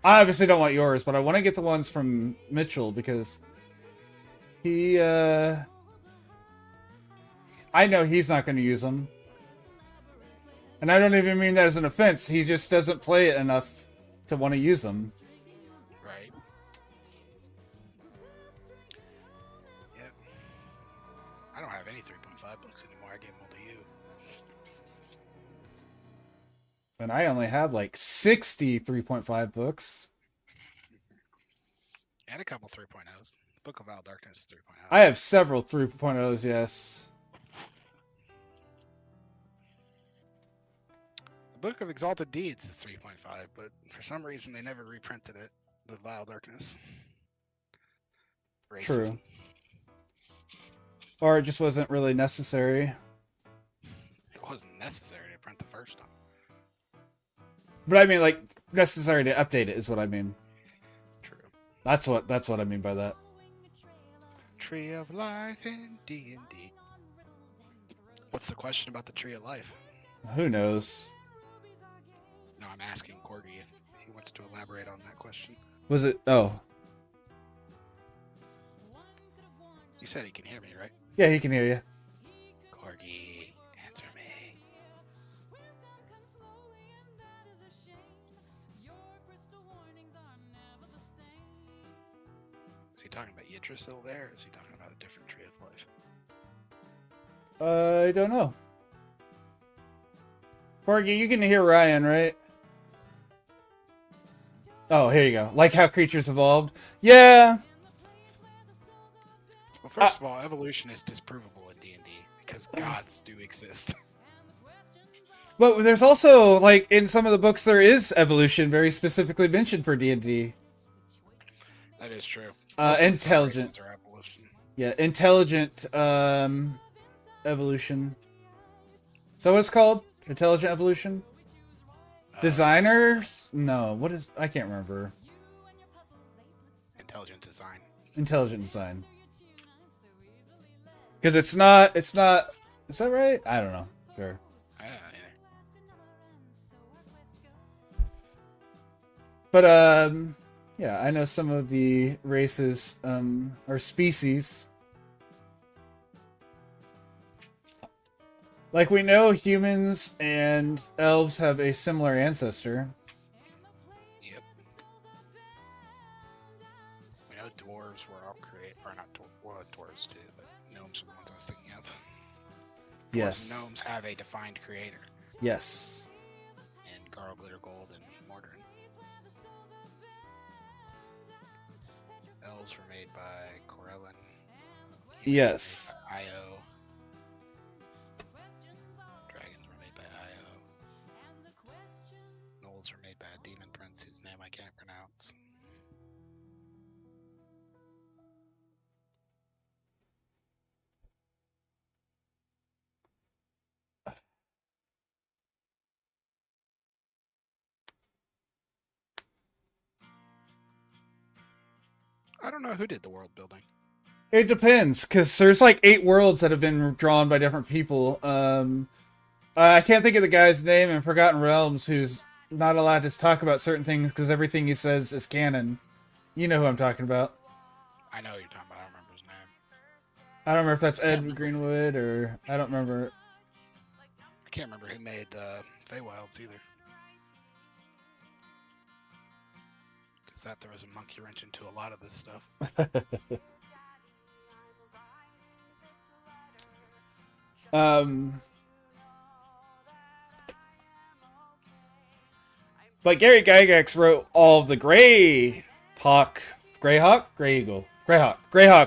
I obviously don't want yours, but I want to get the ones from Mitchell because he, I know he's not going to use them. And I don't even mean that as an offense. He just doesn't play it enough to want to use them. Right. Yep. I don't have any 3.5 books anymore. I gave them all to you. And I only have like 60 3.5 books. And a couple 3.0s. Book of Vile Darkness is 3.0. I have several 3.0s, yes. The Book of Exalted Deeds is 3.5, but for some reason they never reprinted it. The Vile Darkness. Racism. True. Or it just wasn't really necessary. It wasn't necessary to print the first time. But I mean, like, necessary to update it is what I mean. True. That's what I mean by that. Tree of Life in D&D. What's the question about the Tree of Life? Who knows? No, I'm asking Corgi if he wants to elaborate on that question. Was it? Oh. You said he can hear me, right? Yeah, he can hear you. Corgi, answer me. Is he talking about Yggdrasil there, or is he talking about a different Tree of Life? I don't know. Corgi, you can hear Ryan, right? Oh, here you go. Like how creatures evolved? Yeah. Well, first of all, evolution is disprovable in D&D because gods do exist. But there's also, like, in some of the books, there is evolution very specifically mentioned for D&D. That is true. Intelligent. Are evolution. Yeah, intelligent evolution. So what's it called? Intelligent evolution? Designers? No, what is... I can't remember. Intelligent design. Intelligent design. Because it's not... Is that right? I don't know. Sure. Yeah. But, yeah, I know some of the races, or species. Like, we know humans and elves have a similar ancestor. Yep. We know dwarves were all created, or not dwarves too, but gnomes are the ones I was thinking of. Yes. Gnomes have a defined creator. Yes. And Garl, Glittergold, and Mordrin. Elves were made by Corellin. Yes. Io. Dragons were made by Io. Gnolls were made by a demon prince whose name I can't pronounce. I don't know who did the world building. It depends, because there's like 8 worlds that have been drawn by different people. I can't think of the guy's name in Forgotten Realms who's not allowed to talk about certain things because everything he says is canon. You know who I'm talking about. I know who you're talking about. I don't remember his name. I don't remember if that's Ed Greenwood or... I don't remember. I can't remember who made Feywilds either. Because that there was a monkey wrench into a lot of this stuff. But Gary Gygax wrote all of the Greyhawk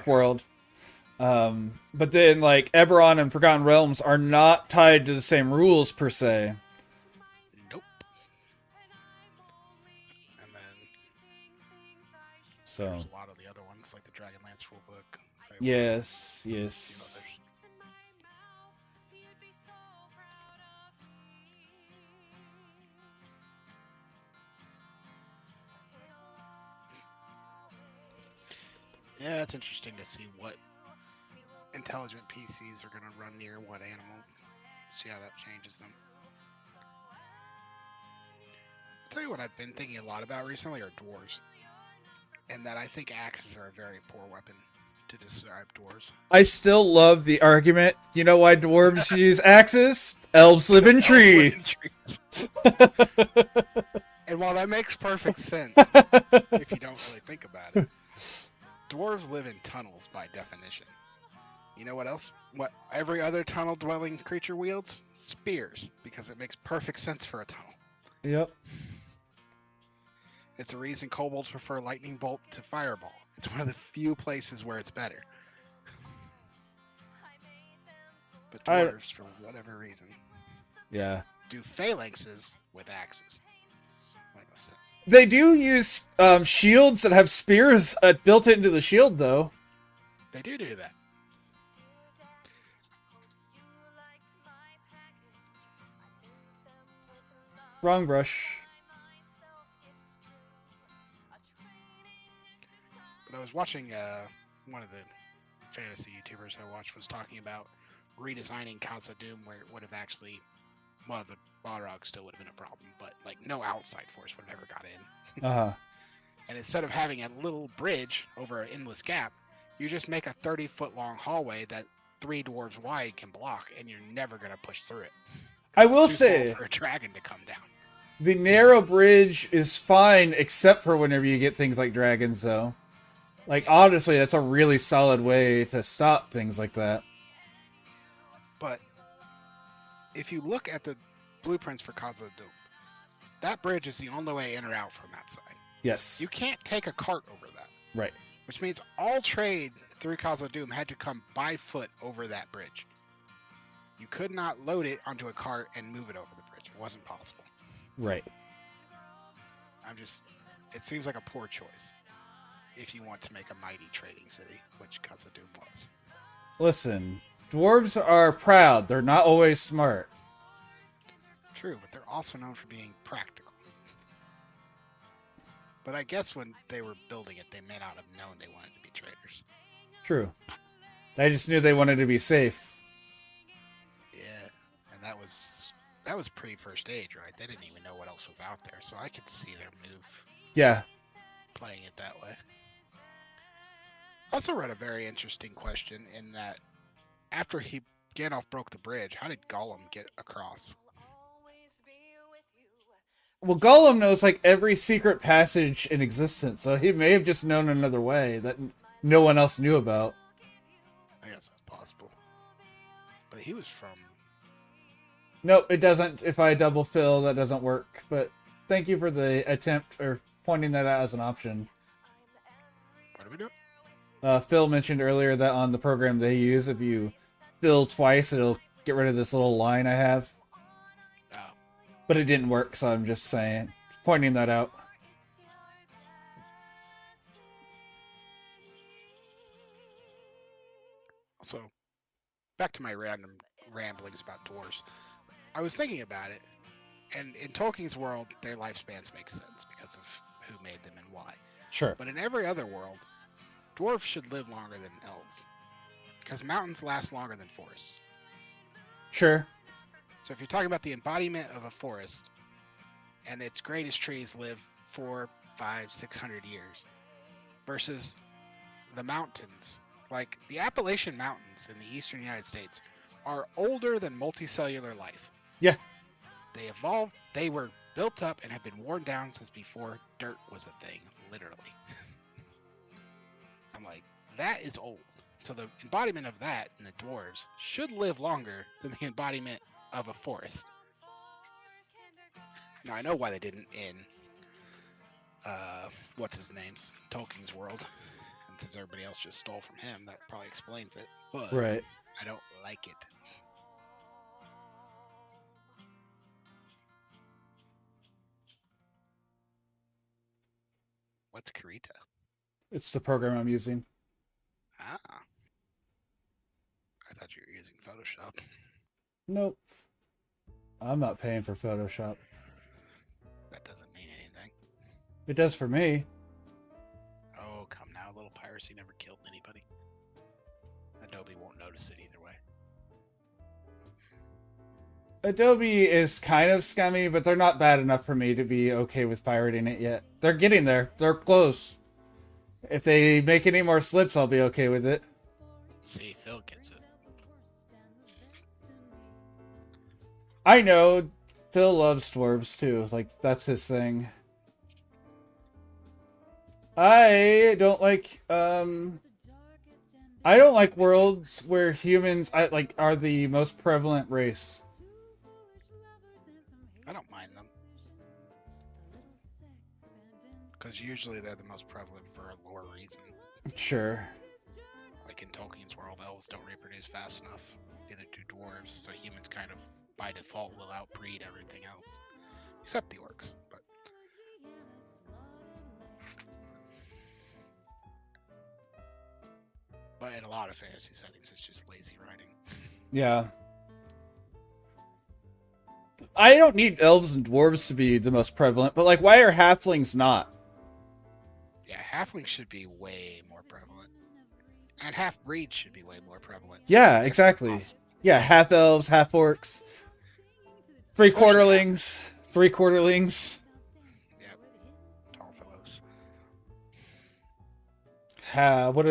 world. But then, like, Eberron and Forgotten Realms are not tied to the same rules, per se. Nope. And then... So... there's a lot of the other ones, like the Dragonlance rulebook. Yes, yes. Yeah, it's interesting to see what intelligent PCs are going to run near what animals. See how that changes them. I'll tell you what I've been thinking a lot about recently are dwarves. And that I think axes are a very poor weapon to describe dwarves. I still love the argument. You know why dwarves use axes? Elves live in trees. And while that makes perfect sense, if you don't really think about it, dwarves live in tunnels by definition. You know what else? What every other tunnel dwelling creature wields? Spears, because it makes perfect sense for a tunnel. Yep. It's the reason kobolds prefer lightning bolt to fireball. It's one of the few places where it's better. But dwarves, for whatever reason, Yeah. do phalanxes with axes. Makes no sense. They do use shields that have spears built into the shield, though. They do that. Wrong brush. But I was watching one of the fantasy YouTubers I watched was talking about redesigning Casa Doom where it would have actually, well, the Balrog still would have been a problem, but like no outside force would have ever got in. Uh-huh. And instead of having a little bridge over an endless gap, you just make a 30-foot long hallway that 3 dwarves wide can block, and you're never going to push through it. I will It's too small say, for a dragon to come down. the narrow bridge is fine, except for whenever you get things like dragons, though. Like, honestly, that's a really solid way to stop things like that. But if you look at the blueprints for Casa Doom, that bridge is the only way in or out from that side. Yes. You can't take a cart over that. Right. Which means all trade through Casa Doom had to come by foot over that bridge. You could not load it onto a cart and move it over the bridge. It wasn't possible. Right. It seems like a poor choice if you want to make a mighty trading city, which Casa Doom was. Listen, dwarves are proud. They're not always smart. True, but they're also known for being practical. But I guess when they were building it, they may not have known they wanted to be traders. True. I just knew they wanted to be safe. Yeah, and that was pre-first age, right? They didn't even know what else was out there, so I could see their move Yeah. playing it that way. I also read a very interesting question in that after Gandalf broke the bridge, how did Gollum get across? Well, Gollum knows, like, every secret passage in existence, so he may have just known another way that no one else knew about. I guess that's possible. But he was from... Nope, it doesn't. If I double fill, that doesn't work. But thank you for the attempt, or pointing that out as an option. What do we do? Phil mentioned earlier that on the program they use, if you fill twice, it'll get rid of this little line I have. Oh. But it didn't work, so I'm just saying, pointing that out. So, back to my random ramblings about dwarves. I was thinking about it, and in Tolkien's world, their lifespans make sense because of who made them and why. Sure. But in every other world, dwarves should live longer than elves. Because mountains last longer than forests. Sure. So if you're talking about the embodiment of a forest, and its greatest trees live 400, 500, 600 years, versus the mountains, like the Appalachian Mountains in the eastern United States, are older than multicellular life. Yeah. They evolved, they were built up and have been worn down since before dirt was a thing, literally. I'm like, that is old. So the embodiment of that in the dwarves should live longer than the embodiment of a forest. Now I know why they didn't in what's his name's Tolkien's world. And since everybody else just stole from him, that probably explains it. But Right. I don't like it. What's Karita? It's the program I'm using. Ah. I thought you were using Photoshop. Nope. I'm not paying for Photoshop. That doesn't mean anything. It does for me. Oh, come now. A little piracy never killed anybody. Adobe won't notice it either way. Adobe is kind of scummy, but they're not bad enough for me to be okay with pirating it yet. They're getting there. They're close. If they make any more slips, I'll be okay with it. See, Phil gets it. I know. Phil loves dwarves too. Like, that's his thing. I don't like, I I don't like worlds where humans are the most prevalent race. I don't mind them. Because usually they're the most prevalent for a lore reason. Sure. Like in Tolkien's world, elves don't reproduce fast enough. Neither do dwarves, so humans kind of, by default, will outbreed everything else. Except the orcs, but... But in a lot of fantasy settings, it's just lazy writing. Yeah. I don't need elves and dwarves to be the most prevalent, but like, why are halflings not? Yeah, halflings should be way more prevalent. And half-breeds should be way more prevalent. Yeah, if exactly. possible. Yeah, half elves, half orcs, three Especially quarterlings. Yep. Tall fellows. What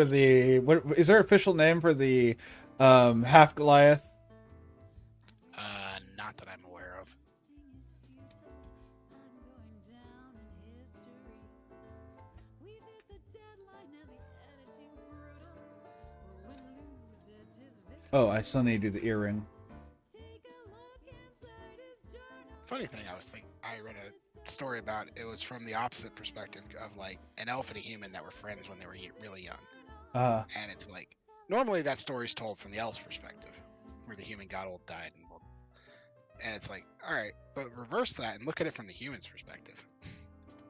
is there an official name for the half Goliath? Not that I'm aware of. Oh, I still need to do the earring. Funny thing, I read a story about it was from the opposite perspective of like an elf and a human that were friends when they were really young. And it's like normally that story's told from the elf's perspective, where the human got old, died, and it's like, all right, but reverse that and look at it from the human's perspective.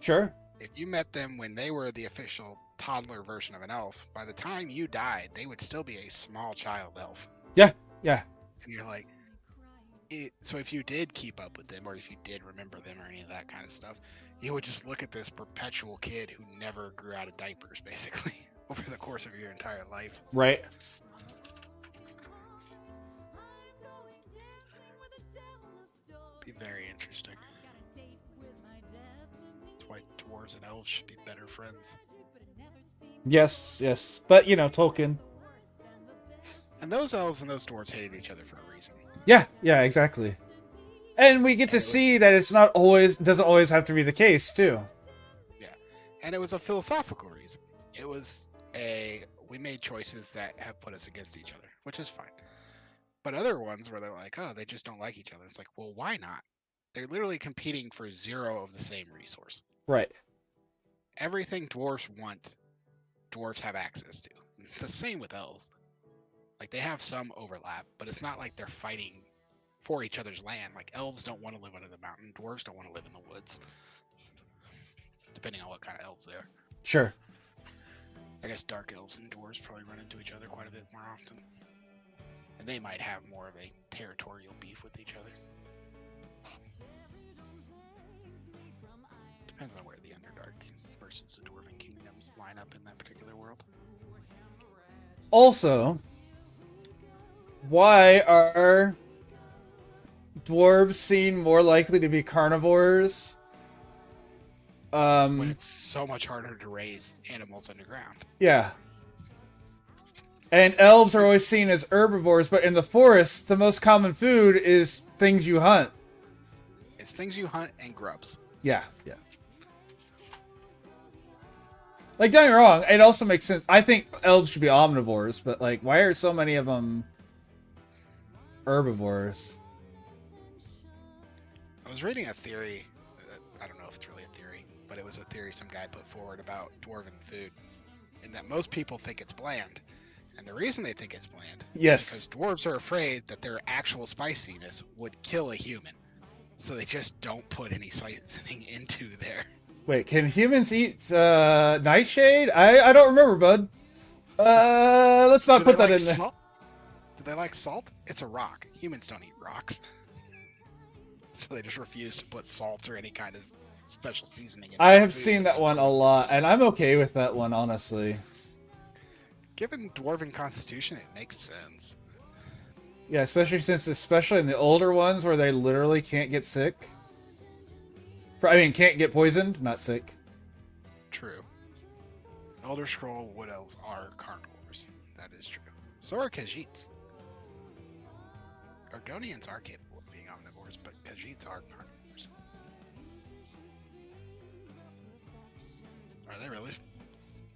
Sure. If you met them when they were the official toddler version of an elf, by the time you died, they would still be a small child elf. Yeah. And you're like, so if you did keep up with them, or if you did remember them, or any of that kind of stuff, you would just look at this perpetual kid who never grew out of diapers, basically, over the course of your entire life. Right. Be very interesting. That's why dwarves and elves should be better friends. Yes. But, Tolkien. And those elves and those dwarves hated each other for a reason. Yeah, exactly. And we get to see that it's doesn't always have to be the case, too. Yeah. And it was a philosophical reason. It was we made choices that have put us against each other, which is fine. But other ones where they're like, oh, they just don't like each other. It's like, well, why not? They're literally competing for 0 of the same resource. Right. Everything dwarves want, dwarves have access to. It's the same with elves. Like, they have some overlap, but it's not like they're fighting for each other's land. Like, elves don't want to live under the mountain. Dwarves don't want to live in the woods. Depending on what kind of elves they are. Sure. I guess dark elves and dwarves probably run into each other quite a bit more often. And they might have more of a territorial beef with each other. Depends on where the Underdark versus the Dwarven Kingdoms line up in that particular world. Also, why are dwarves seen more likely to be carnivores? When it's so much harder to raise animals underground. Yeah. And elves are always seen as herbivores, but in the forest, the most common food is things you hunt. It's things you hunt and grubs. Yeah. Like, don't get me wrong, it also makes sense. I think elves should be omnivores, but, like, why are so many of them herbivores? I was reading a theory, I don't know if it's really a theory, but it was a theory some guy put forward about dwarven food, and that most people think it's bland. And the reason they think it's bland Yes. is because dwarves are afraid that their actual spiciness would kill a human. So they just don't put any seasoning into there. Wait, can humans eat nightshade? I don't remember, bud. Let's not put that in there. Salt? Do they like salt? It's a rock. Humans don't eat rocks. So they just refuse to put salt or any kind of special seasoning in I their have food. seen that one a lot, and I'm okay with that one, honestly. Given dwarven constitution, it makes sense. Yeah, especially in the older ones where they literally can't get sick. Can't get poisoned, not sick. True. Elder Scroll Wood Elves are carnivores. That is true. So are Khajiits. Argonians are capable of being omnivores, but Khajiits are carnivores. Are they really?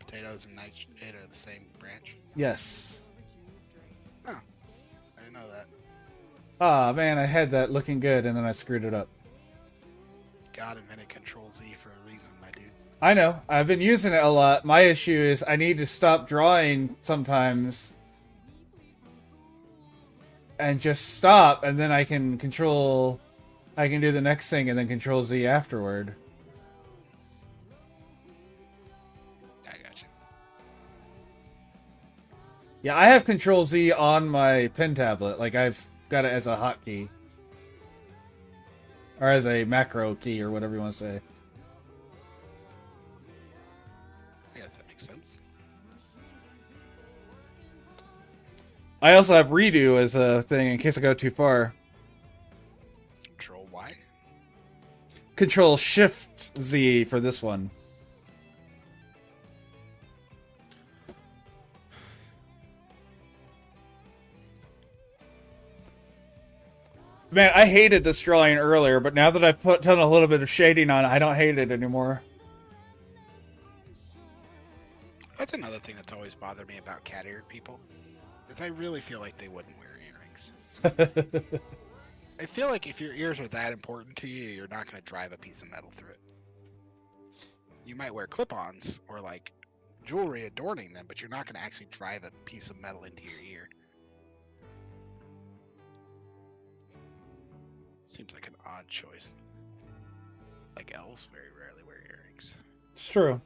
Potatoes and nightshade are the same branch? Yes. Ah, man, I had that looking good, and then I screwed it up. God invented Control Z for a reason, my dude. I know. I've been using it a lot. My issue is I need to stop drawing sometimes and just stop, and then I can control... I can do the next thing and then Control Z afterward. I got you. Yeah, I have Control Z on my pen tablet. Like, I've got it as a hotkey. Or as a macro key, or whatever you want to say. I guess that makes sense. I also have redo as a thing in case I go too far. Control Y? Control Shift Z for this one. Man, I hated this drawing earlier, but now that I've done a little bit of shading on it, I don't hate it anymore. That's another thing that's always bothered me about cat-eared people. Is I really feel like they wouldn't wear earrings. I feel like if your ears are that important to you, you're not going to drive a piece of metal through it. You might wear clip-ons or like jewelry adorning them, but you're not going to actually drive a piece of metal into your ear. Seems like an odd choice. Like elves very rarely wear earrings. It's true.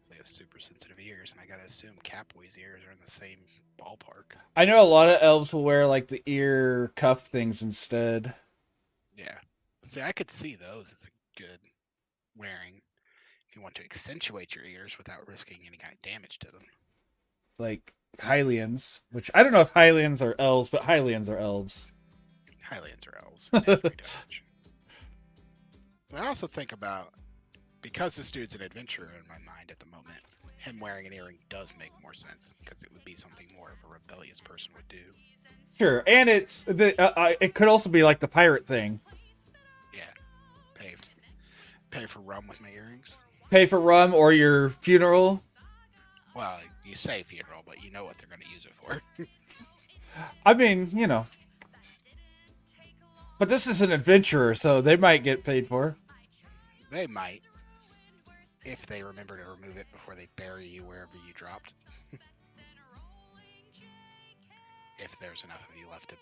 They have super sensitive ears, and I gotta assume Catboy's ears are in the same ballpark. I know a lot of elves will wear like the ear cuff things instead. Yeah. See, I could see those as a good wearing if you want to accentuate your ears without risking any kind of damage to them. Like Hylians, which I don't know if Hylians are elves, but Hylians are elves. Hylians are elves in every dimension. But I also think about, because this dude's an adventurer in my mind at the moment, him wearing an earring does make more sense, because it would be something more of a rebellious person would do. Sure, and it's it could also be like the pirate thing. Yeah. Pay for rum with my earrings. Pay for rum or your funeral. Well, you say funeral, but you know what they're going to use it for. I mean, you know. But this is an adventurer, so they might get paid for. They might, if they remember to remove it before they bury you wherever you dropped. If there's enough of you left to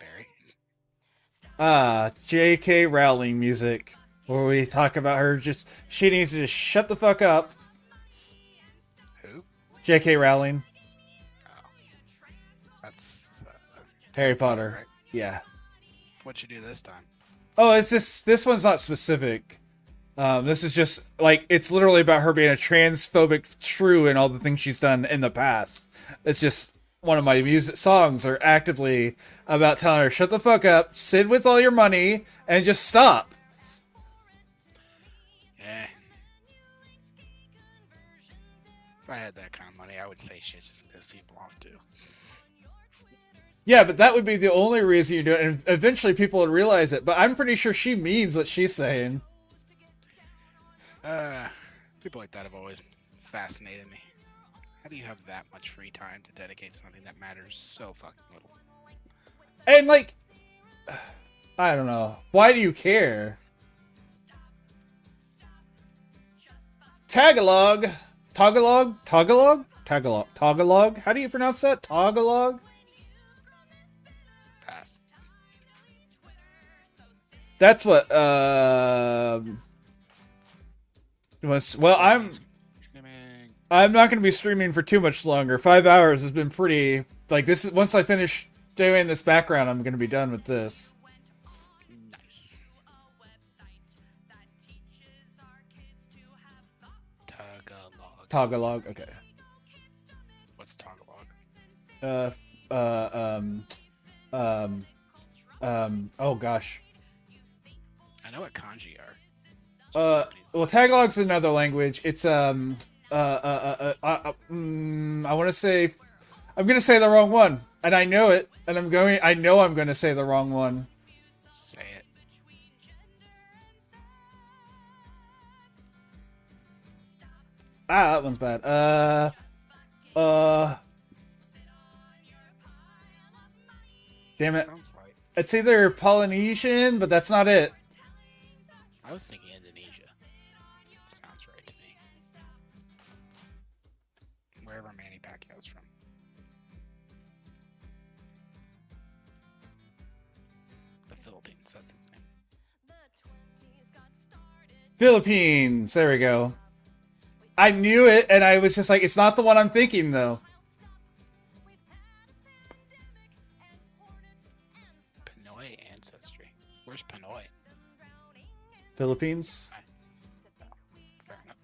bury. J.K. Rowling music. Where we talk about her she needs to just shut the fuck up. Who? J.K. Rowling. Oh. That's Harry Potter. right? Yeah. What'd you do this time? Oh, it's just, this one's not specific. This is just, like, it's literally about her being a transphobic shrew and all the things she's done in the past. It's just, one of my music songs are actively about telling her, shut the fuck up, sit with all your money, and just stop. Yeah. If I had that kind of money, I would say shit just to piss people off too. Yeah, but that would be the only reason you do it, and eventually people would realize it. But I'm pretty sure she means what she's saying. People like that have always fascinated me. How do you have that much free time to dedicate to something that matters so fucking little? And, like, I don't know. Why do you care? Tagalog? Tagalog? Tagalog? Tagalog? Tagalog? How do you pronounce that? Tagalog? Pass. That's what, well, I'm not going to be streaming for too much longer. 5 hours has been pretty, like, this is, once I finish doing this background, I'm going to be done with this. Nice. Tagalog, okay. What's Tagalog? Oh gosh. I know what kanji are. Well, Tagalog's another language. It's, I want to say, I'm going to say the wrong one. And I know it. And I know I'm going to say the wrong one. Say it. That one's bad. Damn it. Sounds like It's either Polynesian, but that's not it. I was thinking Indonesia. Sounds right to me. Wherever Manny Pacquiao's from. The Philippines, that's its name. Philippines. There we go. I knew it, and I was just like, it's not the one I'm thinking, though. Pinoy ancestry. Where's Pinoy? Philippines. Fair enough.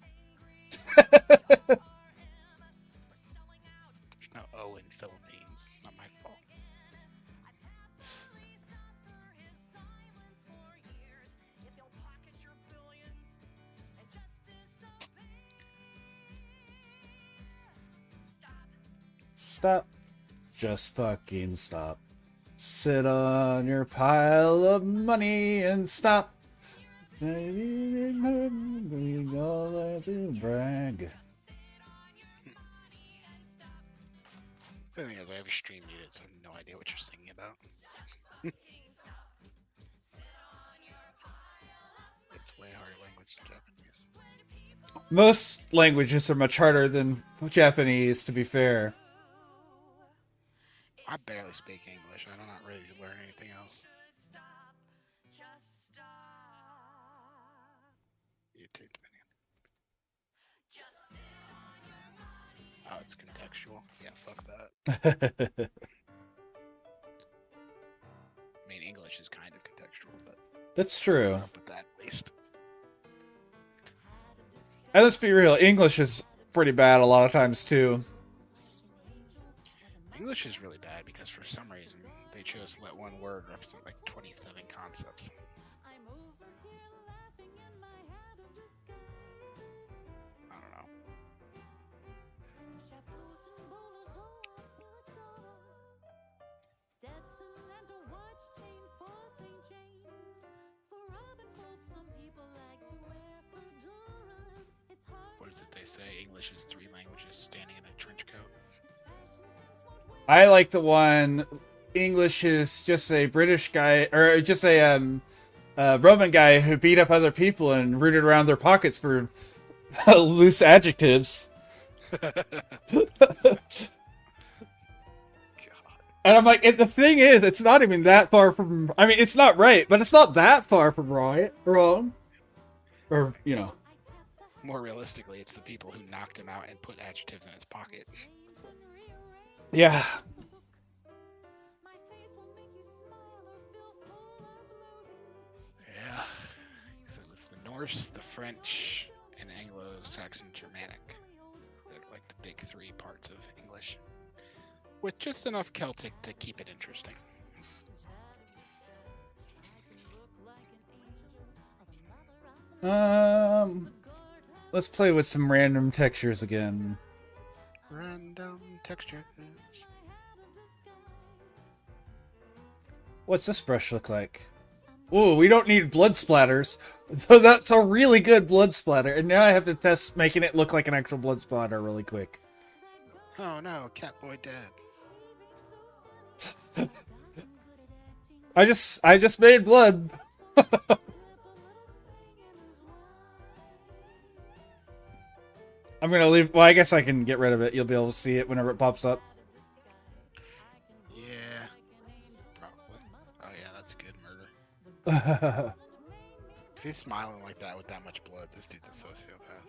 There's no O in Philippines. It's not my fault. Stop. Just fucking stop. Sit on your pile of money and stop. All I do brag. The thing is, I have a stream muted, so I have no idea what you're singing about. It's way harder language than Japanese. Most languages are much harder than Japanese, to be fair. I barely speak English. I'm not ready to learn anything else. You too, Dominion. Oh, it's contextual. Yeah, fuck that. I mean, English is kind of contextual, but That's true. up with that at least. And let's be real, English is pretty bad a lot of times, too. English is really bad because for some reason they chose to let one word represent like 27 concepts. I don't know. What is it they say? English is 3 languages standing in a trench coat. I like the one, English is just a British guy, or just a Roman guy who beat up other people and rooted around their pockets for loose adjectives. And I'm like, and the thing is, it's not even that far from, I mean, it's not right, but it's not that far from wrong. Or, you know. More realistically, it's the people who knocked him out and put adjectives in his pocket. Yeah. Yeah. Because it was the Norse, the French, and Anglo-Saxon Germanic. They're like the big 3 parts of English. With just enough Celtic to keep it interesting. Let's play with some random textures again. Random textures. What's this brush look like? Ooh, we don't need blood splatters. Though that's a really good blood splatter. And now I have to test making it look like an actual blood splatter really quick. Oh no, Catboy dead. I just made blood. I'm gonna leave. Well, I guess I can get rid of it. You'll be able to see it whenever it pops up. Yeah. Probably. Oh yeah, that's good murder. If he's smiling like that with that much blood, this dude's a sociopath.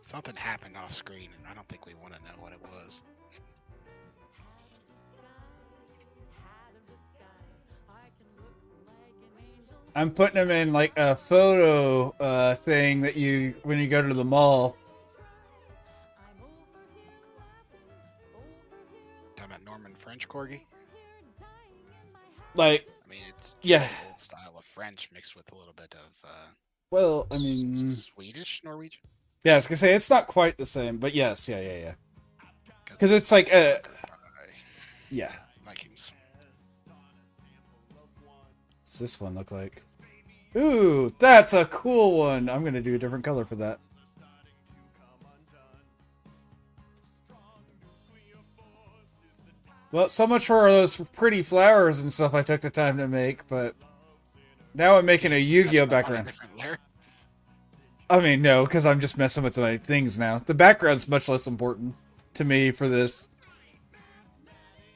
Something happened off screen, and I don't think we want to know what it was. I'm putting them in like a photo thing that you when you go to the mall. Talking about Norman French corgi? Like, I mean, it's just yeah. an old style of French mixed with a little bit of Well, I mean, Swedish, Norwegian. yeah, I was gonna say it's not quite the same, but yes, yeah. Because it's like yeah. Vikings. What's this one look like? Ooh, that's a cool one. I'm gonna do a different color for that. Well, so much for those pretty flowers and stuff I took the time to make, but now I'm making a Yu-Gi-Oh That's a lot of background. different layer. I mean, no, because I'm just messing with my things now. The background's much less important to me for this.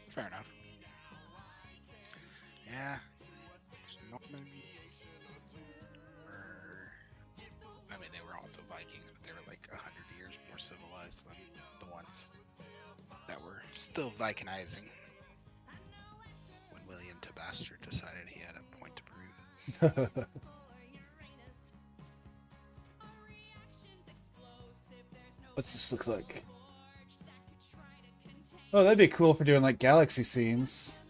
Fair enough. Yeah. Norman were, I mean, they were also Vikings, but they were like 100 years more civilized than the ones that were still Vikingizing. When William Tabastard decided he had a point to prove. What's this look like? Oh, that'd be cool for doing like galaxy scenes.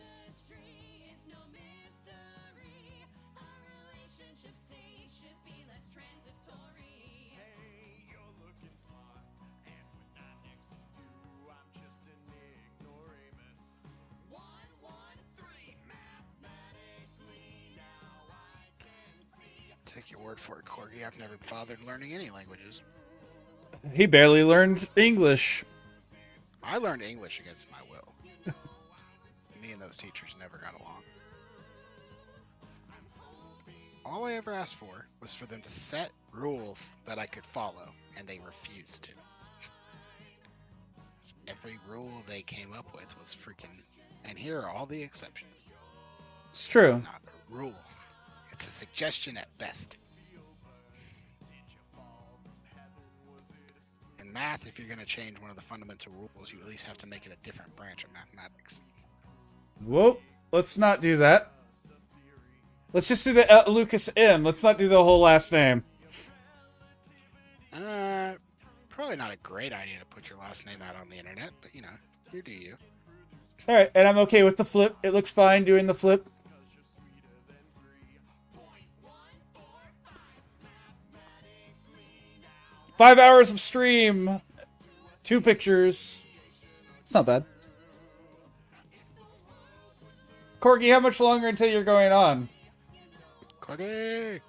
Take your word for it, Corgi. I've never bothered learning any languages. He barely learned English. I learned English against my will. Me and those teachers never got along. All I ever asked for was for them to set rules that I could follow, and they refused to. Every rule they came up with was freaking... And here are all the exceptions. It's true. It's not a rule. It's a suggestion at best. In math, if you're going to change one of the fundamental rules, you at least have to make it a different branch of mathematics. Whoa, let's not do that. Let's just do the Lucas M. Let's not do the whole last name. Probably not a great idea to put your last name out on the internet, but you know, you do you. Alright, and I'm okay with the flip. It looks fine doing the flip. Five hours of stream. 2 pictures. It's not bad. Corgi, how much longer until you're going on? Corgi!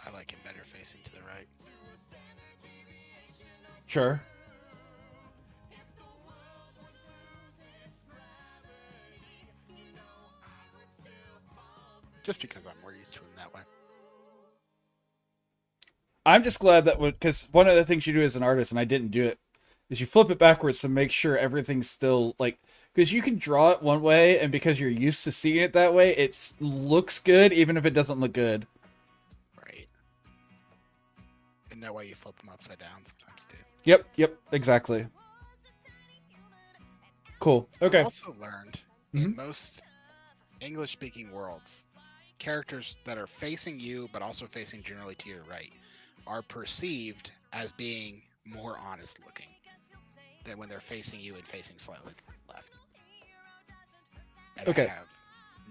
I like him better facing to the right. Sure. Just because I'm more used to him that way. I'm just glad that because one of the things you do as an artist, and I didn't do it, is you flip it backwards to make sure everything's still like, because you can draw it one way, and because you're used to seeing it that way, it looks good even if it doesn't look good. Right. And that way you flip them upside down sometimes too. Yep, exactly. Cool. Okay. I also learned in most English-speaking worlds, characters that are facing you, but also facing generally to your right, are perceived as being more honest-looking than when they're facing you and facing slightly left. And Okay. I have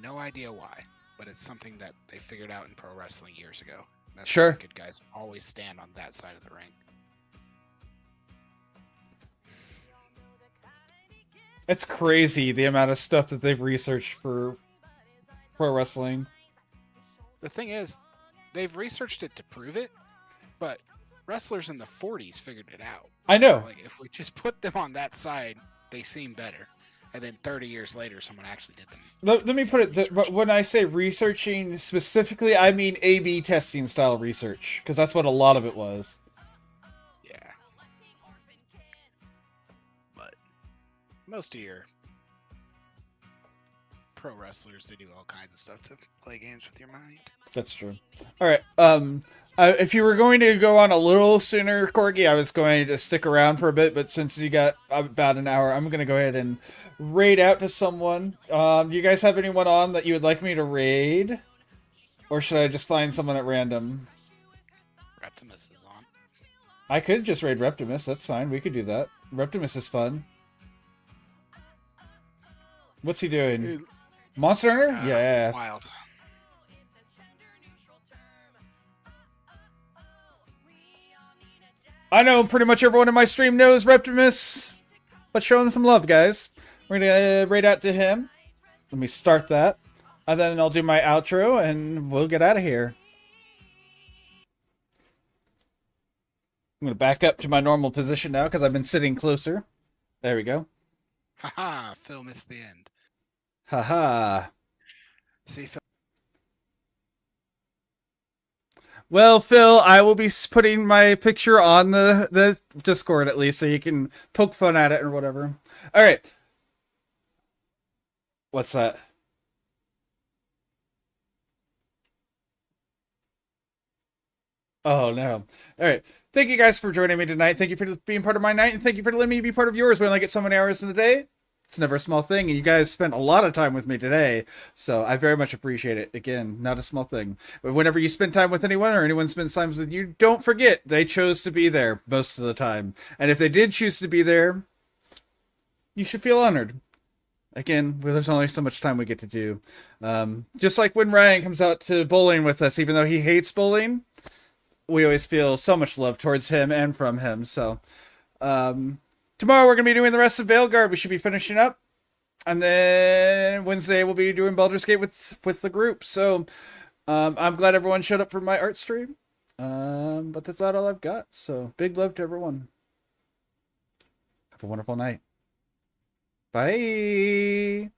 no idea why, but it's something that they figured out in pro wrestling years ago. That's Sure. why good guys always stand on that side of the ring. It's crazy the amount of stuff that they've researched for pro wrestling. The thing is, they've researched it to prove it, but wrestlers in the 40s figured it out. I know. Like, if we just put them on that side, they seem better. And then 30 years later, someone actually did them. Let me put it, when I say researching specifically, I mean A/B testing style research, because that's what a lot of it was. Yeah. But most of your pro wrestlers, they do all kinds of stuff to play games with your mind. That's true. All right. If you were going to go on a little sooner, Corgi, I was going to stick around for a bit, but since you got about an hour, I'm going to go ahead and raid out to someone. Do you guys have anyone on that you would like me to raid? Or should I just find someone at random? Reptimus is on. I could just raid Reptimus. That's fine. We could do that. Reptimus is fun. What's he doing? Monster Hunter? Yeah. Wild. I know pretty much everyone in my stream knows Reptimus, but show him some love, guys. We're going to raid out to him. Let me start that. And then I'll do my outro, and we'll get out of here. I'm going to back up to my normal position now because I've been sitting closer. There we go. Haha, Phil missed the end. Haha. See, Phil. Well, Phil, I will be putting my picture on the Discord at least so you can poke fun at it or whatever. All right. What's that? Oh, no. All right. Thank you guys for joining me tonight. Thank you for being part of my night, and thank you for letting me be part of yours. We only get so many hours in the day. It's never a small thing, and you guys spent a lot of time with me today, so I very much appreciate it. Again, not a small thing. But whenever you spend time with anyone or anyone spends time with you, don't forget they chose to be there most of the time. And if they did choose to be there, you should feel honored. Again, well, there's only so much time we get to do. Just like when Ryan comes out to bowling with us, even though he hates bowling, we always feel so much love towards him and from him. So, tomorrow we're going to be doing the rest of Veilguard. We should be finishing up. And then Wednesday we'll be doing Baldur's Gate with the group. So, I'm glad everyone showed up for my art stream. But that's not all I've got. So, big love to everyone. Have a wonderful night. Bye.